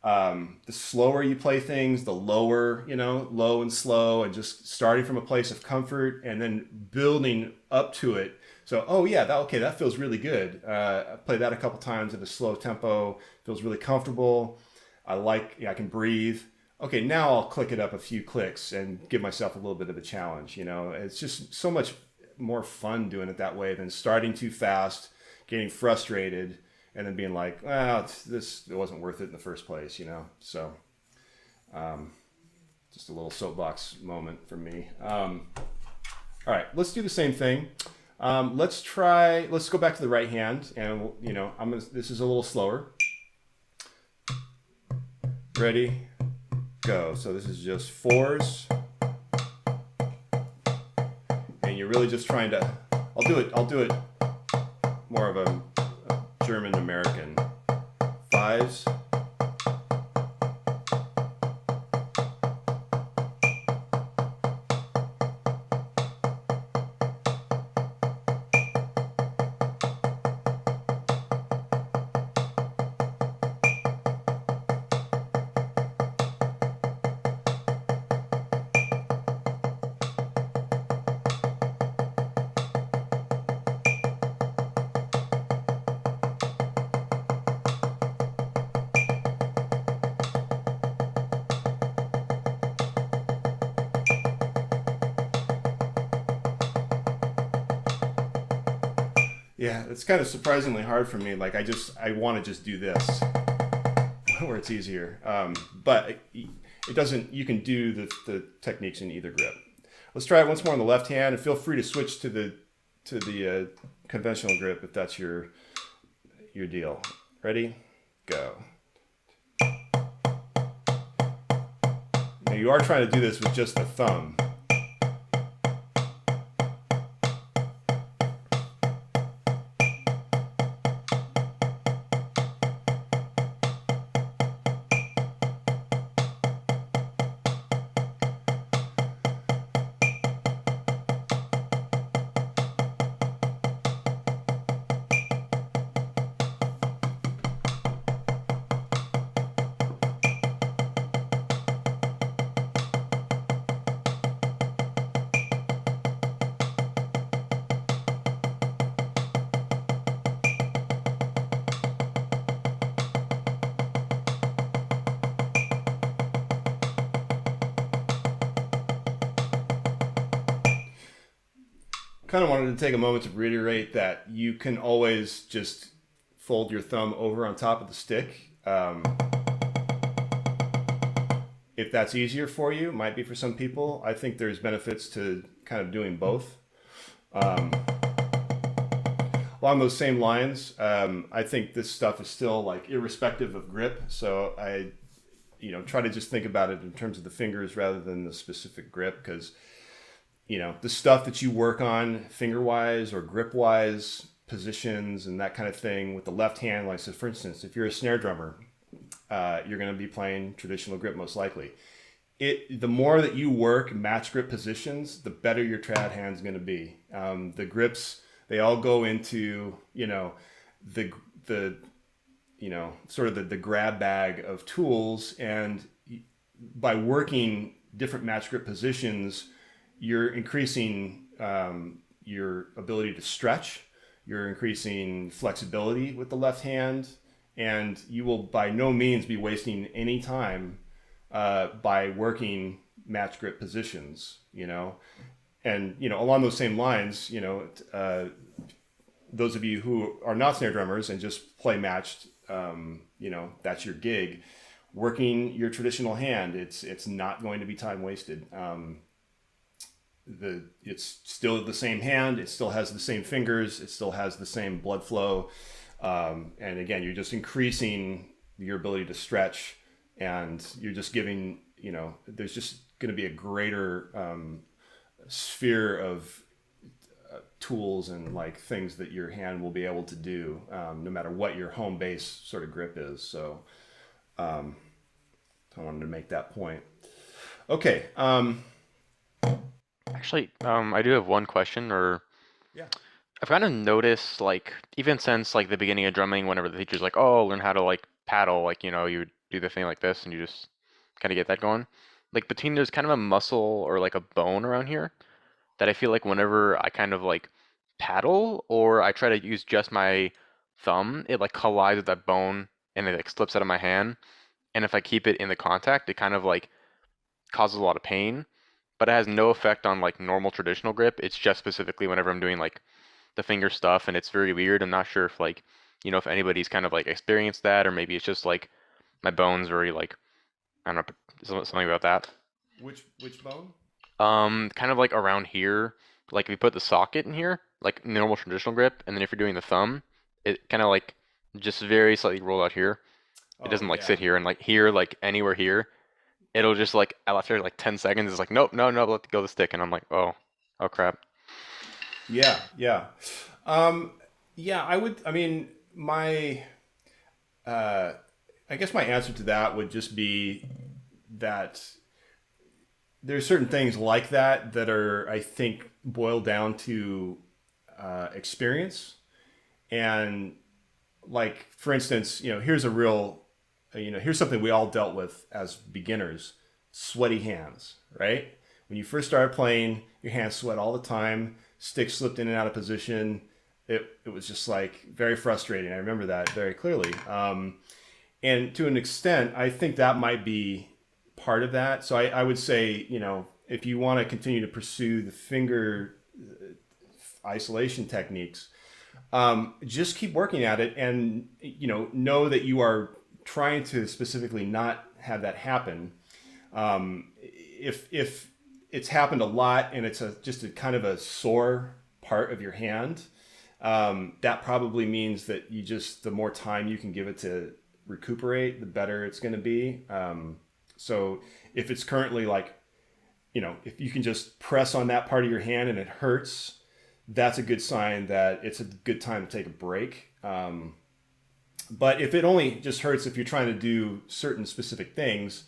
the slower you play things, the lower, you know, low and slow, and just starting from a place of comfort and then building up to it. So, oh yeah, that feels really good. I played that a couple times at a slow tempo, feels really comfortable. I can breathe. okay, now I'll click it up a few clicks and give myself a little bit of a challenge. You know, it's just so much more fun doing it that way than starting too fast, getting frustrated, and then being like, well, it wasn't worth it in the first place, you know? So just a little soapbox moment for me. All right, let's do the same thing. Let's go back to the right hand, and you know, this is a little slower. Ready, go. So this is just 4s. And you're really just trying to, I'll do it more of a German American. 5s. Yeah, it's kind of surprisingly hard for me. Like I want to just do this where it's easier. But it doesn't, you can do the techniques in either grip. Let's try it once more on the left hand, and feel free to switch to the conventional grip if that's your deal. Ready? Go. Now you are trying to do this with just the thumb. Kind of wanted to take a moment to reiterate that you can always just fold your thumb over on top of the stick. If that's easier for you, might be for some people. I think there's benefits to kind of doing both. Along those same lines, I think this stuff is still like irrespective of grip. So I, try to just think about it in terms of the fingers rather than the specific grip, because the stuff that you work on finger-wise or grip-wise, positions and that kind of thing with the left hand, like so for instance, if you're a snare drummer, you're going to be playing traditional grip most likely. The more that you work match grip positions, the better your trad hand's going to be. The grips, they all go into, the sort of the grab bag of tools, and by working different match grip positions, you're increasing your ability to stretch, you're increasing flexibility with the left hand, and you will by no means be wasting any time by working match grip positions, And, along those same lines, those of you who are not snare drummers and just play matched, that's your gig. Working your traditional hand, it's not going to be time wasted. It's still the same hand, it still has the same fingers, it still has the same blood flow, and again, you're just increasing your ability to stretch, and you're just giving, there's just going to be a greater sphere of tools and like things that your hand will be able to do, no matter what your home base sort of grip is. So I wanted to make that point. Okay. Actually, I do have one question, or Yeah. I've kind of noticed, like, even since like the beginning of drumming, whenever the teacher's like, "Oh, learn how to like paddle," like you do the thing like this, and you just kind of get that going. Like between there's kind of a muscle or like a bone around here that I feel like whenever I kind of like paddle or I try to use just my thumb, it like collides with that bone and it like slips out of my hand. and if I keep it in the contact, it kind of like causes a lot of pain, but it has no effect on like normal traditional grip. It's just specifically whenever I'm doing like the finger stuff, and it's very weird. I'm not sure if like, if anybody's kind of like experienced that, or maybe it's just like my bones very like, I don't know, something about that. Which bone? Kind of like around here, like if you put the socket in here, like normal traditional grip, and then if you're doing the thumb, it kind of like just very slightly roll out here. It Oh doesn't like yeah. sit here, and like here, like anywhere here, it'll just like after like 10 seconds, it's like nope, no, no, let go of the stick, and I'm like, oh crap. Yeah, yeah. Um, yeah, I mean, uh, I guess my answer to that would just be that there's certain things like that that are, I think, boiled down to experience. And like, for instance, here's something we all dealt with as beginners: sweaty hands, right? When you first started playing, your hands sweat all the time, sticks slipped in and out of position. It was just like very frustrating. I remember that very clearly. And to an extent, I think that might be part of that. So I would say, if you want to continue to pursue the finger isolation techniques, just keep working at it, and know that you are trying to specifically not have that happen. If it's happened a lot and it's just a kind of a sore part of your hand, that probably means that the more time you can give it to recuperate, the better it's going to be. So if it's currently like, if you can just press on that part of your hand and it hurts, that's a good sign that it's a good time to take a break. But if it only just hurts if you're trying to do certain specific things,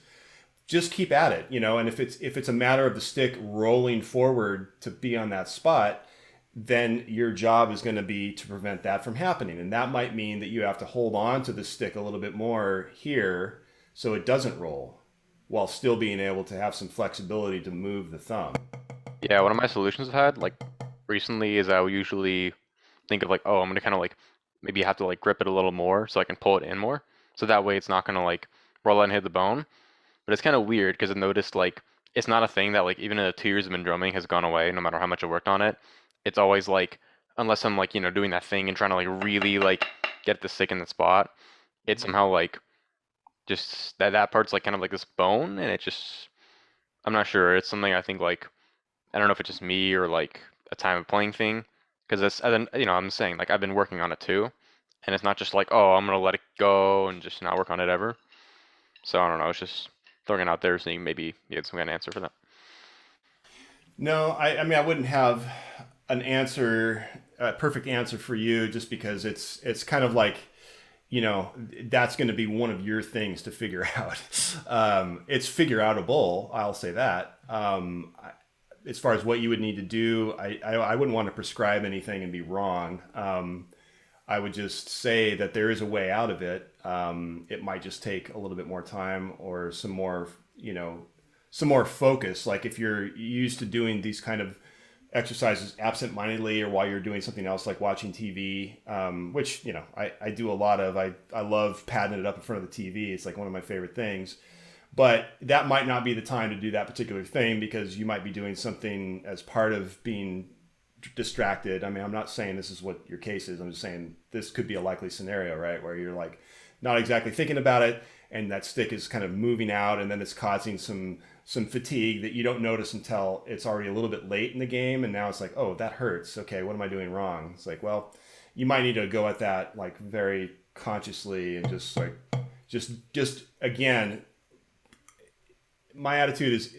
just keep at it, and if it's a matter of the stick rolling forward to be on that spot, then your job is going to be to prevent that from happening. And that might mean that you have to hold on to the stick a little bit more here so it doesn't roll, while still being able to have some flexibility to move the thumb. Yeah, one of my solutions I've had like recently is I would usually think of like, I'm gonna kind of like maybe have to like grip it a little more so I can pull it in more, so that way it's not gonna like roll out and hit the bone. But it's kind of weird because I noticed like it's not a thing that like even in the 2 years I've been drumming has gone away no matter how much I worked on it. It's always like, unless I'm like doing that thing and trying to like really like get the stick in the spot, it somehow like just that part's like kind of like this bone, and it just, I'm not sure. It's something I think like, I don't know if it's just me or like a time of playing thing, because it's, and then I'm saying like I've been working on it too, and it's not just like, I'm gonna let it go and just not work on it ever. So I don't know. It's just throwing it out there, seeing maybe you had some kind of answer for that. No, I mean, I wouldn't have a perfect answer for you, just because it's kind of like, that's going to be one of your things to figure out. It's figure outable, I'll say that. As far as what you would need to do, I wouldn't want to prescribe anything and be wrong. I would just say that there is a way out of it. It might just take a little bit more time or some more focus. Like if you're used to doing these kind of exercises absent-mindedly, or while you're doing something else like watching TV, which I do a lot of. I love padding it up in front of the TV. It's like one of my favorite things. But that might not be the time to do that particular thing, because you might be doing something as part of being distracted. I mean, I'm not saying this is what your case is. I'm just saying this could be a likely scenario, right? Where you're like not exactly thinking about it, and that stick is kind of moving out, and then it's causing some fatigue that you don't notice until it's already a little bit late in the game. And now it's like, oh, that hurts. Okay, what am I doing wrong? It's like, well, you might need to go at that like very consciously, and just like, just again, my attitude is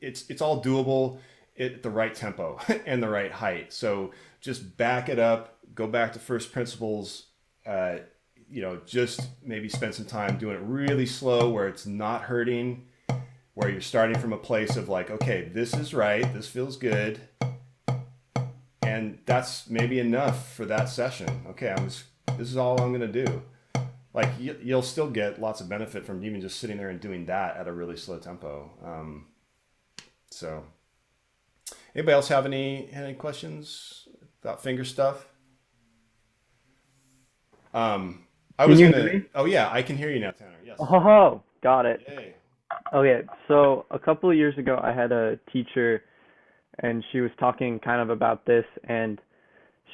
it's all doable at the right tempo and the right height. So just back it up, go back to first principles, just maybe spend some time doing it really slow, where it's not hurting, where you're starting from a place of like, okay, this is right, this feels good, and that's maybe enough for that session. Okay, this is all I'm gonna do. Like you'll still get lots of benefit from even just sitting there and doing that at a really slow tempo. So anybody else have any questions about finger stuff? I was Can you gonna. hear me? Oh yeah, I can hear you now, Tanner. Yes. Oh, got it. Yay. Okay, so a couple of years ago, I had a teacher, and she was talking kind of about this, and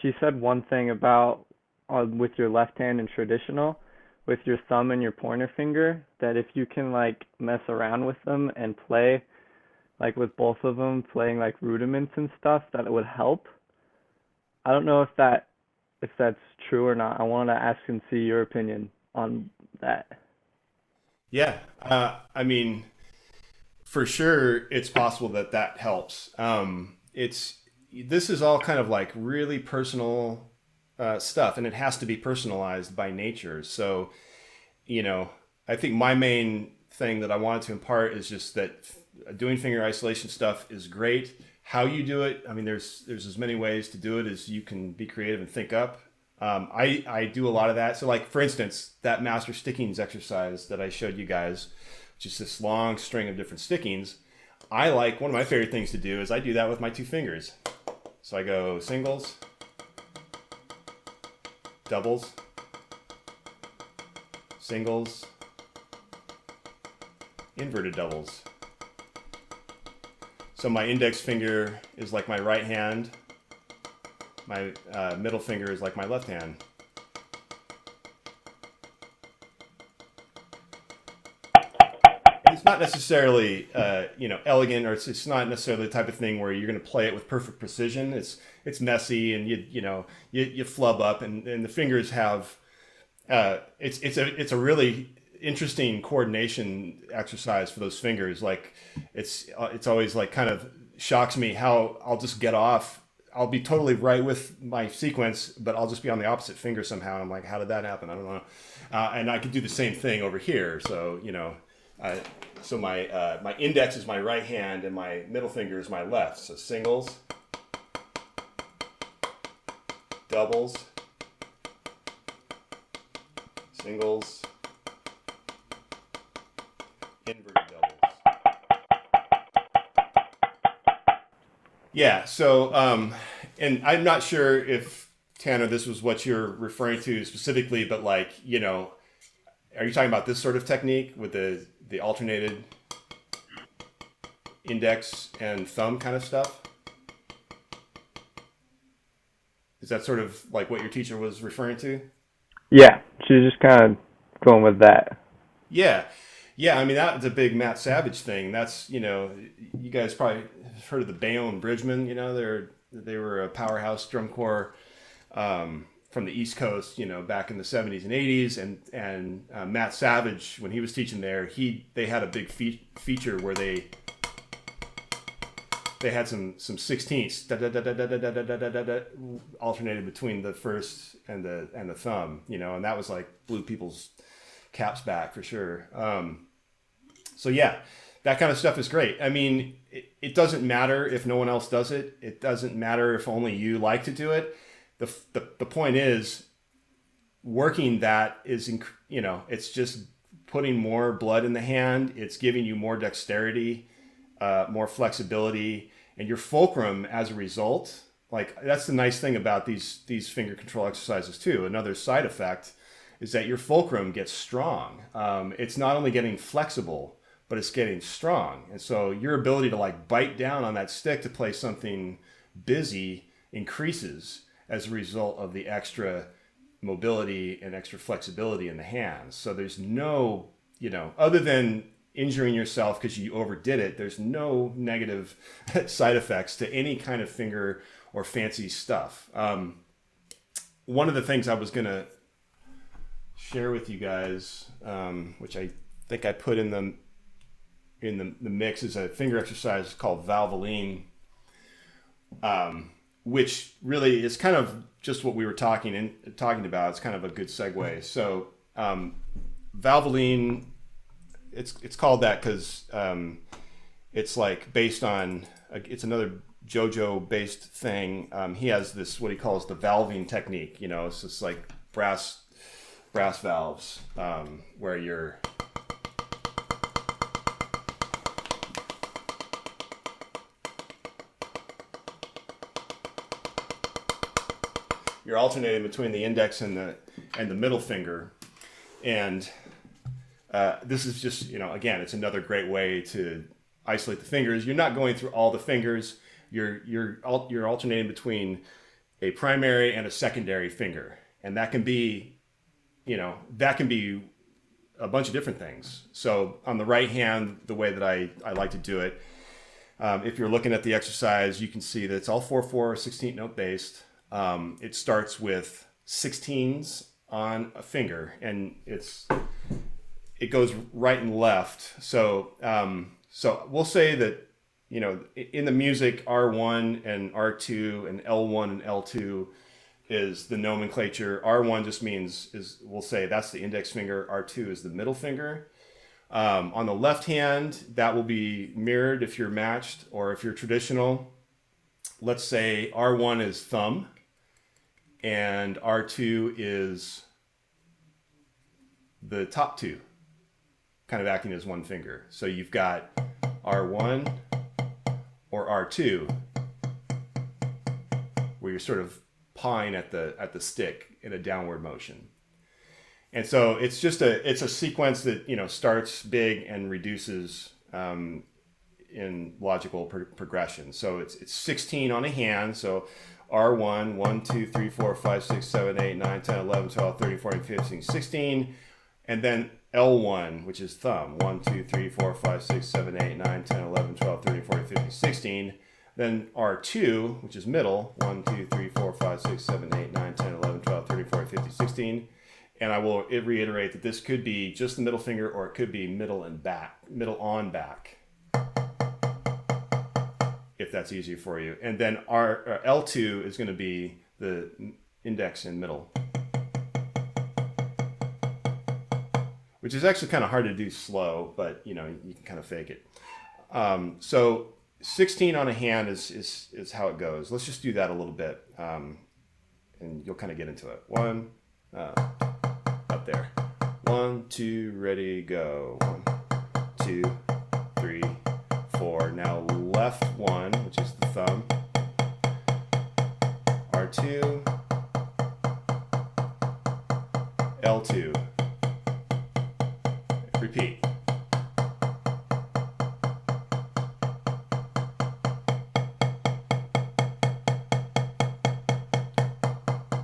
she said one thing about with your left hand in traditional, with your thumb and your pointer finger, that if you can like mess around with them and play like with both of them, playing like rudiments and stuff, that it would help. I don't know if that's true or not. I wanted to ask and see your opinion on that. Yeah. I mean, for sure, it's possible that that helps. This is all kind of like really personal stuff, and it has to be personalized by nature. So, I think my main thing that I wanted to impart is just that doing finger isolation stuff is great. How you do it, I mean, there's as many ways to do it as you can be creative and think up. I do a lot of that. So like, for instance, that master stickings exercise that I showed you guys, which is this long string of different stickings. One of my favorite things to do is I do that with my two fingers. So I go singles, doubles, singles, inverted doubles. So my index finger is like my right hand. My middle finger is like my left hand. It's not necessarily, elegant, or it's not necessarily the type of thing where you're going to play it with perfect precision. It's messy, and you flub up, and the fingers have. It's a really interesting coordination exercise for those fingers. Like it's always like kind of shocks me how I'll just get off. I'll be totally right with my sequence, but I'll just be on the opposite finger somehow. I'm like, how did that happen? I don't know. And I could do the same thing over here. So, so my index is my right hand and my middle finger is my left. So singles, doubles, singles, inverted doubles. Yeah, so, and I'm not sure if, Tanner, this was what you're referring to specifically, but like, are you talking about this sort of technique with the alternated index and thumb kind of stuff? Is that sort of like what your teacher was referring to? Yeah, she was just kind of going with that. Yeah. Yeah, I mean, that was a big Matt Savage thing. That's, you guys probably have heard of the Bayonne Bridgemen. They were a powerhouse drum corps from the East Coast, back in the 70s and 80s. And Matt Savage, when he was teaching there, they had a big feature where they had some 16ths alternated between the first and the thumb, and that was like blew people's caps back for sure. So yeah, that kind of stuff is great. I mean, it doesn't matter if no one else does it. It doesn't matter if only you like to do it. The point is, working that is, it's just putting more blood in the hand. It's giving you more dexterity, more flexibility, and your fulcrum as a result. Like, that's the nice thing about these finger control exercises too. Another side effect is that your fulcrum gets strong. It's not only getting flexible, but it's getting strong. And so your ability to like bite down on that stick to play something busy increases as a result of the extra mobility and extra flexibility in the hands. So there's no, other than injuring yourself because you overdid it, there's no negative side effects to any kind of finger or fancy stuff. One of the things I was going to share with you guys, which I think I put in the mix, is a finger exercise called Valvoline, which really is kind of just what we were talking about. It's kind of a good segue. So Valvoline, it's called that because it's like based on it's another JoJo based thing. He has this what he calls the valving technique. It's just like brass valves where you're alternating between the index and the middle finger, and this is just, again, it's another great way to isolate the fingers. You're not going through all the fingers. You're alternating between a primary and a secondary finger, and that can be a bunch of different things. So on the right hand, the way that I like to do it, if you're looking at the exercise, you can see that it's all 4/4, 16th note based. It starts with 16s on a finger, and it goes right and left. So we'll say that, in the music, R1 and R2 and L1 and L2 is the nomenclature. R1 just means, we'll say that's the index finger. R2 is the middle finger. On the left hand, that will be mirrored if you're matched, or if you're traditional. Let's say R1 is thumb and R2 is the top two, kind of acting as one finger. So you've got R1 or R2, where you're sort of pawing at the stick in a downward motion. And so it's a sequence that, starts big and reduces in logical progression. So it's 16 on a hand. So R1, 1, 2, 3, 4, 5, 6, 7, 8, 9, 10, 11, 12, 13, 14, 15, 16. And then L1, which is thumb, 1, 2, 3, 4, 5, 6, 7, 8, 9, 10, 11, 12, 13, 14, 15, 16. Then R2, which is middle, 1, 2, 3, 4, 5, 6, 7, 8, 9, 10, 11, 12, 13, 14, 15, 16. And I will reiterate that this could be just the middle finger, or it could be middle on back, if that's easier for you. And then L2 is going to be the index and middle, which is actually kind of hard to do slow, but you can kind of fake it. So 16 on a hand is how it goes. Let's just do that a little bit, and you'll kind of get into it. One, up there. 1, 2, ready, go. 1, 2, 3, 4. Now left 1, which is the thumb. R2, L2. Repeat.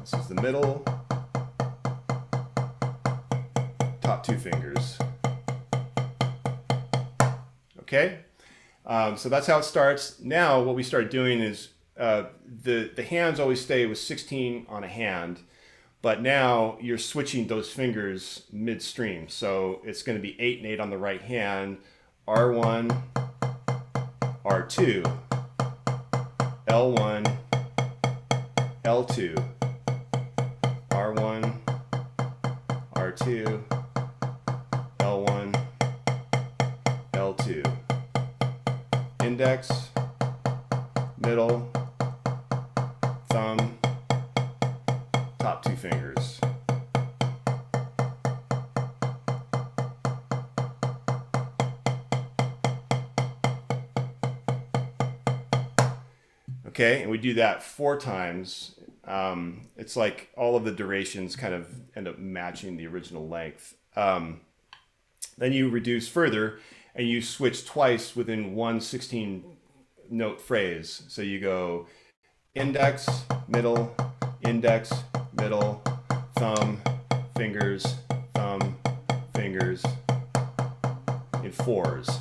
This is the middle, top two fingers. Okay, so that's how it starts. Now what we start doing is the hands always stay with 16 on a hand, but now you're switching those fingers midstream. So it's going to be 8 and 8 on the right hand, R1, R2, L1, L2, R1, R2, L1, L2. Index, middle, thumb, top two fingers. Okay, and we do that 4 times. It's like all of the durations kind of end up matching the original length. Then you reduce further, and you switch twice within one 16-note phrase. So you go index, middle, thumb, fingers, in 4s.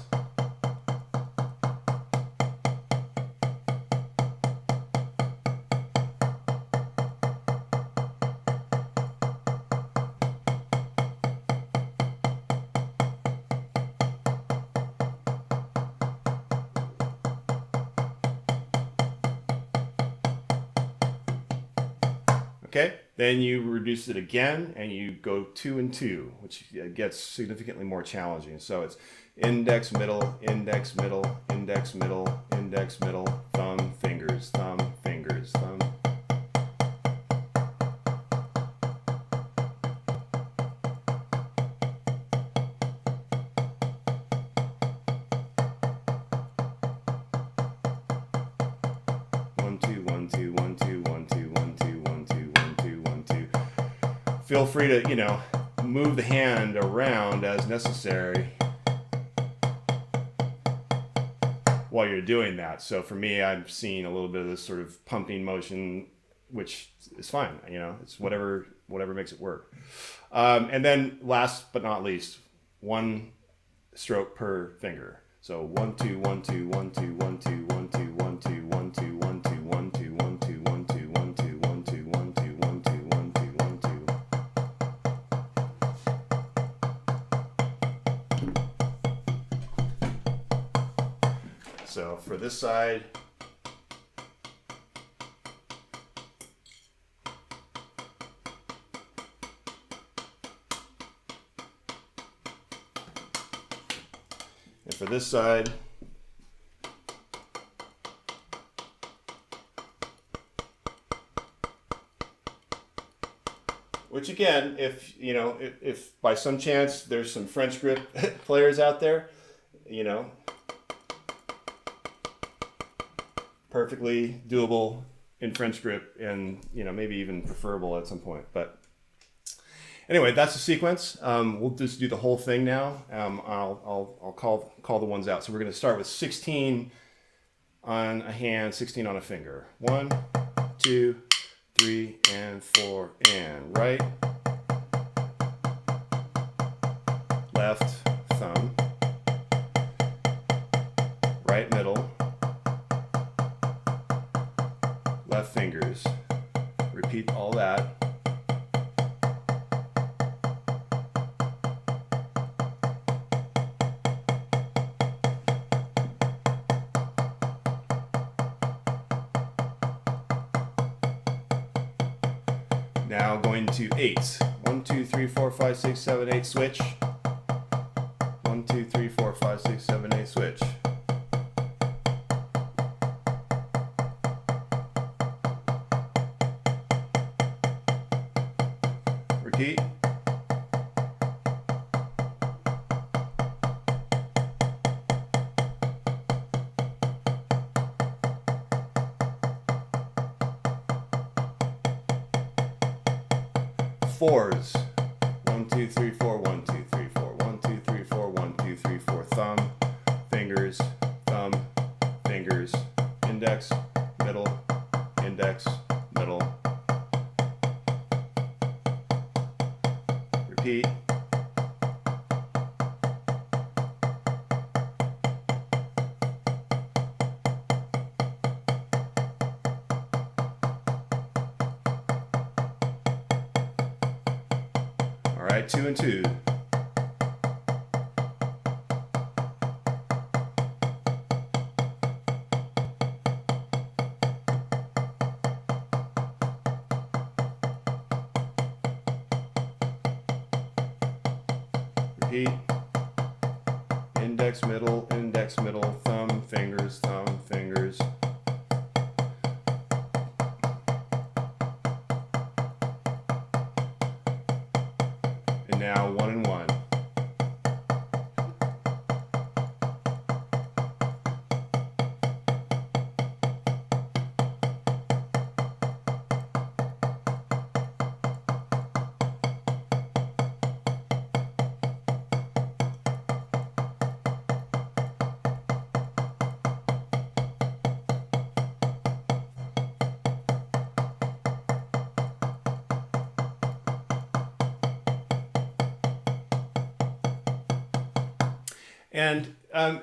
Okay, then you reduce it again and you go 2 and 2, which gets significantly more challenging. So it's index, middle, index, middle, index, middle, index, middle, thumb, fingers, thumb, fingers, thumb. Feel free to, move the hand around as necessary while you're doing that. So for me, I'm seeing a little bit of this sort of pumping motion, which is fine. You know, it's whatever makes it work. And then last but not least, one stroke per finger. So 1 2 1 2 1 2 1 2 1 2 1 2 1 2 1 2 1 2 1 2 1 2 1 2 1 2 1 2 1 2 1 2 1 2. So for this side, and for this side, which again, if you know, if by some chance there's some French grip players out there, you know, perfectly doable in French grip, and you know, maybe even preferable at some point. But anyway, that's the sequence. We'll just do the whole thing now. I'll call the ones out. So we're going to start with 16 on a hand, 16 on a finger. 1, 2, 3, and 4, and right, left, thumb, right middle, left fingers. Repeat all that. Now going to 8. 1 2 3 4 5 6 7 8 switch. 1 2 3 4 5 6 7 8 switch. Repeat. Fours. 1 2 3 4 1 2 3 4 1 2 3 4 1 2 3 4. Thumb, fingers, thumb, fingers, index, middle, index, middle. Repeat. All right, 2 and 2. Repeat. Index, middle, thumb, fingers, and now 1 and 1. And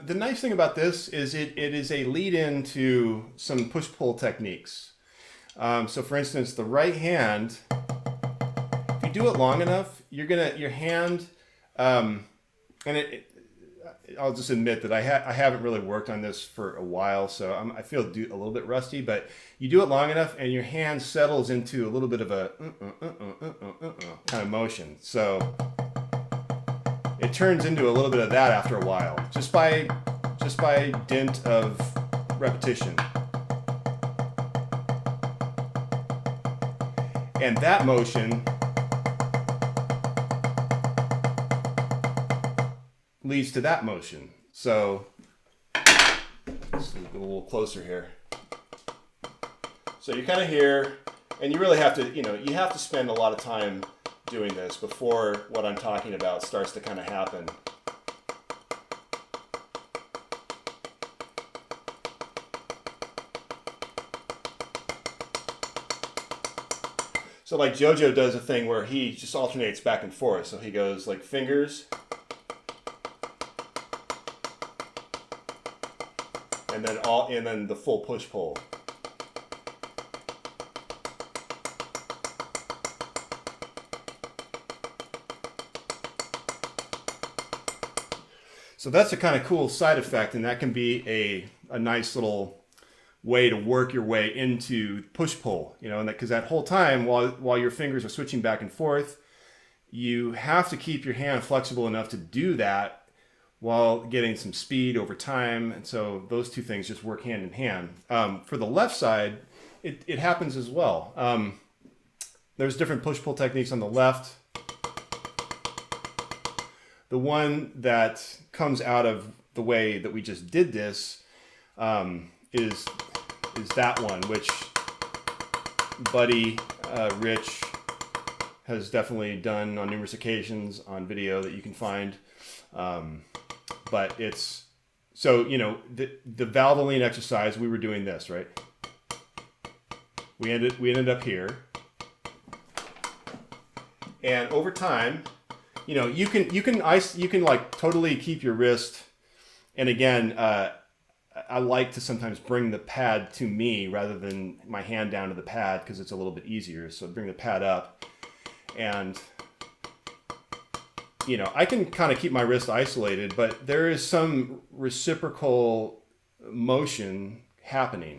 the nice thing about this is it is a lead-in to some push-pull techniques. So for instance, the right hand, if you do it long enough, your hand, and I'll just admit that I haven't really worked on this for a while, so I feel a little bit rusty, but you do it long enough and your hand settles into a little bit of a kind of motion. So it turns into a little bit of that after a while, just by dint of repetition. And that motion leads to that motion. So let's get a little closer here. So you're kind of here, and you really have to, you have to spend a lot of time doing this before what I'm talking about starts to kind of happen. So like JoJo does a thing where he just alternates back and forth. So he goes like fingers, and then the full push pull. So that's a kind of cool side effect, and that can be a nice little way to work your way into push-pull, you know, and because that whole time while your fingers are switching back and forth, you have to keep your hand flexible enough to do that while getting some speed over time. And so those two things just work hand in hand. For the left side, it happens as well. There's different push-pull techniques on the left. The one that comes out of the way that we just did this is that one, which Buddy Rich has definitely done on numerous occasions on video that you can find. But it's, so, you know, the Valvoline exercise, we were doing this, right? We ended up here. And over time, you know, you can like totally keep your wrist. And again, I like to sometimes bring the pad to me rather than my hand down to the pad because it's a little bit easier. So bring the pad up, and you know, I can kind of keep my wrist isolated, but there is some reciprocal motion happening,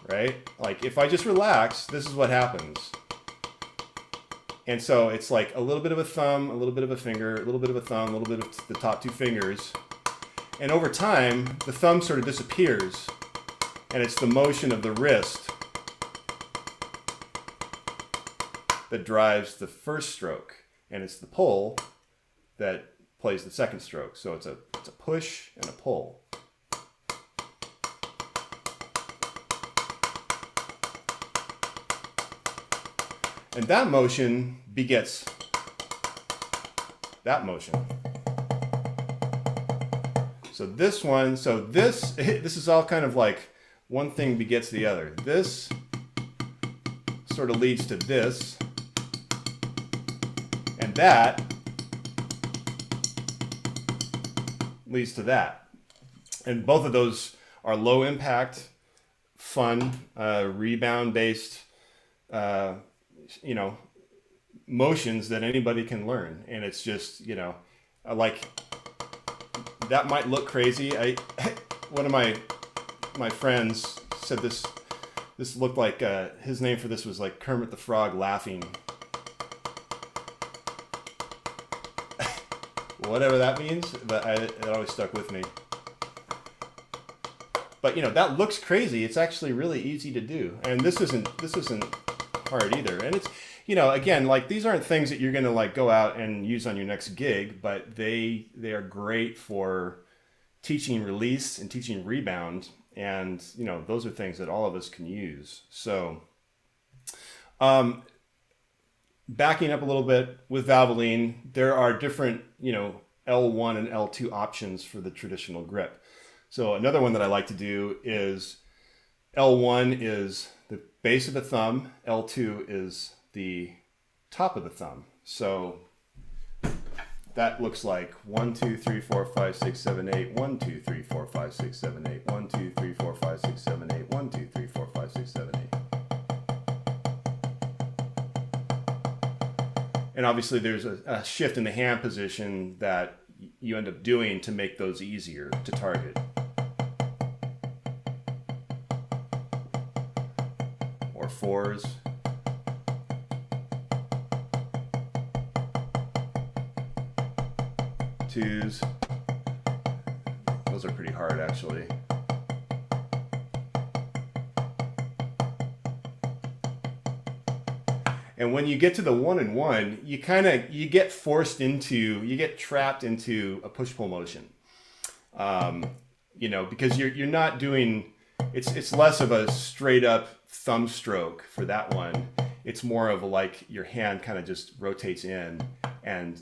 right? Like if I just relax, this is what happens. And so it's like a little bit of a thumb, a little bit of a finger, a little bit of a thumb, a little bit of the top two fingers. And over time, the thumb sort of disappears, and it's the motion of the wrist that drives the first stroke, and it's the pull that plays the second stroke. So it's a push and a pull. And that motion begets that motion. So this one, this is all kind of like one thing begets the other. This sort of leads to this, and that leads to that. And both of those are low impact, fun, rebound based, you know, motions that anybody can learn. And it's just, you know, like, that might look crazy. One of my friends said this looked like his name for this was like Kermit the Frog laughing. Whatever that means, but it always stuck with me. But you know, that looks crazy. It's actually really easy to do, and this isn't hard either. And it's, you know, again, like these aren't things that you're gonna like go out and use on your next gig, but they are great for teaching release and teaching rebound, and you know, those are things that all of us can use. So backing up a little bit with Valvoline, there are different, you know, L1 and L2 options for the traditional grip. So another one that I like to do is L1 is the base of the thumb, L2 is the top of the thumb. So that looks like 1, 2, 3, 4, 5, 6, 7, 8, 1, 2, 3, 4, 5, 6, 7, 8, 1, 2, 3, 4, 5, 6, 7, 8, 1, 2, 3, 4, 5, 6, 7, 8. And obviously there's a shift in the hand position that you end up doing to make those easier to target. Or fours. Twos. Those are pretty hard actually. And when you get to the 1 and 1, you get trapped into a push-pull motion. You know, because you're not doing, it's less of a straight up thumb stroke for that one. it's more of like your hand kind of just rotates in, and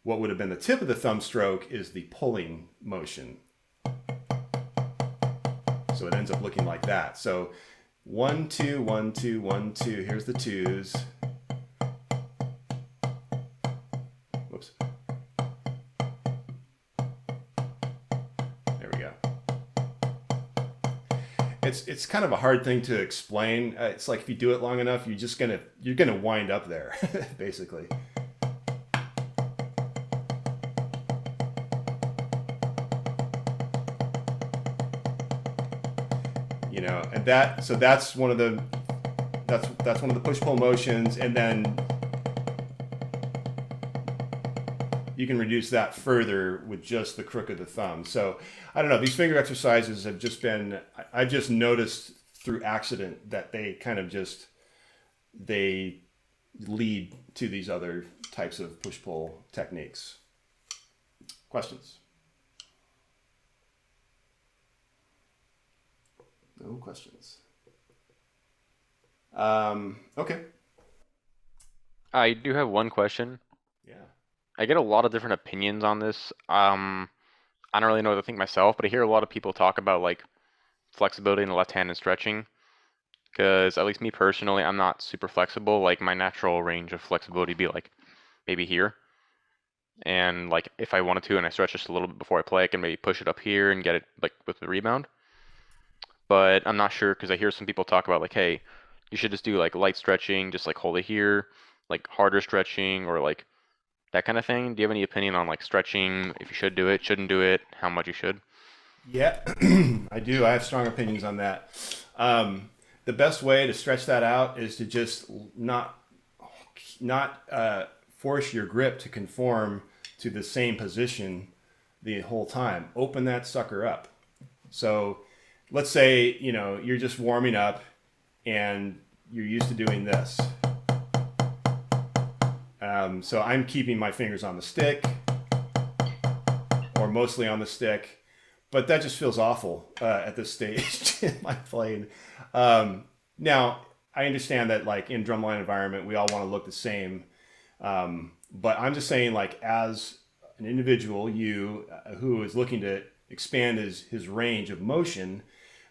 what would have been the tip of the thumb stroke is the pulling motion. So it ends up looking like that. So 1, 2, 1, 2, 1, 2. Here's the 2s. Whoops. There we go. It's kind of a hard thing to explain. It's like if you do it long enough, you're gonna wind up there, basically. You know, and that's one of the push-pull motions, and then you can reduce that further with just the crook of the thumb. So I don't know, these finger exercises have just been, I've just noticed through accident that they kind of they lead to these other types of push-pull techniques. Questions? No questions. Okay. I do have one question. Yeah. I get a lot of different opinions on this. I don't really know what to think myself, but I hear a lot of people talk about like flexibility in the left hand and stretching. Because at least me personally, I'm not super flexible. Like my natural range of flexibility would be like maybe here. And like if I wanted to and I stretch just a little bit before I play, I can maybe push it up here and get it like with the rebound. But I'm not sure because I hear some people talk about like, hey, you should just do like light stretching, just like hold it here, like harder stretching or like that kind of thing. Do you have any opinion on like stretching, if you should do it, shouldn't do it, how much you should? Yeah, I do. I have strong opinions on that. The best way to stretch that out is to just not force your grip to conform to the same position the whole time. Open that sucker up. So let's say, you know, you're just warming up and you're used to doing this. So I'm keeping my fingers on the stick or mostly on the stick, but that just feels awful at this stage in my playing. Now, I understand that like in drumline environment, we all want to look the same. But I'm just saying like as an individual, who is looking to expand his range of motion,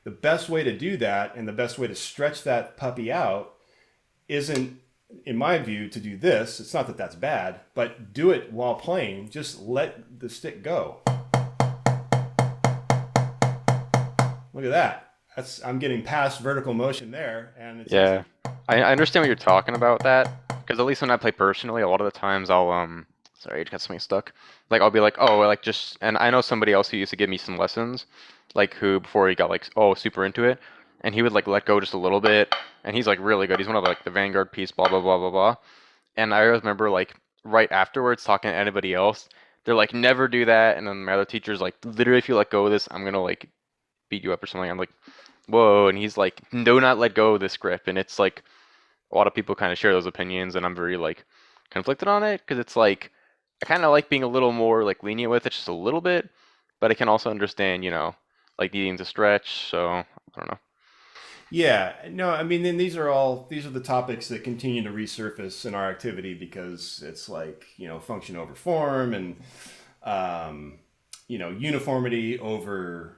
the best way to do that and the best way to stretch that puppy out isn't, in my view, to do this. It's not that that's bad, but do it while playing. Just let the stick go. Look at that. I'm getting past vertical motion there, and it's Yeah, I understand what you're talking about that, because at least when I play personally, a lot of the times I'll sorry, I just got something stuck. Like I'll be like, oh, like just, and I know somebody else who used to give me some lessons, like who before he got like super into it, and he would like let go just a little bit, and he's like really good. He's one of like the Vanguard piece, blah blah blah blah blah. And I remember like right afterwards talking to anybody else, they're like, never do that. And then my other teacher's like, literally, if you let go of this, I'm gonna like beat you up or something. I'm like, whoa. And he's like, do not let go of this grip. And it's like a lot of people kind of share those opinions, and I'm very like conflicted on it because it's like I kind of like being a little more like lenient with it, just a little bit, but I can also understand, you know, like needing to stretch. So I don't know. Yeah, no, I mean, then these are the topics that continue to resurface in our activity because it's like, you know, function over form and, you know, uniformity over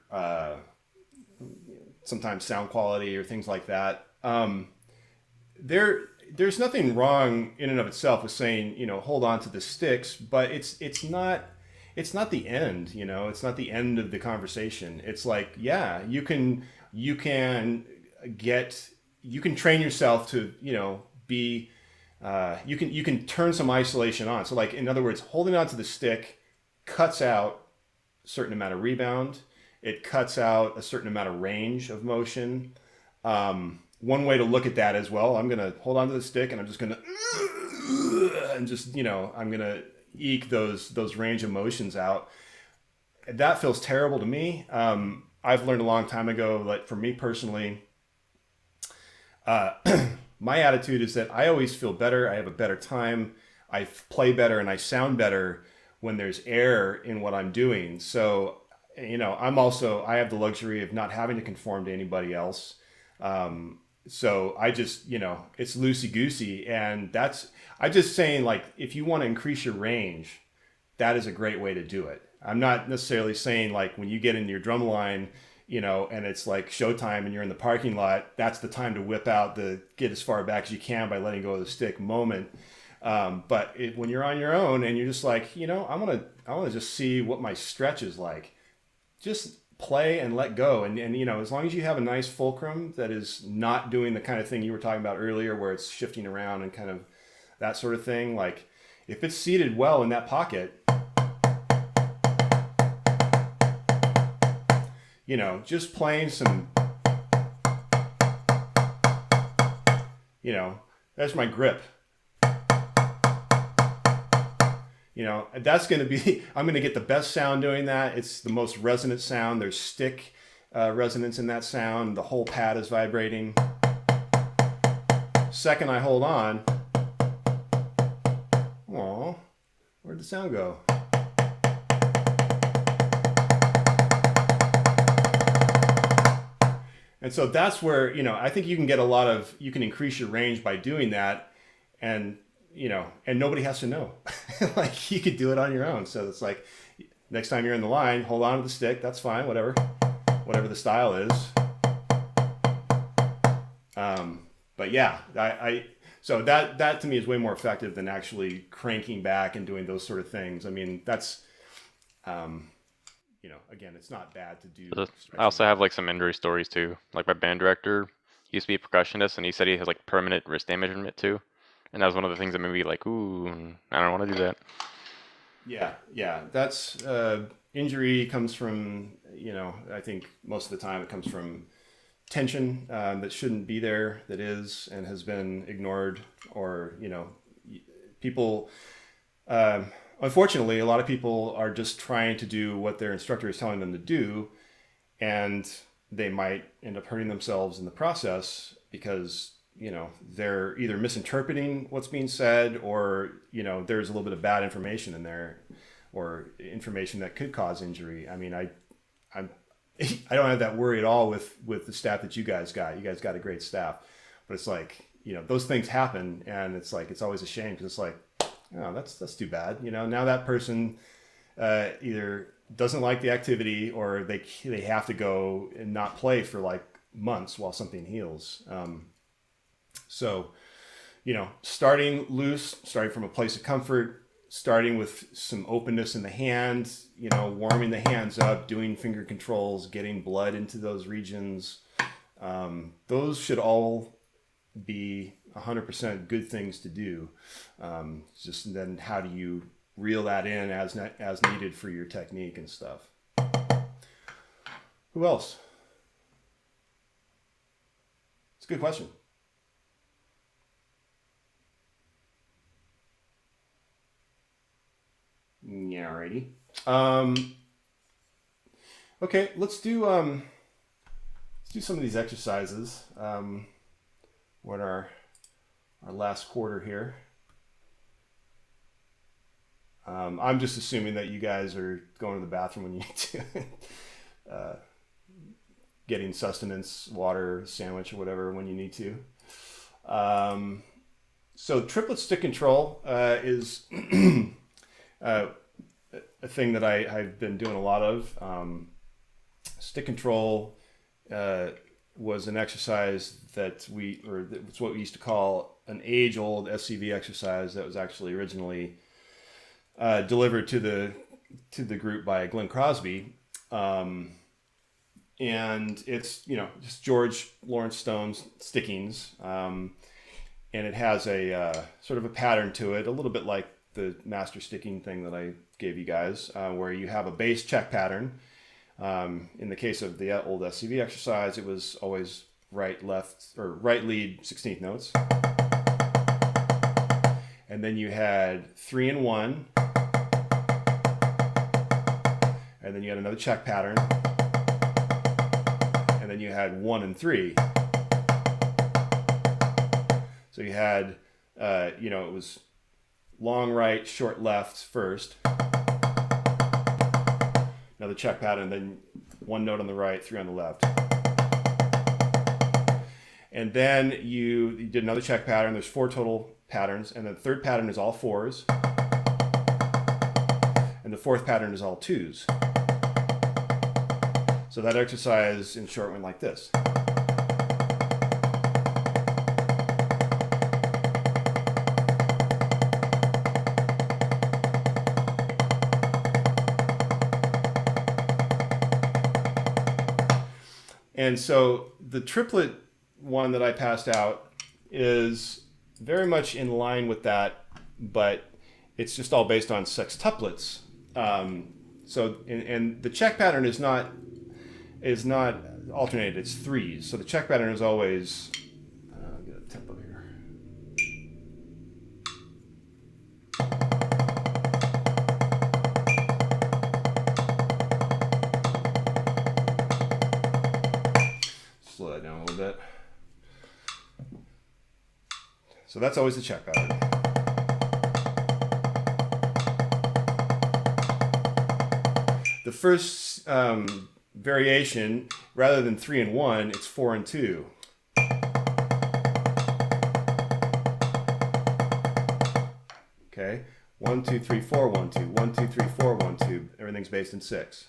sometimes sound quality or things like that. There's nothing wrong in and of itself with saying, you know, hold on to the sticks, but it's not the end, you know, it's not the end of the conversation. It's like, yeah, you can train yourself to, you know, be, you can turn some isolation on. So like, in other words, holding on to the stick cuts out a certain amount of rebound. It cuts out a certain amount of range of motion. One way to look at that as well, I'm going to hold on to the stick and I'm just going to, and just, you know, I'm going to eke those range of motions out. That feels terrible to me. I've learned a long time ago that for me personally, my attitude is that I always feel better. I have a better time. I play better and I sound better when there's air in what I'm doing. So, you know, I have the luxury of not having to conform to anybody else. so I just, it's loosey goosey, and I'm just saying, like, if you want to increase your range, that is a great way to do it. I'm not necessarily saying like when you get into your drum line, and it's like showtime and you're in the parking lot, that's the time to whip out the get as far back as you can by letting go of the stick moment. But when you're on your own and you're just like, I want to just see what my stretch is like, just play and let go. And as long as you have a nice fulcrum that is not doing the kind of thing you were talking about earlier, where it's shifting around and kind of that sort of thing, like if it's seated well in that pocket, just playing some, there's my grip. That's going to be, I'm going to get the best sound doing that. It's the most resonant sound. There's stick resonance in that sound. The whole pad is vibrating. Second I hold on, where'd the sound go? And so that's where, I think you can get you can increase your range by doing that. And, and nobody has to know. Like, you could do it on your own. So it's like, next time you're in the line, hold on to the stick. That's fine, whatever the style is. But yeah, so that to me is way more effective than actually cranking back and doing those sort of things. I mean, that's, again, it's not bad to do. I also have like some injury stories too. Like my band director he used to be a percussionist, and he said he has like permanent wrist damage from it too. And that was one of the things that made me like, ooh, I don't want to do that. Yeah. That's injury comes from, I think most of the time it comes from tension that shouldn't be there, that is, and has been ignored, or, people, unfortunately, a lot of people are just trying to do what their instructor is telling them to do, and they might end up hurting themselves in the process because, they're either misinterpreting what's being said, or, there's a little bit of bad information in there, or information that could cause injury. I mean, I don't have that worry at all with the staff that you guys got. You guys got a great staff, but it's like, those things happen, and it's like, it's always a shame, because it's like, oh, that's too bad. Now that person either doesn't like the activity, or they have to go and not play for like months while something heals. So, starting loose, starting from a place of comfort, starting with some openness in the hand, warming the hands up, doing finger controls, getting blood into those regions. Those should all be 100% good things to do. Just then, how do you reel that in as needed for your technique and stuff? Who else? It's a good question. Yeah, alrighty. Okay, let's do some of these exercises. What our last quarter here. I'm just assuming that you guys are going to the bathroom when you need to, getting sustenance, water, sandwich, or whatever when you need to. So triplet stick control is a thing that I've been doing a lot of. Stick control was an exercise it's what we used to call an age-old SCV exercise that was actually originally delivered to the group by Glenn Crosby. And it's, just George Lawrence Stone's stickings. And it has a sort of a pattern to it, a little bit like the master sticking thing that I gave you guys, where you have a base check pattern. In the case of the old SCV exercise, it was always right, left, or right lead 16th notes. And then you had 3 and 1. And then you had another check pattern. And then you had 1 and 3. So you had, it was long right, short left first. Another check pattern, then 1 note on the right, 3 on the left. And then you did another check pattern. There's 4 total patterns. And the third pattern is all 4s. And the fourth pattern is all 2s. So that exercise in short went like this. And so the triplet one that I passed out is very much in line with that, but it's just all based on sextuplets. So the check pattern is not alternated, it's 3s. So the check pattern is always, get a tempo here. Slow that down a little bit. So that's always the check pattern. The first variation, rather than 3 and 1, it's 4 and 2. Okay, 1, 2, 3, 4, 1, 2, 1, 2, 3, 4, 1, 2. Everything's based in 6.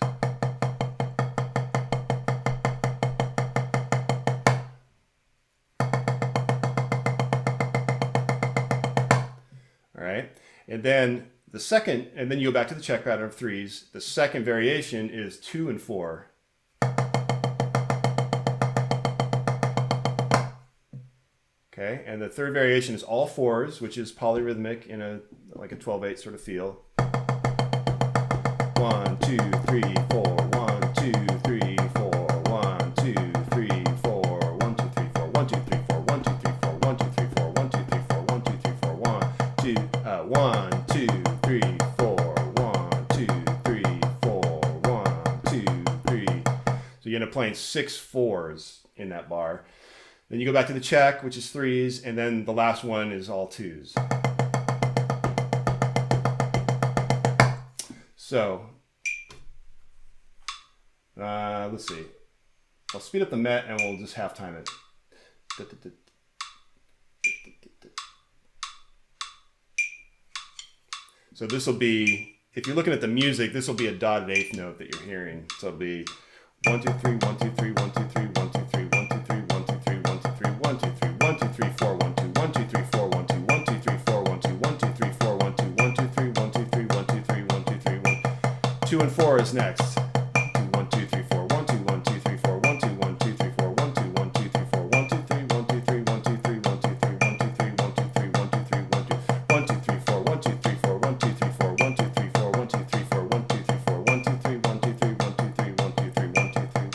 All right, and then the second, and then you go back to the check pattern of 3s. The second variation is 2 and 4. Okay, and the third variation is all 4s, which is polyrhythmic in like a 12/8 sort of feel. 1, 2, 3, 4, 1, 2, 3, 4, 1, 2, 3, 4, 1, 2, 3, 4, 1, 2, 3, 4, 1, 2, 3, 4, 1, 2, 3, 4, 1, 2, 3, 4, 1, 2, 3, 4, 1, 2, 1, 2, 3, 4, 1, 2, 3, 4, 1, 2, 3. So you end up playing 6 4s in that bar. Then you go back to the check, which is 3s, and then the last one is all 2s. So, let's see. I'll speed up the met and we'll just half time it. So this will be, if you're looking at the music, this will be a dotted 8th note that you're hearing. So it'll be 1, 2, 3, 1, 2, 3, 1, 2, 3, 1, 2, 3, 1, 2, 3, 1, 2, 3, 1, 2, 3, 1, 2, 3, 1, 2, 3, 4, 1, 2, 1, 2, 3, 4, 1, 2, 1, 2, 3, 4, 1, 2, 1, 2, 3, 4, 1, 2, 1, 2, 3, 1, 2, 3, 1, 2, 3, 1, 2, 3, 1. 2 and 4 is next. 1, 2, 3, 4, 1, 2, 1, 2, 3, 4, 1, 2, 1, 2, 3, 4, 1, 2, 1, 2, 3, 4, 1, 2, 3, 1, 2, 3, 1, 2, 3, 1, 2, 3, 1, 2, 3, 1, 2, 3, 1, 2, 3, 1, 2, 1, 2, 3, 4, 1, 2, 3, 4, 1, 2, 3, 4, 1, 2, 3, 4, 1, 2, 3, 4, 1, 2, 3, 4, 1, 2, 3, 1, 2, 3, 1, 2, 3, 1, 2, 3, 1, 2, 3.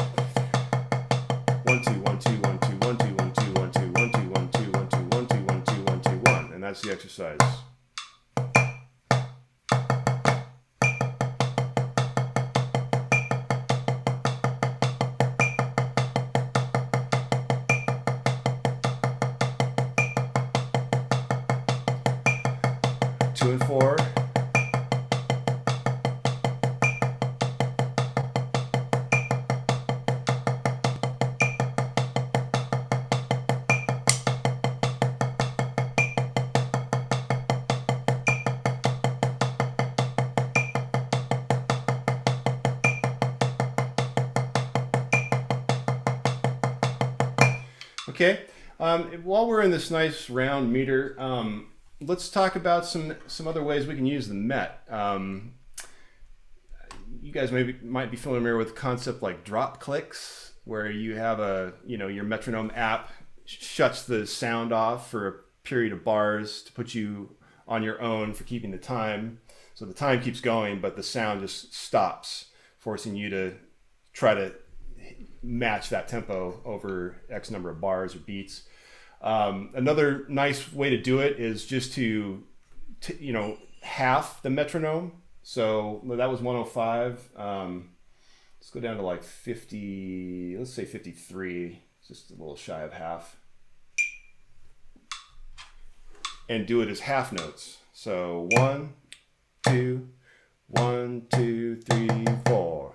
1, 2, 1, 2, 1, 2, 1, 2, 1, 2, 1, 2, 1, 2, 1, 2, 1, 2, 1, 2, 1, 2, 1, 2, 1. And that's the exercise. Two and 4. Okay, while we're in this nice round meter, let's talk about some other ways we can use the met. You guys might be familiar with a concept like drop clicks, where you have your metronome app shuts the sound off for a period of bars to put you on your own for keeping the time. So the time keeps going, but the sound just stops, forcing you to try to match that tempo over X number of bars or beats. Another nice way to do it is just to half the metronome. So that was 105. Let's go down to like 50, let's say 53, just a little shy of half. And do it as half notes. So 1, 2, 1, 2, 3, 4.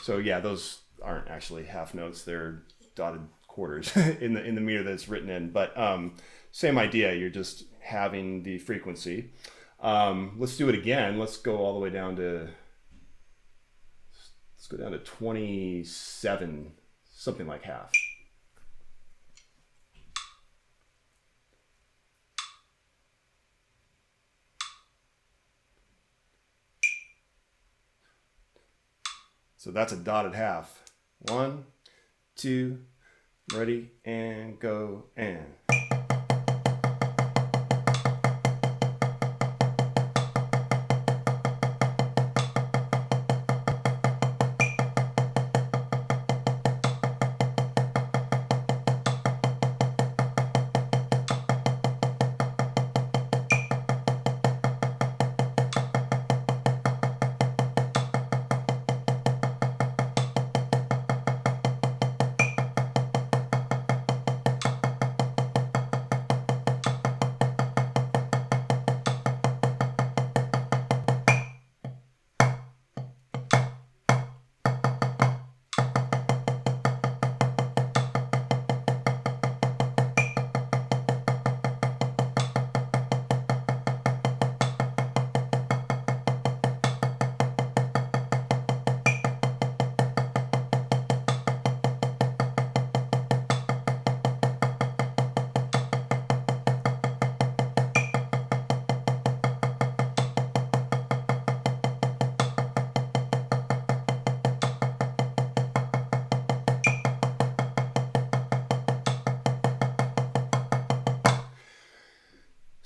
So yeah, those aren't actually half notes; they're dotted quarters in the meter that it's written in. But same idea. You're just having the frequency. Let's do it again. Let's go all the way down to 27, something like half. So that's a dotted half. 1, 2, ready, and go, and.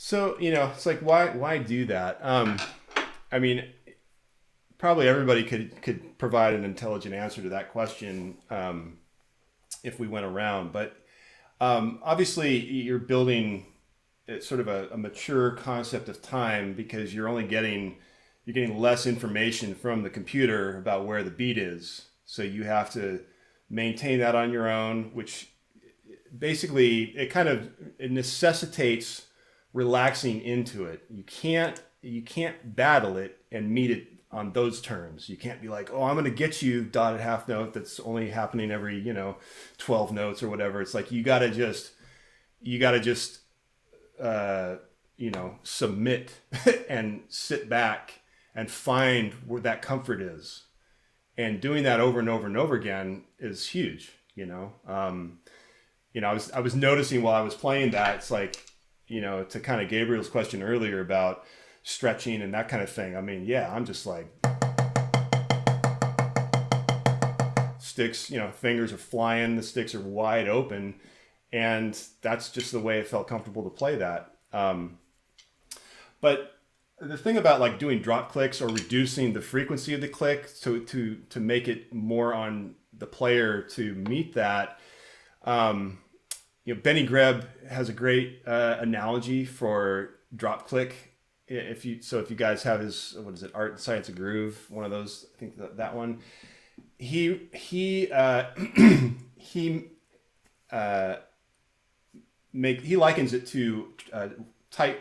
So, it's like, why do that? I mean, probably everybody could provide an intelligent answer to that question if we went around. But obviously, you're building sort of a mature concept of time because you're getting less information from the computer about where the beat is. So you have to maintain that on your own, which basically it necessitates relaxing into it. You can't battle it and meet it on those terms. You can't be like, oh, I'm going to get you dotted half note that's only happening every 12 notes or whatever. It's like you gotta just submit and sit back and find where that comfort is, and doing that over and over and over again is huge. I was noticing while I was playing that, it's like, to kind of Gabriel's question earlier about stretching and that kind of thing. I mean, yeah, I'm just like sticks, fingers are flying, the sticks are wide open, and that's just the way it felt comfortable to play that. But the thing about like doing drop clicks or reducing the frequency of the click to make it more on the player to meet that, Benny Greb has a great analogy for drop click. If you guys have his, what is it, Art and Science of Groove, one of those, I think that one. He likens it to tight,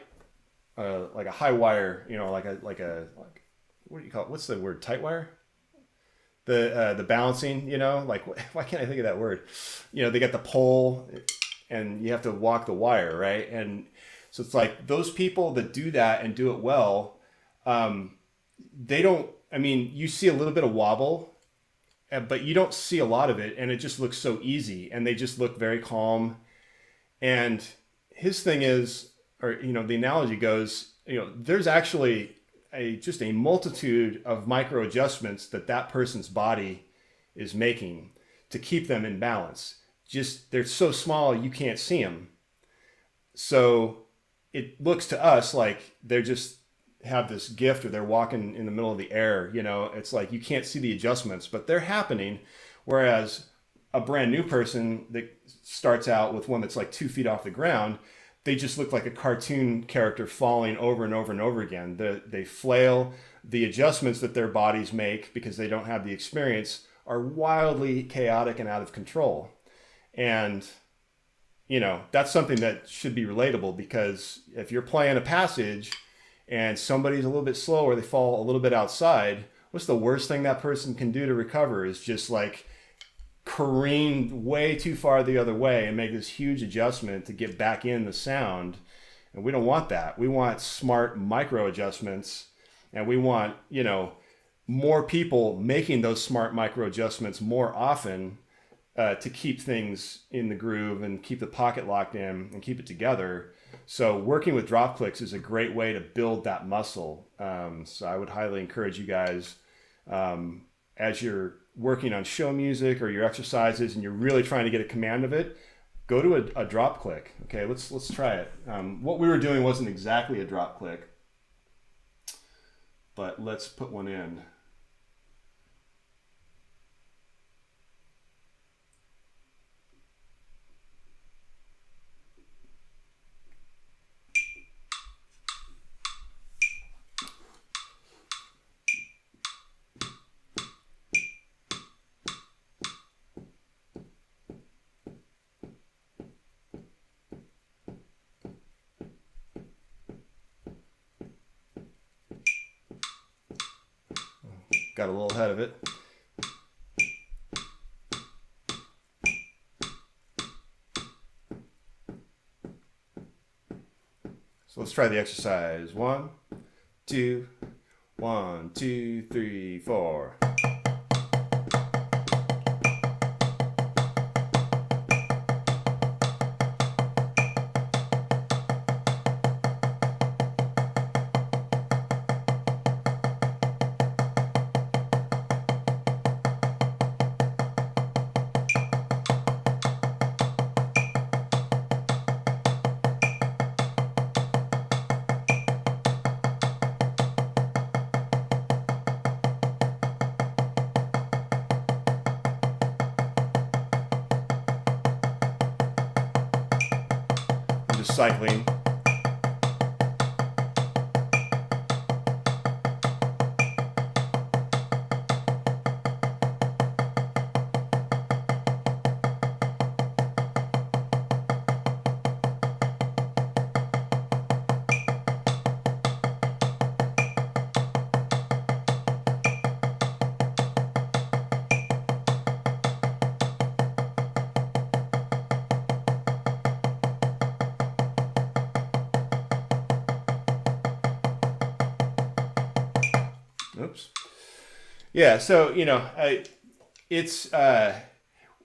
like a high wire, like what do you call it? What's the word? Tight wire? The balancing, like why can't I think of that word? They got the pole and you have to walk the wire, right? And so it's like those people that do that and do it well, you see a little bit of wobble, but you don't see a lot of it, and it just looks so easy, and they just look very calm. And his thing is, or the analogy goes, there's actually just a multitude of micro adjustments that person's body is making to keep them in balance. Just they're so small you can't see them. So it looks to us like they're just have this gift, or they're walking in the middle of the air. It's like you can't see the adjustments, but they're happening. Whereas a brand new person that starts out with one that's like 2 feet off the ground, they just look like a cartoon character falling over and over and over again. They flail. The adjustments that their bodies make, because they don't have the experience, are wildly chaotic and out of control. And, that's something that should be relatable, because if you're playing a passage and somebody's a little bit slower, they fall a little bit outside, what's the worst thing that person can do to recover is just like careen way too far the other way and make this huge adjustment to get back in the sound. And we don't want that. We want smart micro adjustments, and we want, you know, more people making those smart micro adjustments more often to keep things in the groove and keep the pocket locked in and keep it together. So working with drop clicks is a great way to build that muscle. So I would highly encourage you guys, as you're working on show music or your exercises and you're really trying to get a command of it, go to a drop click. Okay, let's try it. What we were doing wasn't exactly a drop click, but let's put one in. Got a little ahead of it. So let's try the exercise. 1, 2, 1, 2, 3, 4. Just cycling. Oops. Yeah, so, you know, it's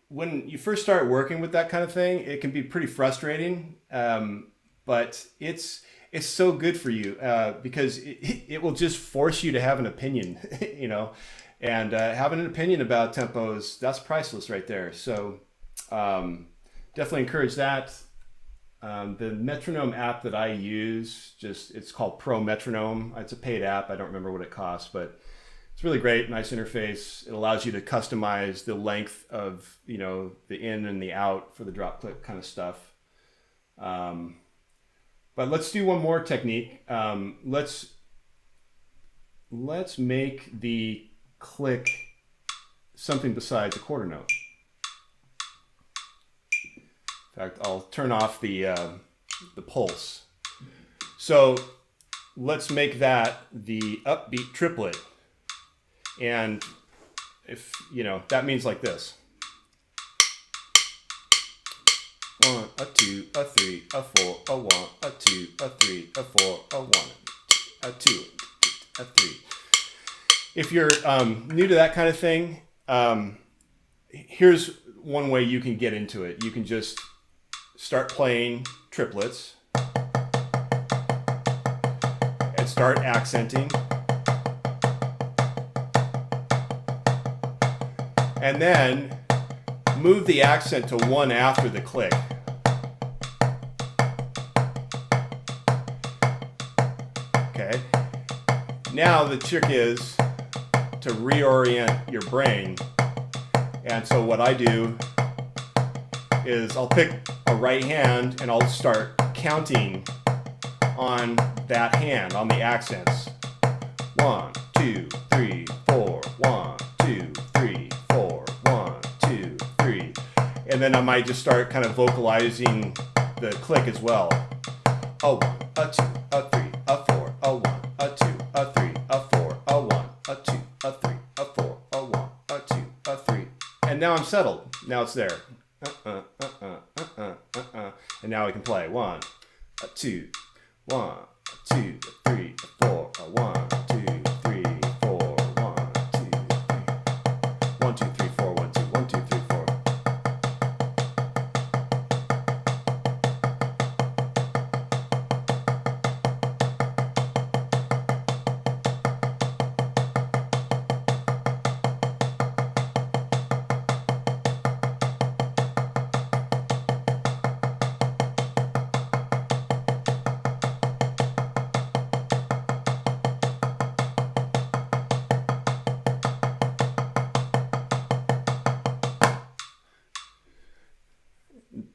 when you first start working with that kind of thing, it can be pretty frustrating, but it's so good for you because it will just force you to have an opinion, you know, and having an opinion about tempos, that's priceless right there. So definitely encourage that. The metronome app that I use, it's called Pro Metronome. It's a paid app. I don't remember what it costs, but it's really great. Nice interface. It allows you to customize the length of, you know, the in and the out for the drop click kind of stuff. But let's do one more technique. Let's make the click something besides a quarter note. In fact, I'll turn off the pulse. So let's make that the upbeat triplet. And if, you know, that means like this. 1, a 2, a 3, a 4, a 1, a 2, a 3, a 4, a 1, a 2, a 3. If you're new to that kind of thing, here's one way you can get into it. You can just start playing triplets and start accenting. And then move the accent to 1 after the click. Okay. Now the trick is to reorient your brain. And so what I do is I'll pick a right hand and I'll start counting on that hand, on the accents. 1, 2, 3, 4, 1, 2, 3, 4, 1, 2, 3. And then I might just start kind of vocalizing the click as well. A 1, a 2, a 3, a 4, a 1, a 2, a 3, a 4, a 1, a 2, a 3. And now I'm settled. Now it's there. And now we can play 1, 2, 1, 2, 3, 4, 1, 2, 3, 4, 1, 2, 3, 1, 2, 3, 4, 1, 2, 1, 2, 3, 4.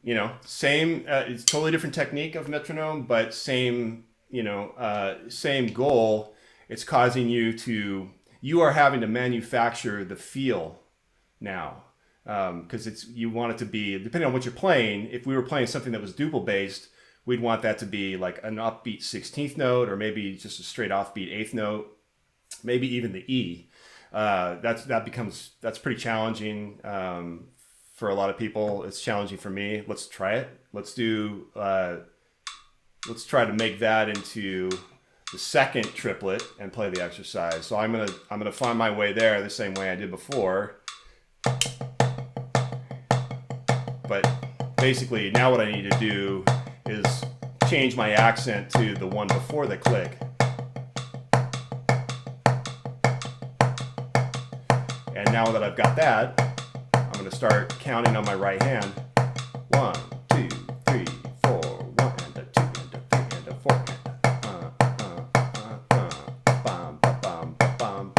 You know, same, it's totally different technique of metronome, but same, you know, same goal. It's causing you are having to manufacture the feel now, because you want it to be, depending on what you're playing. If we were playing something that was duple based, we'd want that to be like an upbeat 16th note, or maybe just a straight offbeat 8th note, maybe even the E. That's pretty challenging. For a lot of people, it's challenging for me. Let's try it. Let's try to make that into the second triplet and play the exercise. So I'm gonna find my way there the same way I did before. But basically, now what I need to do is change my accent to the one before the click. And now that I've got that, I'm going to start counting on my right hand. 1, 2, 3, 4, 1 and a 2 and a 3 and a 4 and bam bam bam bam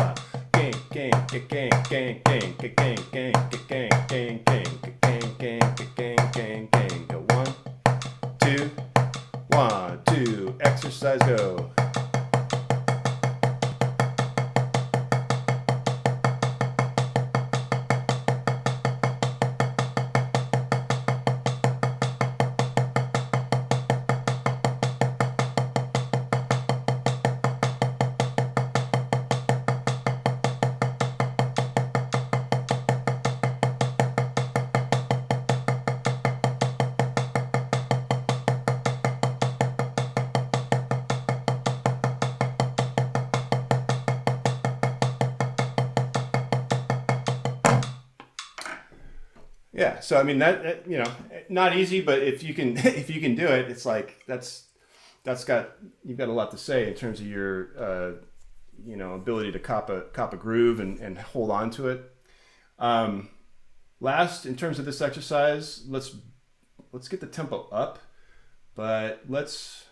gang gang gang gang gang gang gang gang gang gang gang gang gang go 1 2 1 2 exercise go. Yeah, so I mean that you know, not easy, but if you can do it, it's like you've got a lot to say in terms of your you know, ability to cop a groove and hold on to it. Last, in terms of this exercise, let's get the tempo up, but let's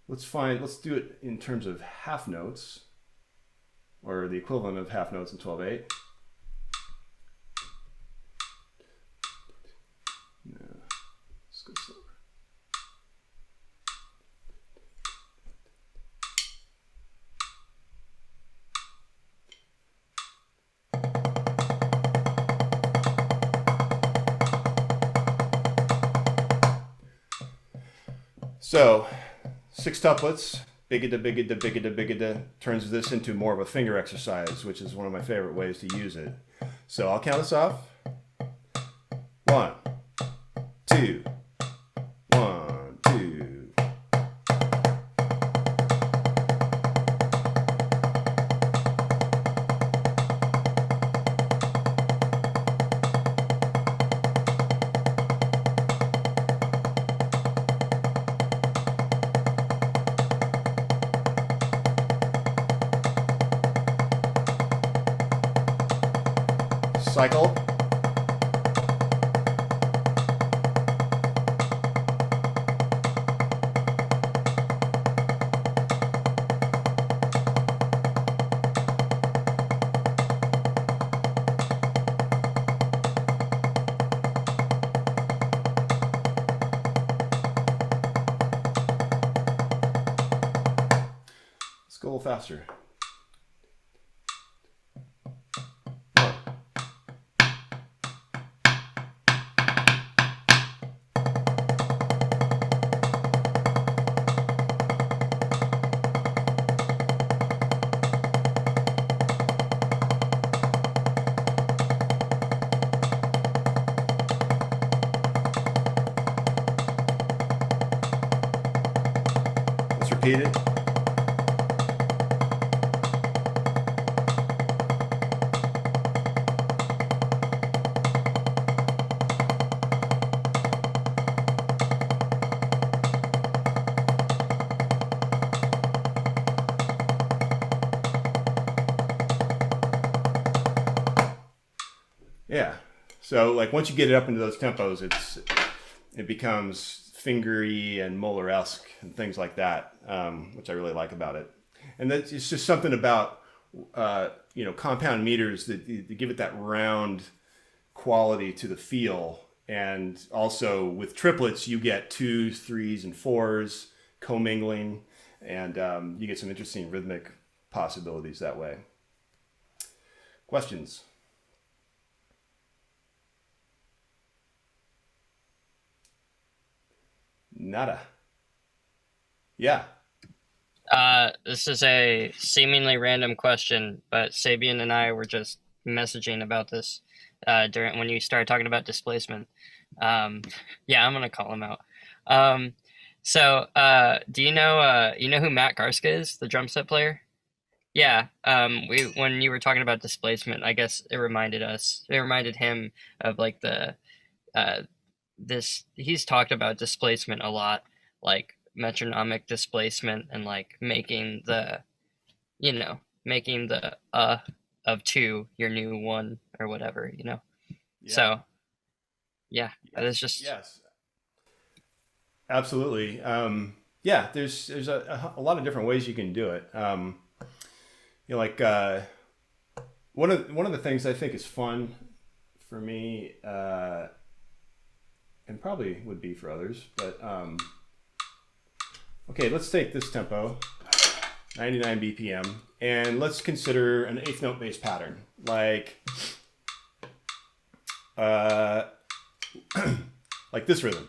do it in terms of half notes, or the equivalent of half notes in 12/8. Let's go slower. So 6 tuplets, bigida, bigida, bigida, bigida, turns this into more of a finger exercise, which is one of my favorite ways to use it. So I'll count us off. 1, 2, 1, 2. Cycle. Let's go a little faster. repeat it. Yeah. So like once you get it up into those tempos, it becomes fingery and Moeller-esque and things like that, which I really like about it. And that's it's just something about compound meters that give it that round quality to the feel. And also with triplets, you get 2s, 3s, and 4s commingling, and you get some interesting rhythmic possibilities that way. Questions? Nada. Yeah. This is a seemingly random question, but Sabian and I were just messaging about this during when you started talking about displacement. Yeah, I'm gonna call him out. Do you know who Matt Garska is, the drum set player? Yeah. When you were talking about displacement, I guess it reminded him of like he's talked about displacement a lot, like metronomic displacement and like making the of 2 your new 1 or whatever, Yeah. So yeah, Yes. it's just Yes. Absolutely. Yeah, there's a lot of different ways you can do it. Like one of the things I think is fun for me, and probably would be for others, but okay, let's take this tempo, 99 BPM, and let's consider an 8th note bass pattern, like like this rhythm.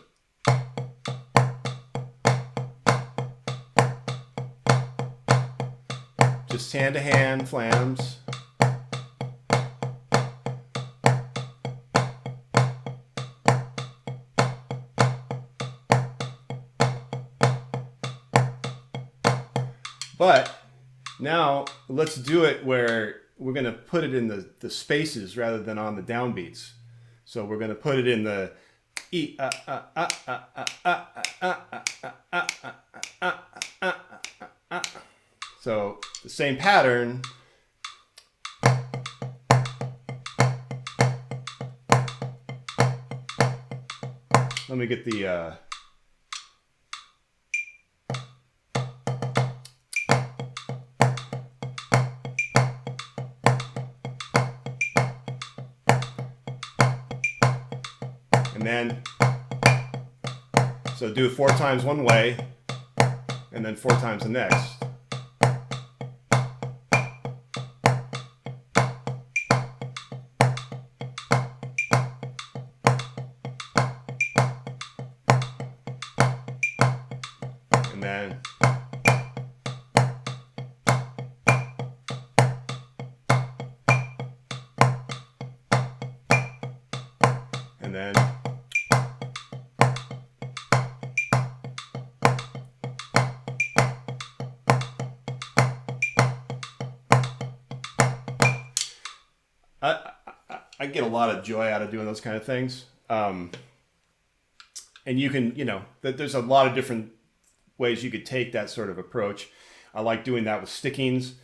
Just hand to hand flams. But now let's do it where we're going to put it in the spaces rather than on the downbeats. So we're going to put it in the So the same pattern. Let me get the and then so do it 4 times one way and then 4 times the next. And then and then I get a lot of joy out of doing those kind of things. And you can, there's a lot of different ways you could take that sort of approach. I like doing that with stickings.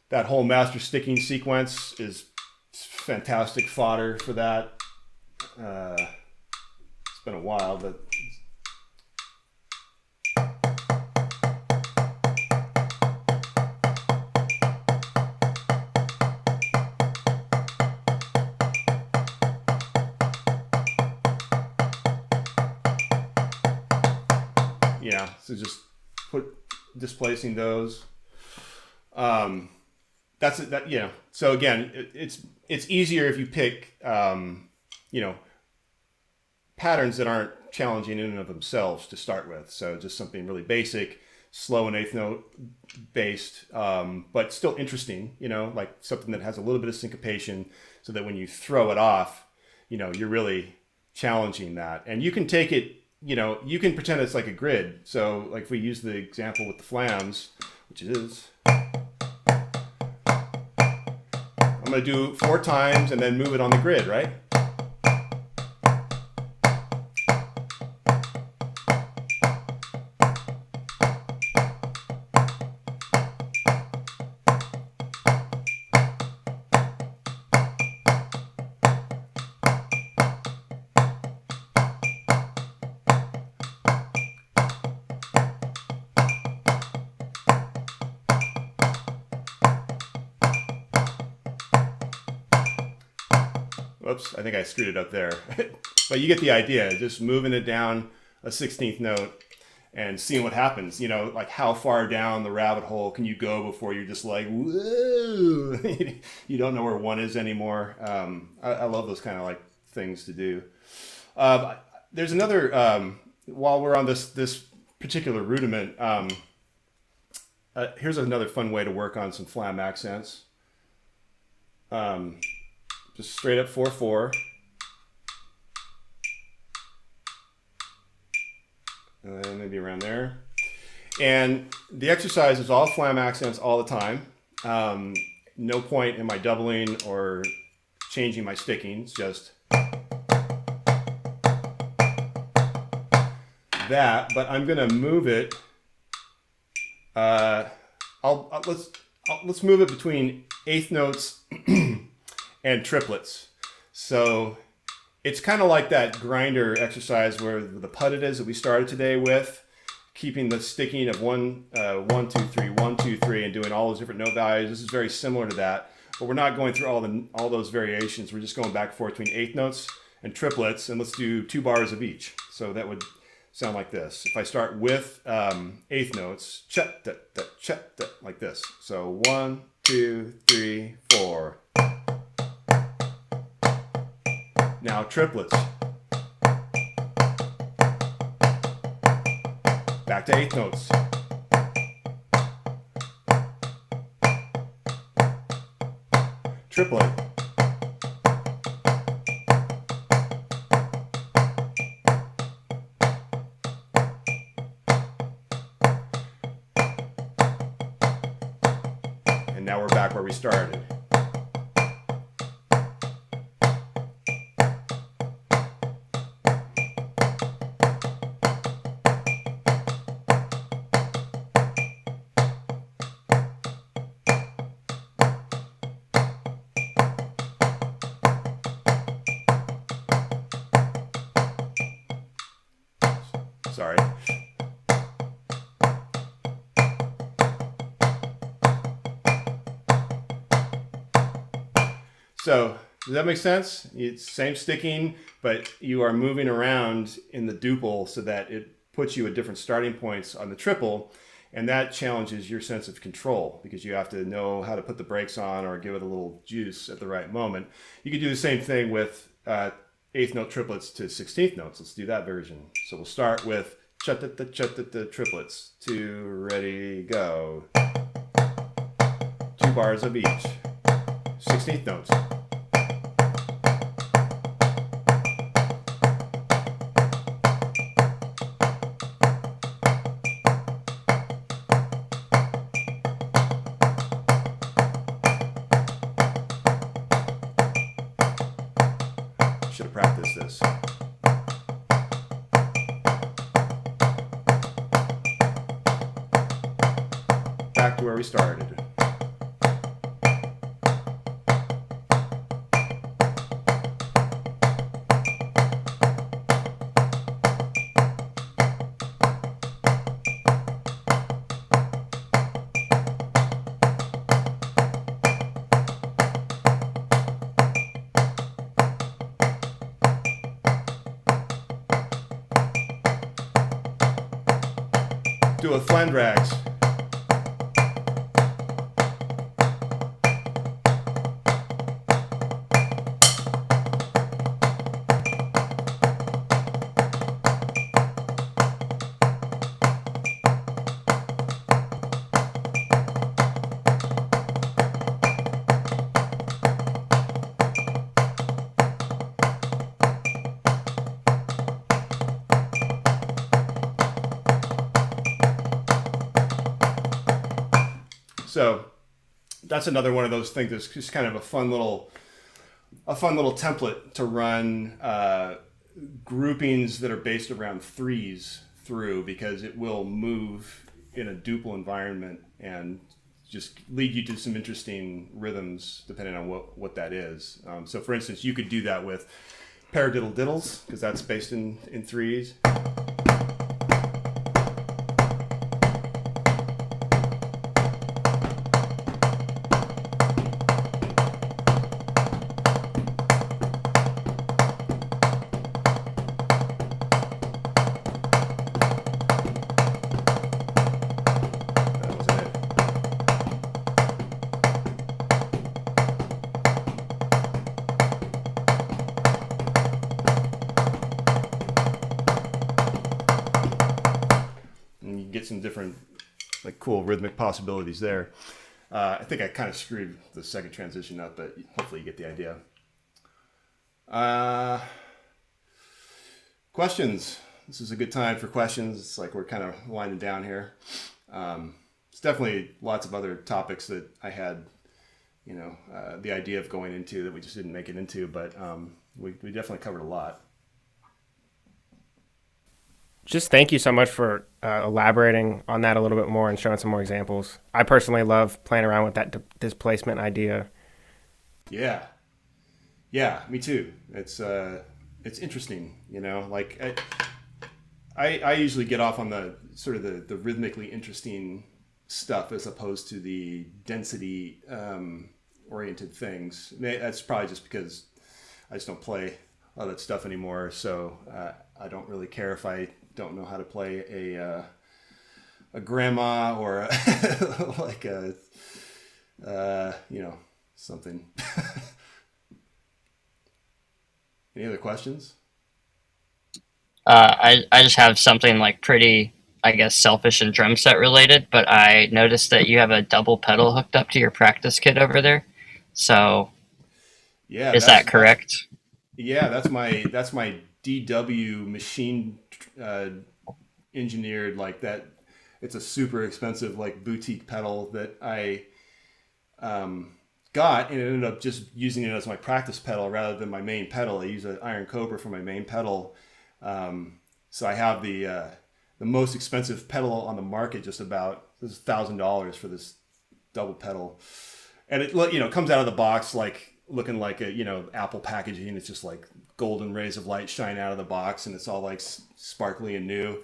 That whole master sticking sequence is fantastic fodder for that. It's been a while, but yeah, so just displacing those. That's it. So again, it's easier if you pick patterns that aren't challenging in and of themselves to start with. So just something really basic, slow and 8th note based, but still interesting. Like something that has a little bit of syncopation, so that when you throw it off, you're really challenging that. And you can take it you know, you can pretend it's like a grid. So like if we use the example with the flams, which it is, I'm going to do 4 times and then move it on the grid, right? Whoops, I think I screwed it up there. But you get the idea, just moving it down a 16th note and seeing what happens. You know, like how far down the rabbit hole can you go before you're just like, whoa, you don't know where 1 is anymore. I love those kind of like things to do. There's another, while we're on this particular rudiment, here's another fun way to work on some flam accents. Just straight up 4/4. And then maybe around there. And the exercise is all flam accents all the time. No point in my doubling or changing my sticking. It's just that, but I'm gonna move it. Let's move it between 8th notes and triplets. So it's kind of like that grinder exercise where the Paradiddle that we started today with, keeping the sticking of 1, 1, 2, 3, 1, 2, 3, and doing all those different note values. This is very similar to that, but we're not going through all those variations. We're just going back and forth between 8th notes and triplets, and let's do 2 bars of each. So that would sound like this. If I start with 8th notes, like this. So 1, 2, 3, 4. Now triplets. Back to 8th notes. Triplet. And now we're back where we started. Sorry. So, does that make sense? It's same sticking, but you are moving around in the duple so that it puts you at different starting points on the triple, and that challenges your sense of control because you have to know how to put the brakes on or give it a little juice at the right moment. You could do the same thing with 8th note triplets to 16th notes. Let's do that version. So we'll start with cha-ta-ta triplets. 2, ready, go. 2 bars of each. 16th notes. Should have practiced this. Back to where we started. Do a flandrags. that's another one of those things that's just kind of a fun little template to run groupings that are based around threes through, because it will move in a duple environment and just lead you to some interesting rhythms depending on what that is. So for instance, you could do that with Paradiddle diddles, because that's based in threes. Some different like cool rhythmic possibilities there. I think I kind of screwed the second transition up, but hopefully you get the idea. Questions. This is a good time for questions. It's like we're kind of winding down here. It's definitely lots of other topics that I had, the idea of going into that we just didn't make it into, but we definitely covered a lot. Just thank you so much for elaborating on that a little bit more and showing some more examples. I personally love playing around with that displacement idea. Yeah, me too. It's interesting, like I usually get off on the sort of the rhythmically interesting stuff as opposed to the density oriented things. That's probably just because I just don't play all that stuff anymore. So I don't really care if I don't know how to play a grandma or like something. Any other questions? I just have something like pretty, I guess, selfish and drum set related, but I noticed that you have a double pedal hooked up to your practice kit over there. So yeah, is that correct? That's my DW machine engineered like that. It's a super expensive like boutique pedal that I got, and ended up just using it as my practice pedal rather than my main pedal. I use an Iron Cobra for my main pedal. So I have the most expensive pedal on the market, just about. This is $1,000 for this double pedal, and it comes out of the box like looking like a Apple packaging. It's just like golden rays of light shine out of the box, and it's all like sparkly and new.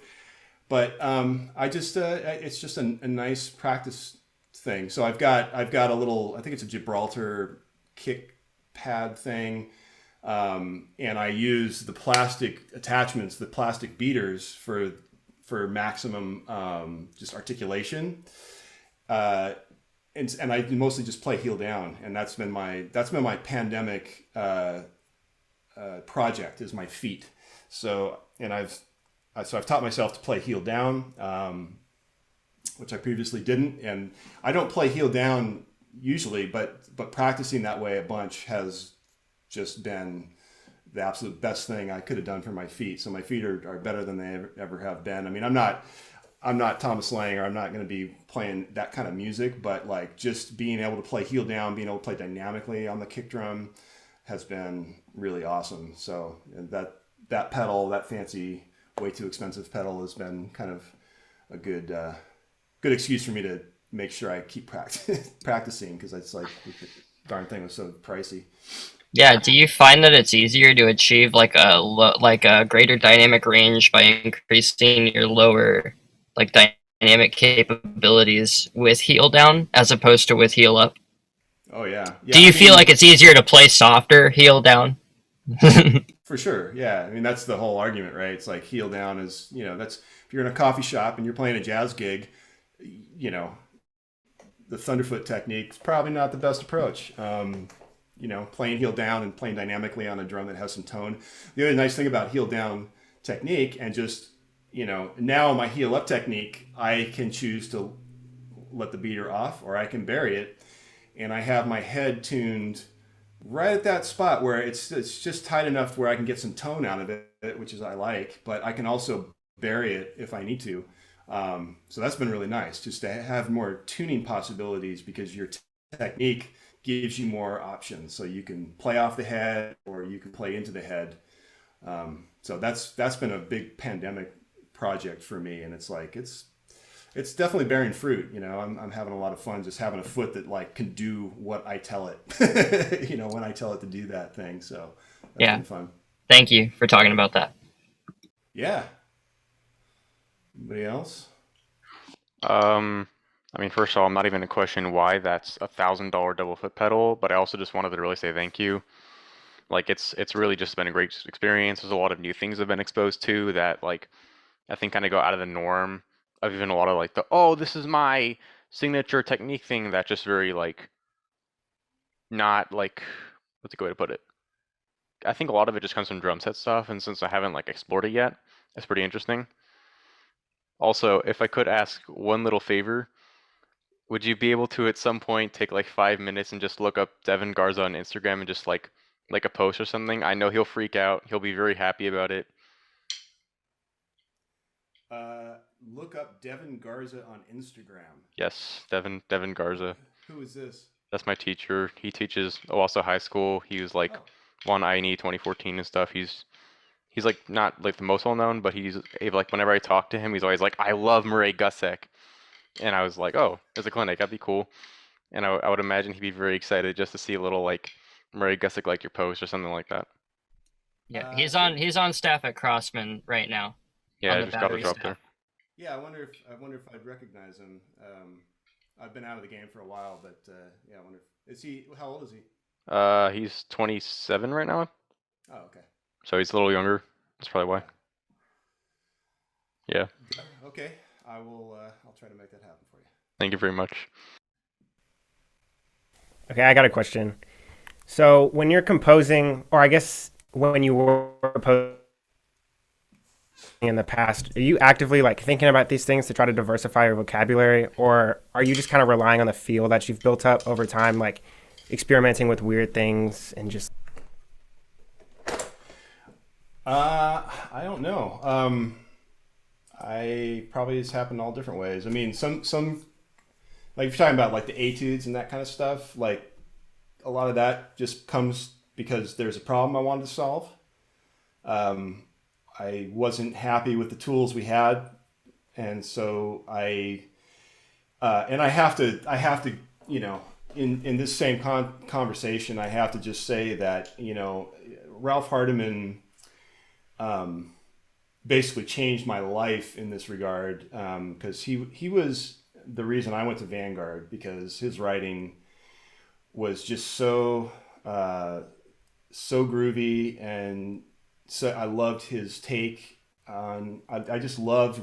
But I just it's just a nice practice thing. So I've got a little, I think it's a Gibraltar kick pad thing, and I use the plastic attachments, the plastic beaters for maximum just articulation. And I mostly just play heel down, and that's been my pandemic project, is my feet. So I've taught myself to play heel down, which I previously didn't, and I don't play heel down usually, but practicing that way a bunch has just been the absolute best thing I could have done for my feet. So my feet are better than they ever have been. I mean, I'm not Thomas Lang, or I'm not going to be playing that kind of music, but like just being able to play heel down, being able to play dynamically on the kick drum has been really awesome. So that pedal, that fancy, way too expensive pedal, has been kind of a good excuse for me to make sure I keep practicing, because it's like the darn thing was so pricey. Yeah. Do you find that it's easier to achieve like a greater dynamic range by increasing your lower like dynamic capabilities with heel down as opposed to with heel up? Oh yeah. Do you feel like it's easier to play softer heel down? For sure. Yeah. I mean, that's the whole argument, right? It's like heel down is, that's, if you're in a coffee shop and you're playing a jazz gig, the Thunderfoot technique is probably not the best approach. Playing heel down and playing dynamically on a drum that has some tone. The other nice thing about heel down technique, and just, now my heel up technique, I can choose to let the beater off, or I can bury it, and I have my head tuned right at that spot where it's just tight enough where I can get some tone out of it, which is I like, but I can also bury it if I need to. So that's been really nice, just to have more tuning possibilities, because your technique gives you more options. So you can play off the head or you can play into the head. So that's been a big pandemic project for me, and it's like it's definitely bearing fruit. I'm having a lot of fun just having a foot that like can do what I tell it. When I tell it to do that thing. So that's Yeah. been fun. Thank you for talking about that. Yeah. Anybody else? I mean, first of all, I'm not even gonna question why that's $1,000 double foot pedal, but I also just wanted to really say thank you. Like it's really just been a great experience. There's a lot of new things I've been exposed to that like I think kind of go out of the norm of even a lot of like this is my signature technique thing that just very like not like what's a good way to put it? I think a lot of it just comes from drum set stuff, and since I haven't like explored it yet, it's pretty interesting. Also, if I could ask one little favor, would you be able to at some point take like 5 minutes and just look up Devin Garza on Instagram and just like a post or something? I know he'll freak out. He'll be very happy about it. Look up Devin Garza on Instagram. Yes, Devin Garza. Who is this? That's my teacher. He teaches also high school. He was like won INE 2014 and stuff. He's like not like the most well known, but he's like whenever I talk to him, he's always like, I love Murray Gusseck. And I was like, oh, there's a clinic, that'd be cool. And I would imagine he'd be very excited just to see a little like Murray Gusseck like your post or something like that. Yeah, he's on staff at Crossman right now. Yeah, I just got a job there. Yeah, I wonder if I'd recognize him. I've been out of the game for a while, but yeah, I wonder is he? How old is he? He's 27 right now. Oh, okay. So he's a little younger. That's probably why. Yeah. Okay, I will. I'll try to make that happen for you. Thank you very much. Okay, I got a question. So when you're composing, or I guess when you were composing in the past, are you actively like thinking about these things to try to diversify your vocabulary, or are you just kind of relying on the feel that you've built up over time, like experimenting with weird things and just? I don't know. I probably it's happened all different ways. I mean, some like if you're talking about like the etudes and that kind of stuff, like a lot of that just comes because there's a problem I wanted to solve. I wasn't happy with the tools we had, and so I have to, in this same conversation, I have to just say that, Ralph Hardiman, basically changed my life in this regard, because he was the reason I went to Vanguard, because his writing was just so groovy, and so I loved his take on. I just loved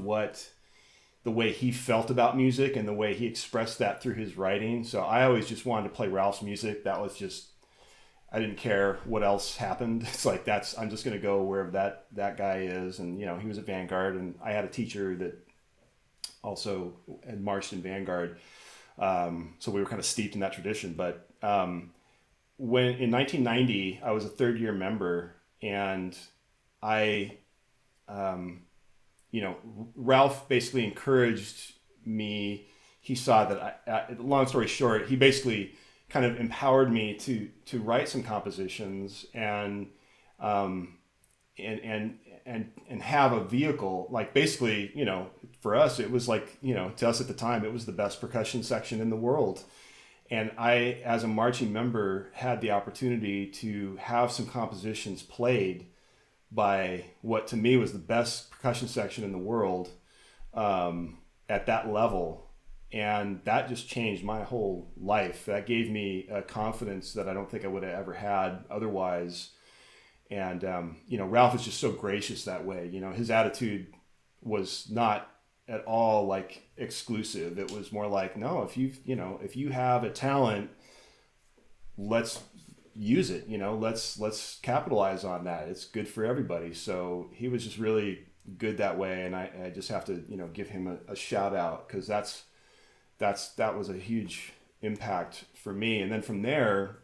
the way he felt about music and the way he expressed that through his writing. So I always just wanted to play Ralph's music. That was just, I didn't care what else happened. It's like, I'm just going to go wherever that guy is. And, he was at Vanguard, and I had a teacher that also had marched in Vanguard. So we were kind of steeped in that tradition. But when in 1990, I was a third year member, and Ralph basically encouraged me. He saw that long story short, he basically kind of empowered me to write some compositions and have a vehicle. Like basically, for us, it was like, to us at the time, it was the best percussion section in the world. And I, as a marching member, had the opportunity to have some compositions played by what to me was the best percussion section in the world, at that level. And that just changed my whole life. That gave me a confidence that I don't think I would have ever had otherwise. And, Ralph is just so gracious that way. His attitude was not at all like exclusive. It was more like, no, if you have a talent, let's use it, let's capitalize on that. It's good for everybody. So he was just really good that way. And I just have to, give him a shout out, because that was a huge impact for me. And then from there,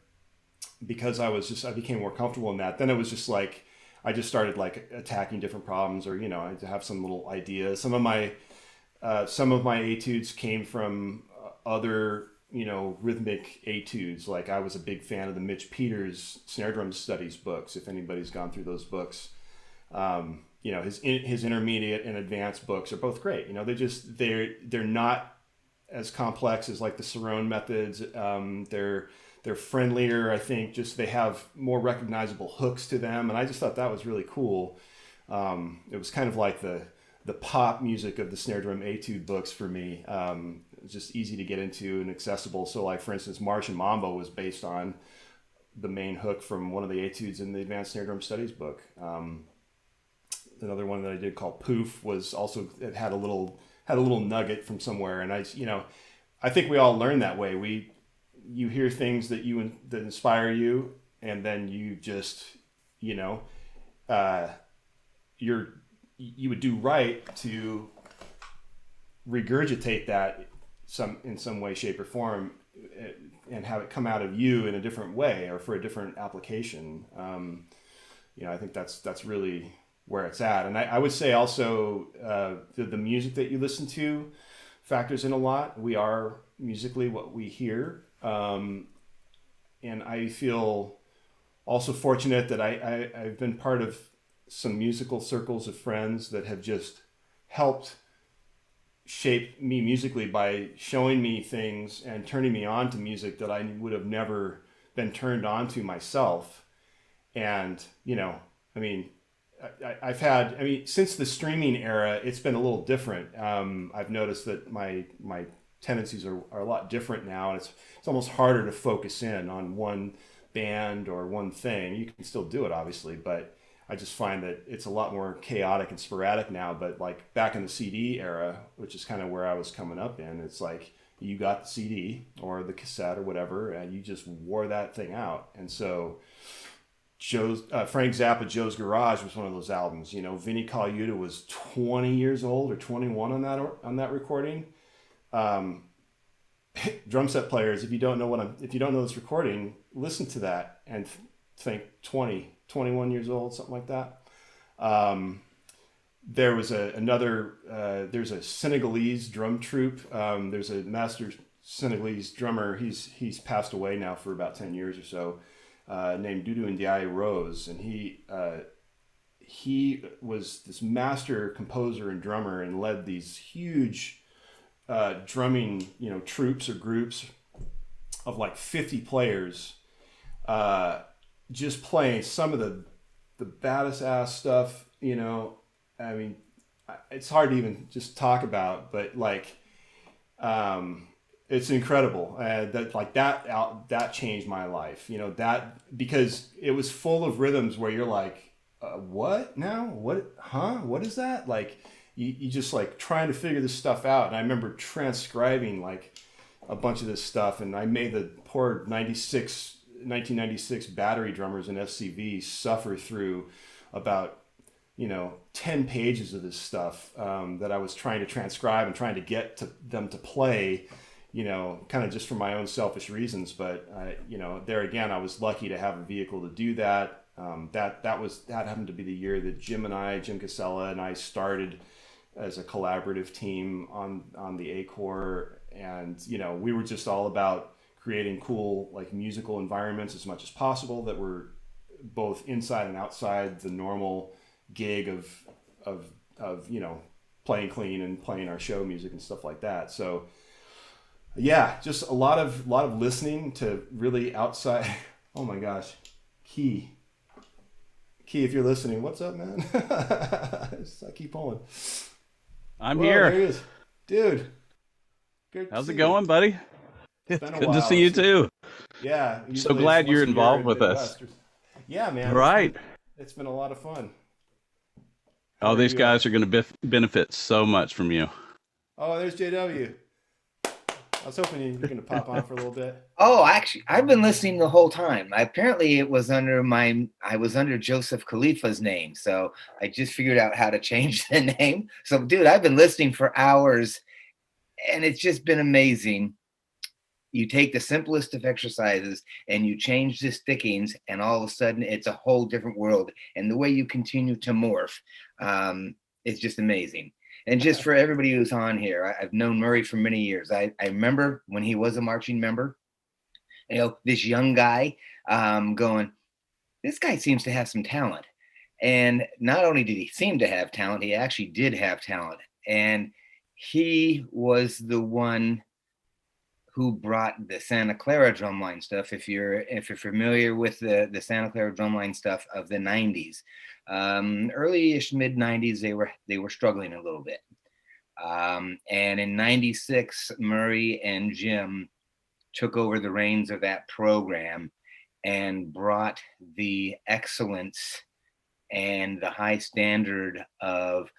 because I became more comfortable in that, then it was just like, I just started like attacking different problems, or, I have some little ideas. Some of my etudes came from other rhythmic etudes. Like I was a big fan of the Mitch Peters snare drum studies books. If anybody's gone through those books, his intermediate and advanced books are both great. They're not as complex as like the Cerrone methods. They're friendlier. I think just they have more recognizable hooks to them, and I just thought that was really cool. It was kind of like the pop music of the snare drum etude books for me. It's just easy to get into and accessible. So like, for instance, March and Mambo was based on the main hook from one of the etudes in the Advanced Snare Drum Studies book. Another one that I did called Poof was also, it had a little nugget from somewhere. And I think we all learn that way. You hear things that inspire you, and then you just, you would do right to regurgitate that in some way, shape, or form, and have it come out of you in a different way or for a different application. I think that's really where it's at. And I would say also the music that you listen to factors in a lot. We are musically what we hear. And I feel also fortunate that I've been part of some musical circles of friends that have just helped shape me musically by showing me things and turning me on to music that I would have never been turned on to myself. And, since the streaming era, it's been a little different. I've noticed that my tendencies are a lot different now, and it's almost harder to focus in on one band or one thing. You can still do it, obviously, but I just find that it's a lot more chaotic and sporadic now. But like back in the CD era, which is kind of where I was coming up in, it's like you got the CD or the cassette or whatever, and you just wore that thing out. And so Frank Zappa, Joe's Garage was one of those albums. Vinnie Colaiuta was 20 years old or 21 on that recording. Drum set players, if you don't know this recording, listen to that and think 21 years old, something like that. There was there's a Senegalese drum troupe. There's a master Senegalese drummer. He's passed away now for about 10 years or so, named Doudou Ndiaye Rose. And he was this master composer and drummer and led these huge drumming, troops or groups of like 50 players, just playing some of the baddest ass stuff. It's hard to even just talk about, but it's incredible. That changed my life. That because it was full of rhythms where you're like, what now? What? Huh? What is that? Like you just like trying to figure this stuff out. And I remember transcribing like a bunch of this stuff, and I made the poor 1996 battery drummers in FCV suffer through about 10 pages of this stuff that I was trying to transcribe and trying to get them to play, kind of just for my own selfish reasons. But there again, I was lucky to have a vehicle to do that. That happened to be the year that Jim Casella and I started as a collaborative team on the A-Core, and we were just all about creating cool like musical environments as much as possible that were both inside and outside the normal gig of playing clean and playing our show music and stuff like that. So yeah, just a lot of listening to really outside. Oh my gosh, Key, if you're listening, what's up, man? I keep pulling. I'm Whoa, here. There he is. Dude. Good. How's it going, buddy? It's been a Good while. to see you too. Yeah. So glad you're involved with us. Yeah, man. Right. It's been a lot of fun. Oh, these guys are going to benefit so much from you. Oh, there's JW. I was hoping you were going to pop on for a little bit. Oh, actually, I've been listening the whole time. Apparently, it was I was under Joseph Khalifa's name, so I just figured out how to change the name. So, dude, I've been listening for hours, and it's just been amazing. You take the simplest of exercises and you change the stickings, and all of a sudden, it's a whole different world. And the way you continue to morph, it's just amazing. And just for everybody who's on here, I've known Murray for many years. I remember when he was a marching member, this young guy going, this guy seems to have some talent. And not only did he seem to have talent, he actually did have talent. And he was the one who brought the Santa Clara drumline stuff. If you're familiar with the Santa Clara drumline stuff of the 90s, early-ish mid 90s, they were struggling a little bit. And in 96, Murray and Jim took over the reins of that program and brought the excellence and the high standard of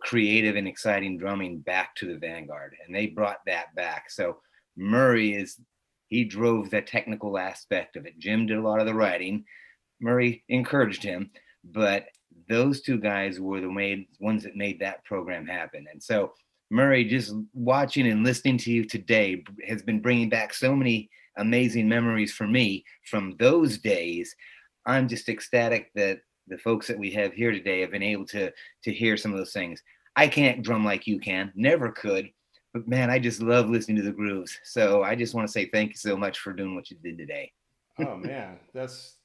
creative and exciting drumming back to the vanguard. And they brought that back. So Murray he drove the technical aspect of it. Jim did a lot of the writing. Murray encouraged him, but those two guys were the ones that made that program happen. And so Murray, just watching and listening to you today has been bringing back so many amazing memories for me from those days. I'm just ecstatic that the folks that we have here today have been able to hear some of those things. I can't drum like you can, never could, but man, I just love listening to the grooves. So I just want to say thank you so much for doing what you did today. Oh man, that's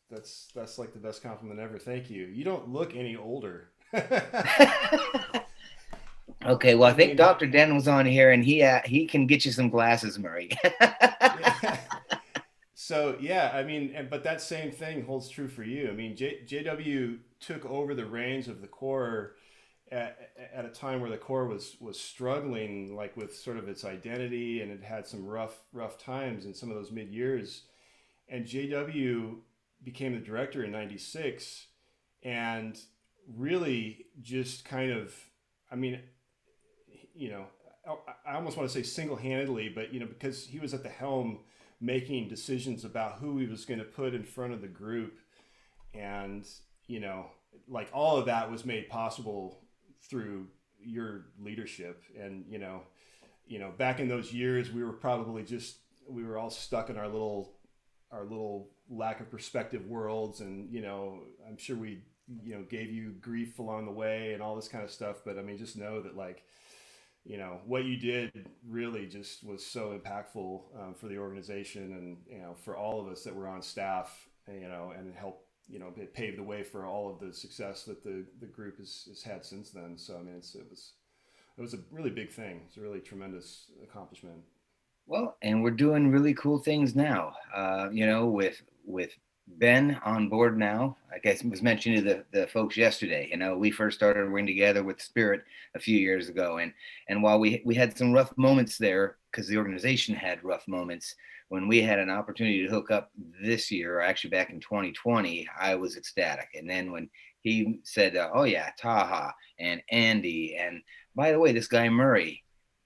like the best compliment ever. Thank you. You don't look any older. Okay, well, I think Dr. Den was on here, and he can get you some glasses, Murray. So yeah, I mean, but that same thing holds true for you. I mean, JW took over the reins of the corps at a time where the corps was struggling, like with sort of its identity, and it had some rough times in some of those mid years. And JW became the director in '96, and really just kind of, I mean, I almost want to say single-handedly, but because he was at the helm making decisions about who he was going to put in front of the group, and like all of that was made possible through your leadership. And back in those years, we were all stuck in our little lack of perspective worlds, and I'm sure we gave you grief along the way and all this kind of stuff, but I mean, just know that what you did really just was so impactful for the organization, and for all of us that were on staff, and helped it paved the way for all of the success that the group has had since then. So I mean, it was a really big thing. It's a really tremendous accomplishment. Well, and we're doing really cool things now, with Ben on board now. I guess it was mentioned to the folks yesterday. We first started working together with Spirit a few years ago, and while we had some rough moments there, because the organization had rough moments, when we had an opportunity to hook up this year, or actually back in 2020, I was ecstatic. And then when he said, "Oh yeah, Taha and Andy, and by the way, this guy Murray,"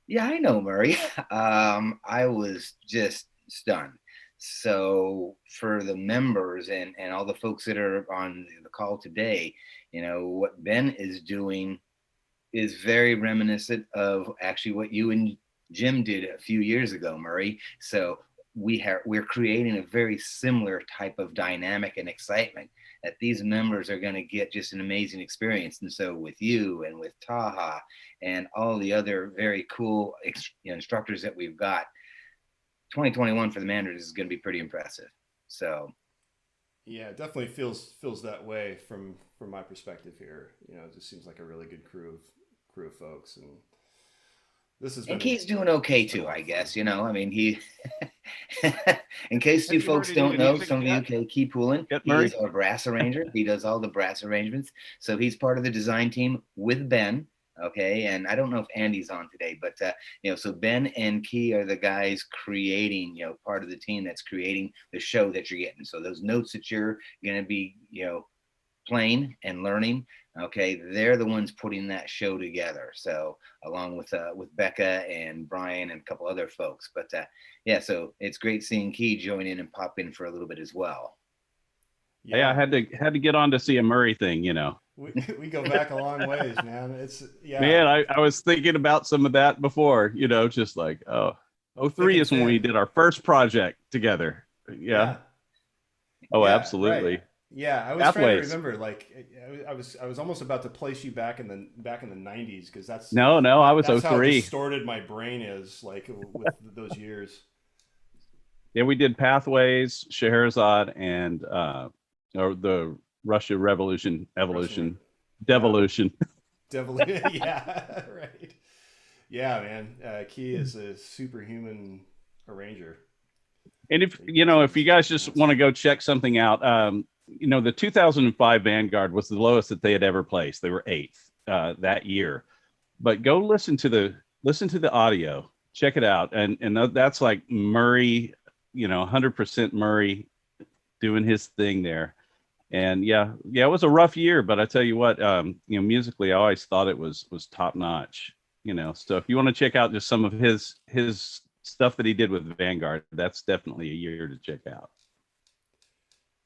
yeah, I know Murray. I was just stunned. So for the members and all the folks that are on the call today, what Ben is doing is very reminiscent of actually what you and Jim did a few years ago, Murray. So we're creating a very similar type of dynamic and excitement that these members are going to get just an amazing experience. And so with you and with Taha and all the other very cool instructors that we've got, 2021 for the Mandarins is going to be pretty impressive. So yeah, it definitely feels that way from my perspective here. It just seems like a really good crew of folks, and this is. And Key's doing okay too, I guess. I mean, he. In case you folks don't know, some of you, Key Poulin, he is our brass arranger. He does all the brass arrangements, so he's part of the design team with Ben. Okay, and I don't know if Andy's on today, but so Ben and Key are the guys creating, part of the team that's creating the show that you're getting. So those notes that you're going to be, playing and learning, okay, they're the ones putting that show together. So along with Becca and Brian and a couple other folks, but yeah, so it's great seeing Key join in and pop in for a little bit as well. Yeah, I had to get on to see a Murray thing, We go back a long ways, man. It's Man, I was thinking about some of that before, just like, 03 is when we did our first project together. Yeah. Oh, yeah, absolutely. Right. Yeah, I was trying to Pathways. remember. Like, I was almost about to place you back in the '90s because that's No, I was that's how 03. distorted my brain is. Like with those years. Yeah, we did Pathways, Scheherazade, and or the Russia Revolution, Evolution, Devolution. Devil. Yeah, right. Yeah, man. Key is a superhuman arranger. And if you guys just want to go check something out, the 2005 Vanguard was the lowest that they had ever placed. They were 8th that year. But go listen to the audio, check it out, and that's like Murray, 100% Murray doing his thing there. And yeah, it was a rough year, but I tell you what, musically, I always thought it was top notch. So if you want to check out just some of his stuff that he did with Vanguard, that's definitely a year to check out.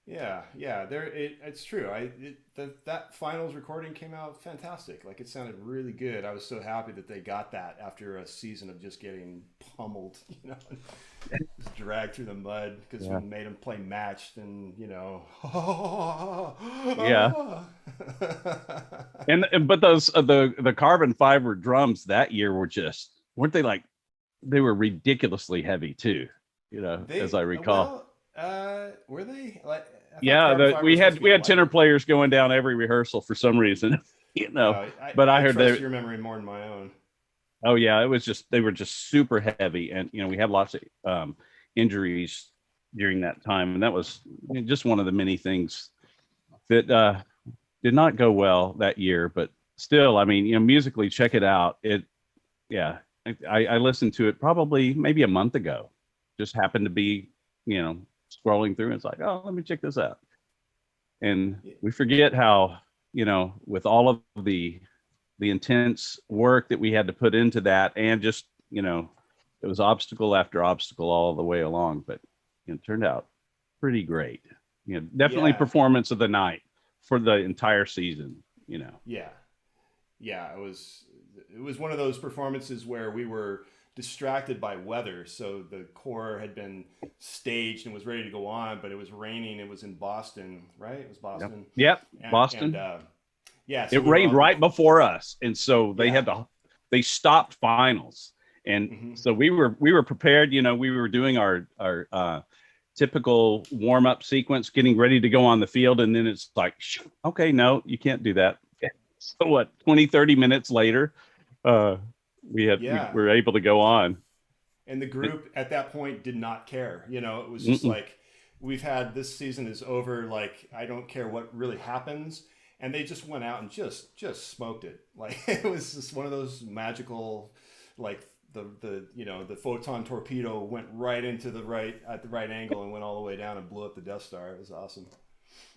Yeah, it's true. That finals recording came out fantastic. Like, it sounded really good. I was so happy that they got that after a season of just getting pummeled, just dragged through the mud because we made them play matched, and yeah. But those the carbon fiber drums that year weren't they like, they were ridiculously heavy too, as I recall. Were they? Like, yeah, we had tenor players going down every rehearsal for some reason, but I heard trust your memory more than my own. Oh yeah, they were just super heavy, and we had lots of injuries during that time, and that was just one of the many things that did not go well that year. But still, I mean, musically, check it out. I listened to it probably maybe a month ago. Just happened to be, scrolling through, and it's like, oh, let me check this out. And we forget how, with all of the intense work that we had to put into that, and just, it was obstacle after obstacle all the way along, but it turned out pretty great. Definitely performance of the night for the entire season, Yeah, it was one of those performances where we were distracted by weather. So the core had been staged and was ready to go on, but it was raining. It was in Boston, right? It was Boston. Yep. Boston. So it rained right before us, and so they stopped finals, and so we were prepared. We were doing our typical warm up sequence, getting ready to go on the field, and then it's like, okay, no, you can't do that. So what? 20-30 minutes later, we were able to go on. And the group at that point did not care. It was just like, we've had, this season is over. Like, I don't care what really happens. And they just went out and just smoked it. Like, it was just one of those magical, like the photon torpedo went right into at the right angle and went all the way down and blew up the Death Star. It was awesome.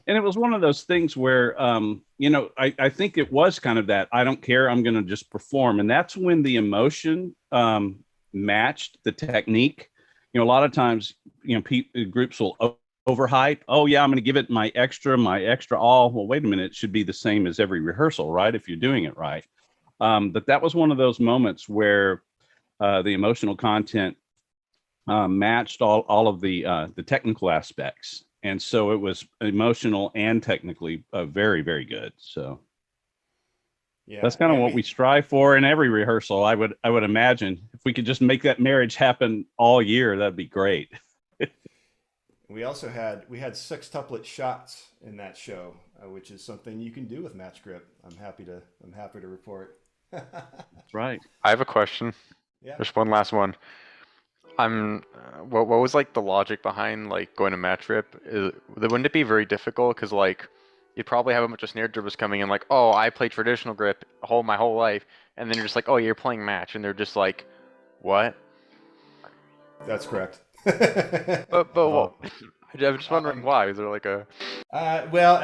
And it was one of those things where, I think it was kind of that, I don't care, I'm going to just perform. And that's when the emotion matched the technique. A lot of times, groups will overhype. Oh yeah, I'm going to give it my extra all. Well, wait a minute, it should be the same as every rehearsal, right? If you're doing it right. But that was one of those moments where the emotional content matched all of the technical aspects. And so it was emotional and technically very, very good. So that's kind of what we strive for in every rehearsal. I would imagine if we could just make that marriage happen all year, that'd be great. We also had 6-tuplet shots in that show, which is something you can do with Match Grip. I'm happy to report. That's right. I have a question. Yeah. There's one last one. What was like the logic behind like going to Match Grip? Wouldn't it be very difficult? Because like you'd probably have a bunch of snare dribbers coming in like, oh, I played traditional grip my whole life, and then you're just like, oh, you're playing match, and they're just like, what? That's correct. But well, I'm just wondering why. Is there like a? Well,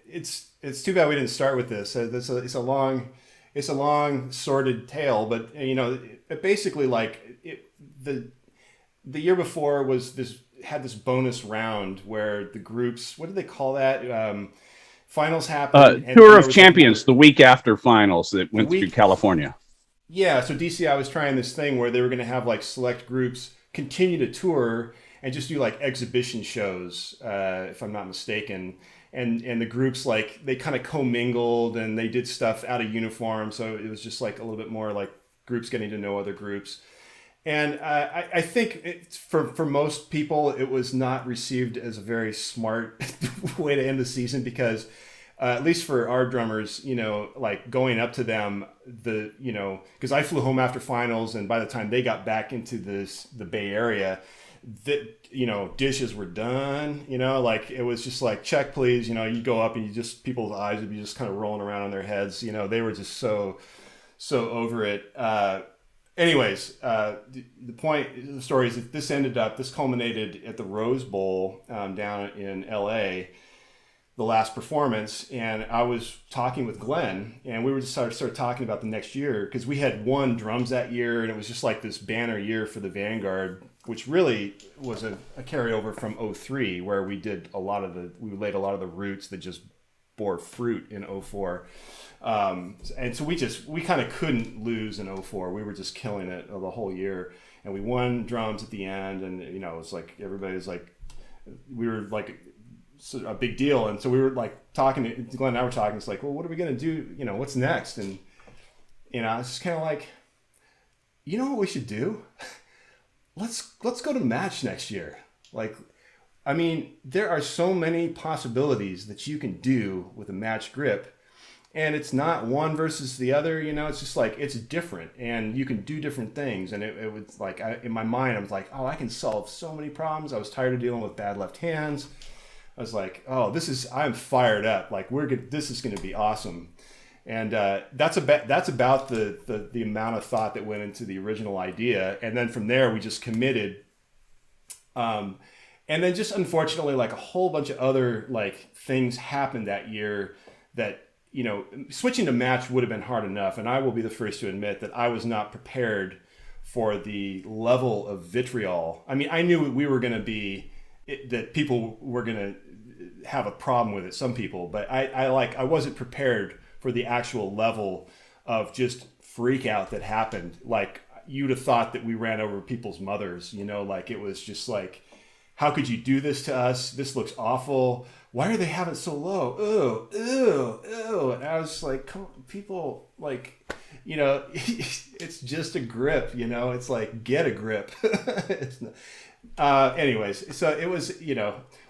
it's too bad we didn't start with this. It's a long sordid tale, but basically like the year before had this bonus round where the groups, what did they call that? Finals happened. Tour of Champions the week after finals that went through California. Yeah, so DCI was trying this thing where they were going to have like select groups continue to tour, and just do like exhibition shows, if I'm not mistaken. And the groups, like, they kind of commingled and they did stuff out of uniform. So it was just like a little bit more like groups getting to know other groups. And I think for most people, it was not received as a very smart way to end the season, because at least for our drummers, you know, like going up to them, because I flew home after finals, and by the time they got back into the Bay Area, dishes were done, like it was just like, check please, you go up and people's eyes would be just kind of rolling around on their heads, they were just so over it. Anyways, the point of the story is that this culminated at the Rose Bowl down in LA, the last performance. And I was talking with Glenn, and we were just started talking about the next year, because we had won drums that year, and it was just like this banner year for the Vanguard, which really was a carryover from 03, where we laid a lot of the roots that just bore fruit in 04. And so we kind of couldn't lose in 04. We were just killing it the whole year, and we won drums at the end, and it was like everybody was like, we were like a big deal. And so we were like talking, Glenn and I were talking, it's like, well, what are we gonna do, what's next? And it's just kind of like, what we should do, let's go to the match next year. Like, I mean, there are so many possibilities that you can do with a match grip. And it's not one versus the other, it's just like, it's different, and you can do different things. And it was like, in my mind, I was like, oh, I can solve so many problems. I was tired of dealing with bad left hands. I was like, oh, I'm fired up. Like, this is going to be awesome. And that's about the amount of thought that went into the original idea. And then from there, we just committed. And then just unfortunately, like a whole bunch of other like things happened that year that, switching to match would have been hard enough. And I will be the first to admit that I was not prepared for the level of vitriol. I mean, I knew we were going to that people were going to have a problem with it, some people, but I wasn't prepared for the actual level of just freak out that happened. Like, you'd have thought that we ran over people's mothers, like it was just like, how could you do this to us? This looks awful. Why are they having it so low? Ew. And I was like, come on, people, like, it's just a grip, it's like, get a grip. It's not, anyways, so it was,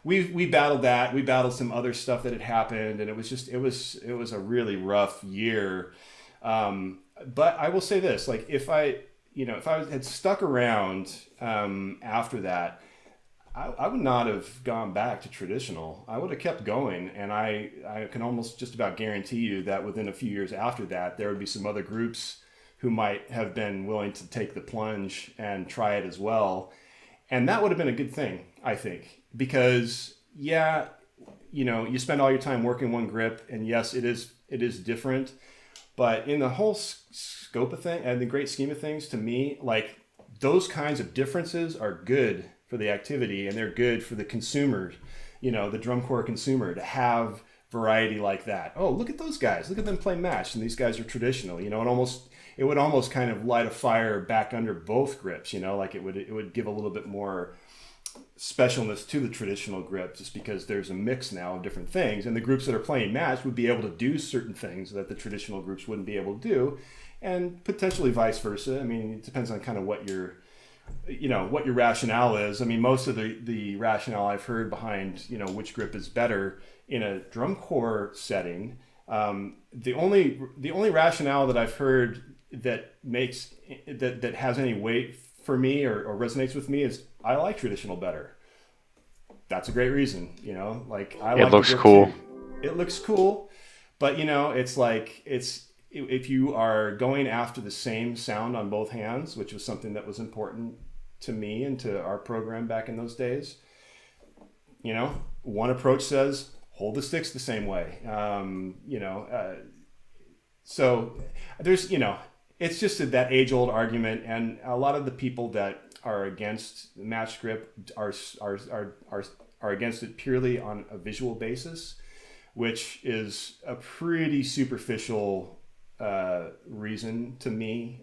we battled that. We battled some other stuff that had happened, and it was a really rough year. But I will say this, like, if I had stuck around after that, I would not have gone back to traditional. I would have kept going, and I can almost just about guarantee you that within a few years after that, there would be some other groups who might have been willing to take the plunge and try it as well. And that would have been a good thing, I think, because you spend all your time working one grip, and yes, it is different, but in the whole scope of things and the great scheme of things, to me, like, those kinds of differences are good for the activity, and they're good for the consumer, the drum corps consumer, to have variety like that. Oh, look at those guys, look at them play match, and these guys are traditional. It would almost kind of light a fire back under both grips, like it would give a little bit more specialness to the traditional grip, just because there's a mix now of different things, and the groups that are playing match would be able to do certain things that the traditional groups wouldn't be able to do, and potentially vice versa. I mean, it depends on kind of what your rationale is. I mean, most of the rationale I've heard behind, which grip is better in a drum corps setting, the only rationale that I've heard that has any weight for me or resonates with me is, I like traditional better. That's a great reason, like, I like it looks cool. Too. It looks cool, but it's like, if you are going after the same sound on both hands, which was something that was important to me and to our program back in those days, one approach says, hold the sticks the same way. So there's, it's just that age-old argument, and a lot of the people that are against match grip are against it purely on a visual basis, which is a pretty superficial reason to me,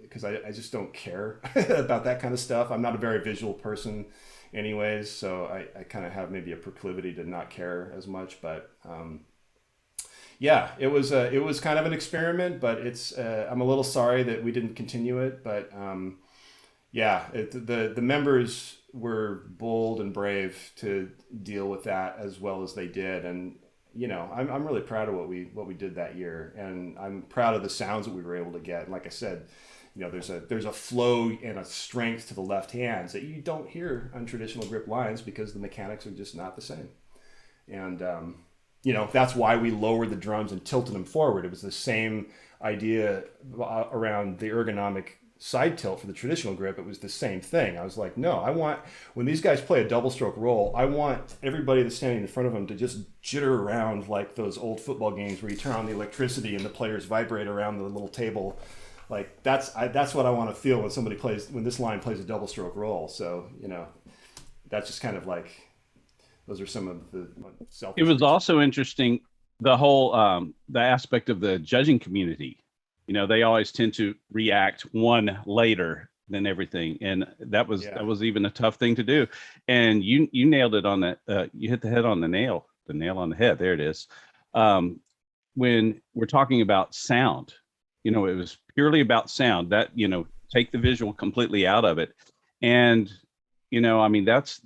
because I just don't care about that kind of stuff. I'm not a very visual person, anyways. So I kind of have maybe a proclivity to not care as much, but yeah, it was kind of an experiment, but I'm a little sorry that we didn't continue it, but yeah, the members were bold and brave to deal with that as well as they did, and I'm really proud of what we did that year, and I'm proud of the sounds that we were able to get. And like I said, there's a flow and a strength to the left hands that you don't hear on traditional grip lines because the mechanics are just not the same. And that's why we lowered the drums and tilted them forward. It was the same idea around the ergonomic side tilt for the traditional grip. It was the same thing. I was like, no, when these guys play a double stroke roll, I want everybody that's standing in front of them to just jitter around like those old football games where you turn on the electricity and the players vibrate around the little table. Like that's what I want to feel when this line plays a double stroke roll. So, that's just kind of like, those are some of the selfish. It was also interesting, the whole the aspect of the judging community. They always tend to react one later than everything, and that was even a tough thing to do. And you nailed it on that. You hit the head on the nail on the head. There it is. When we're talking about sound, it was purely about sound. That take the visual completely out of it, and that's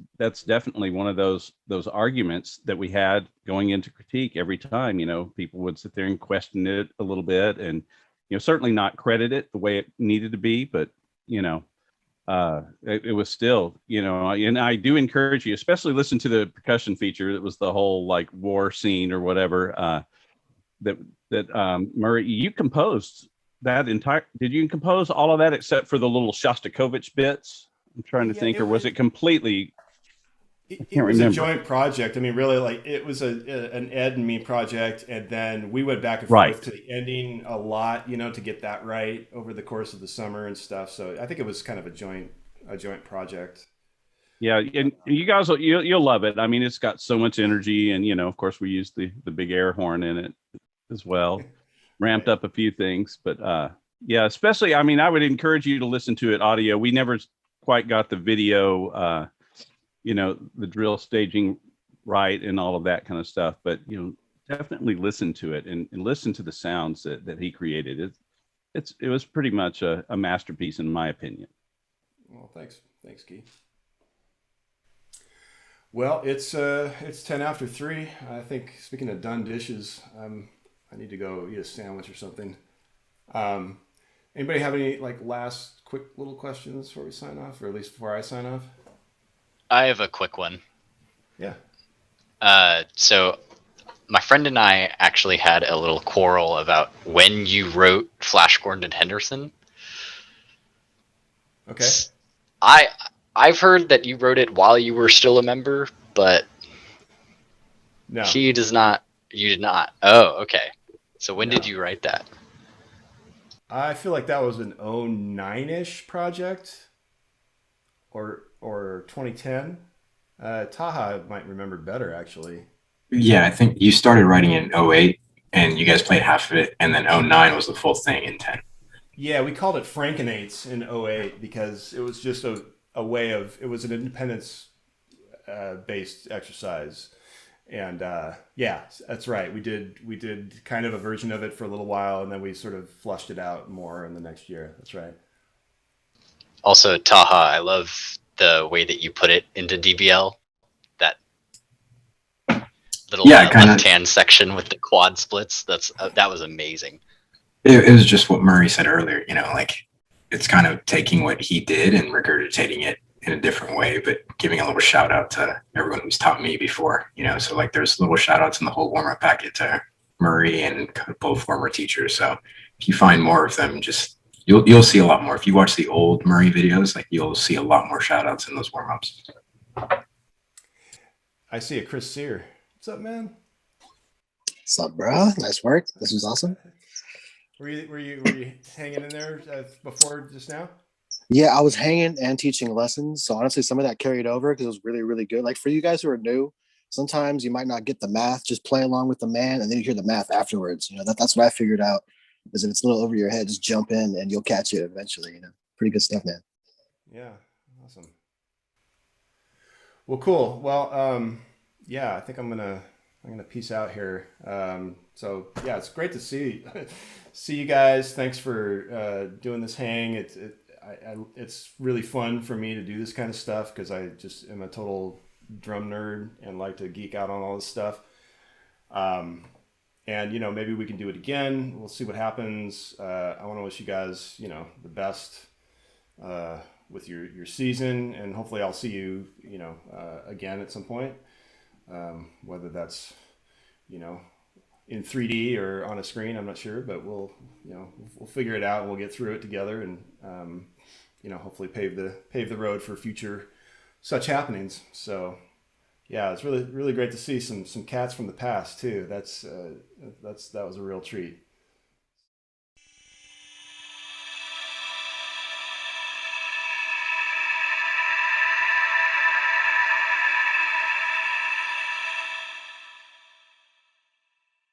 definitely one of those arguments that we had going into critique every time. People would sit there and question it a little bit, and certainly not credit it the way it needed to be, but it was still, and I do encourage you, especially listen to the percussion feature. It was the whole like war scene or whatever that Murray, you composed that entire. Did you compose all of that except for the little Shostakovich bits? I'm trying to think, or was it completely? It was a joint project. I mean, really, like it was an Ed and me project, and then we went back and forth to the ending a lot, to get that right over the course of the summer and stuff. So I think it was kind of a joint project. Yeah, and you guys, you'll love it. I mean, it's got so much energy, and of course, we used the big air horn in it as well, ramped up a few things, but yeah, especially, I mean, I would encourage you to listen to it audio. We never quite got the video. The drill staging right and all of that kind of stuff, but definitely listen to it and listen to the sounds that he created. It was pretty much a masterpiece in my opinion. Well, thanks Guy. Well, it's 10 after 3. I think, speaking of done dishes, I need to go eat a sandwich or something. Anybody have any last quick little questions before we sign off, or at least before I sign off? I have a quick one. Yeah. So my friend and I actually had a little quarrel about when you wrote Flash Gordon Henderson. Okay. I've heard that you wrote it while you were still a member, but no, he does not. You did not. Oh, okay. So when did you write that? I feel like that was an 09-ish project, or 2010. Taha might remember better, actually. Yeah, I think you started writing in 08, and you guys played half of it, and then 09 was the full thing in 10. Yeah, we called it Frankenates in 08 because it was just a way of, it was an independence based exercise. And yeah, that's right. We did kind of a version of it for a little while, and then we sort of flushed it out more in the next year. That's right. Also, Taha, I love the way that you put it into DBL. That little left-hand section with the quad splits. That was amazing. It was just what Murray said earlier. It's kind of taking what he did and regurgitating it in a different way, but giving a little shout out to everyone who's taught me before, so there's little shout outs in the whole warm-up packet to Murray and both former teachers. So if you find more of them, you'll see a lot more. If you watch the old Murray videos, you'll see a lot more shout outs in those warm-ups. I see a Chris Sear. What's up, man? What's up, bro? Nice work. This was awesome. Were you hanging in there before just now? Yeah, I was hanging and teaching lessons. So honestly, some of that carried over because it was really, really good. For you guys who are new, sometimes you might not get the math. Just play along with the man, and then you hear the math afterwards. That's what I figured out. Is if it's a little over your head, just jump in and you'll catch it eventually. Pretty good stuff, man. Yeah, awesome. Well, cool. Well, yeah, I think I'm gonna peace out here. So yeah, it's great to see you guys. Thanks for doing this hang. It's really fun for me to do this kind of stuff because I just am a total drum nerd and like to geek out on all this stuff. And maybe we can do it again. We'll see what happens. I want to wish you guys the best with your season, and hopefully I'll see you again at some point. Whether that's in 3D or on a screen, I'm not sure, but we'll figure it out and we'll get through it together, and hopefully pave the road for future such happenings. So yeah, it's really great to see some cats from the past too. That was a real treat.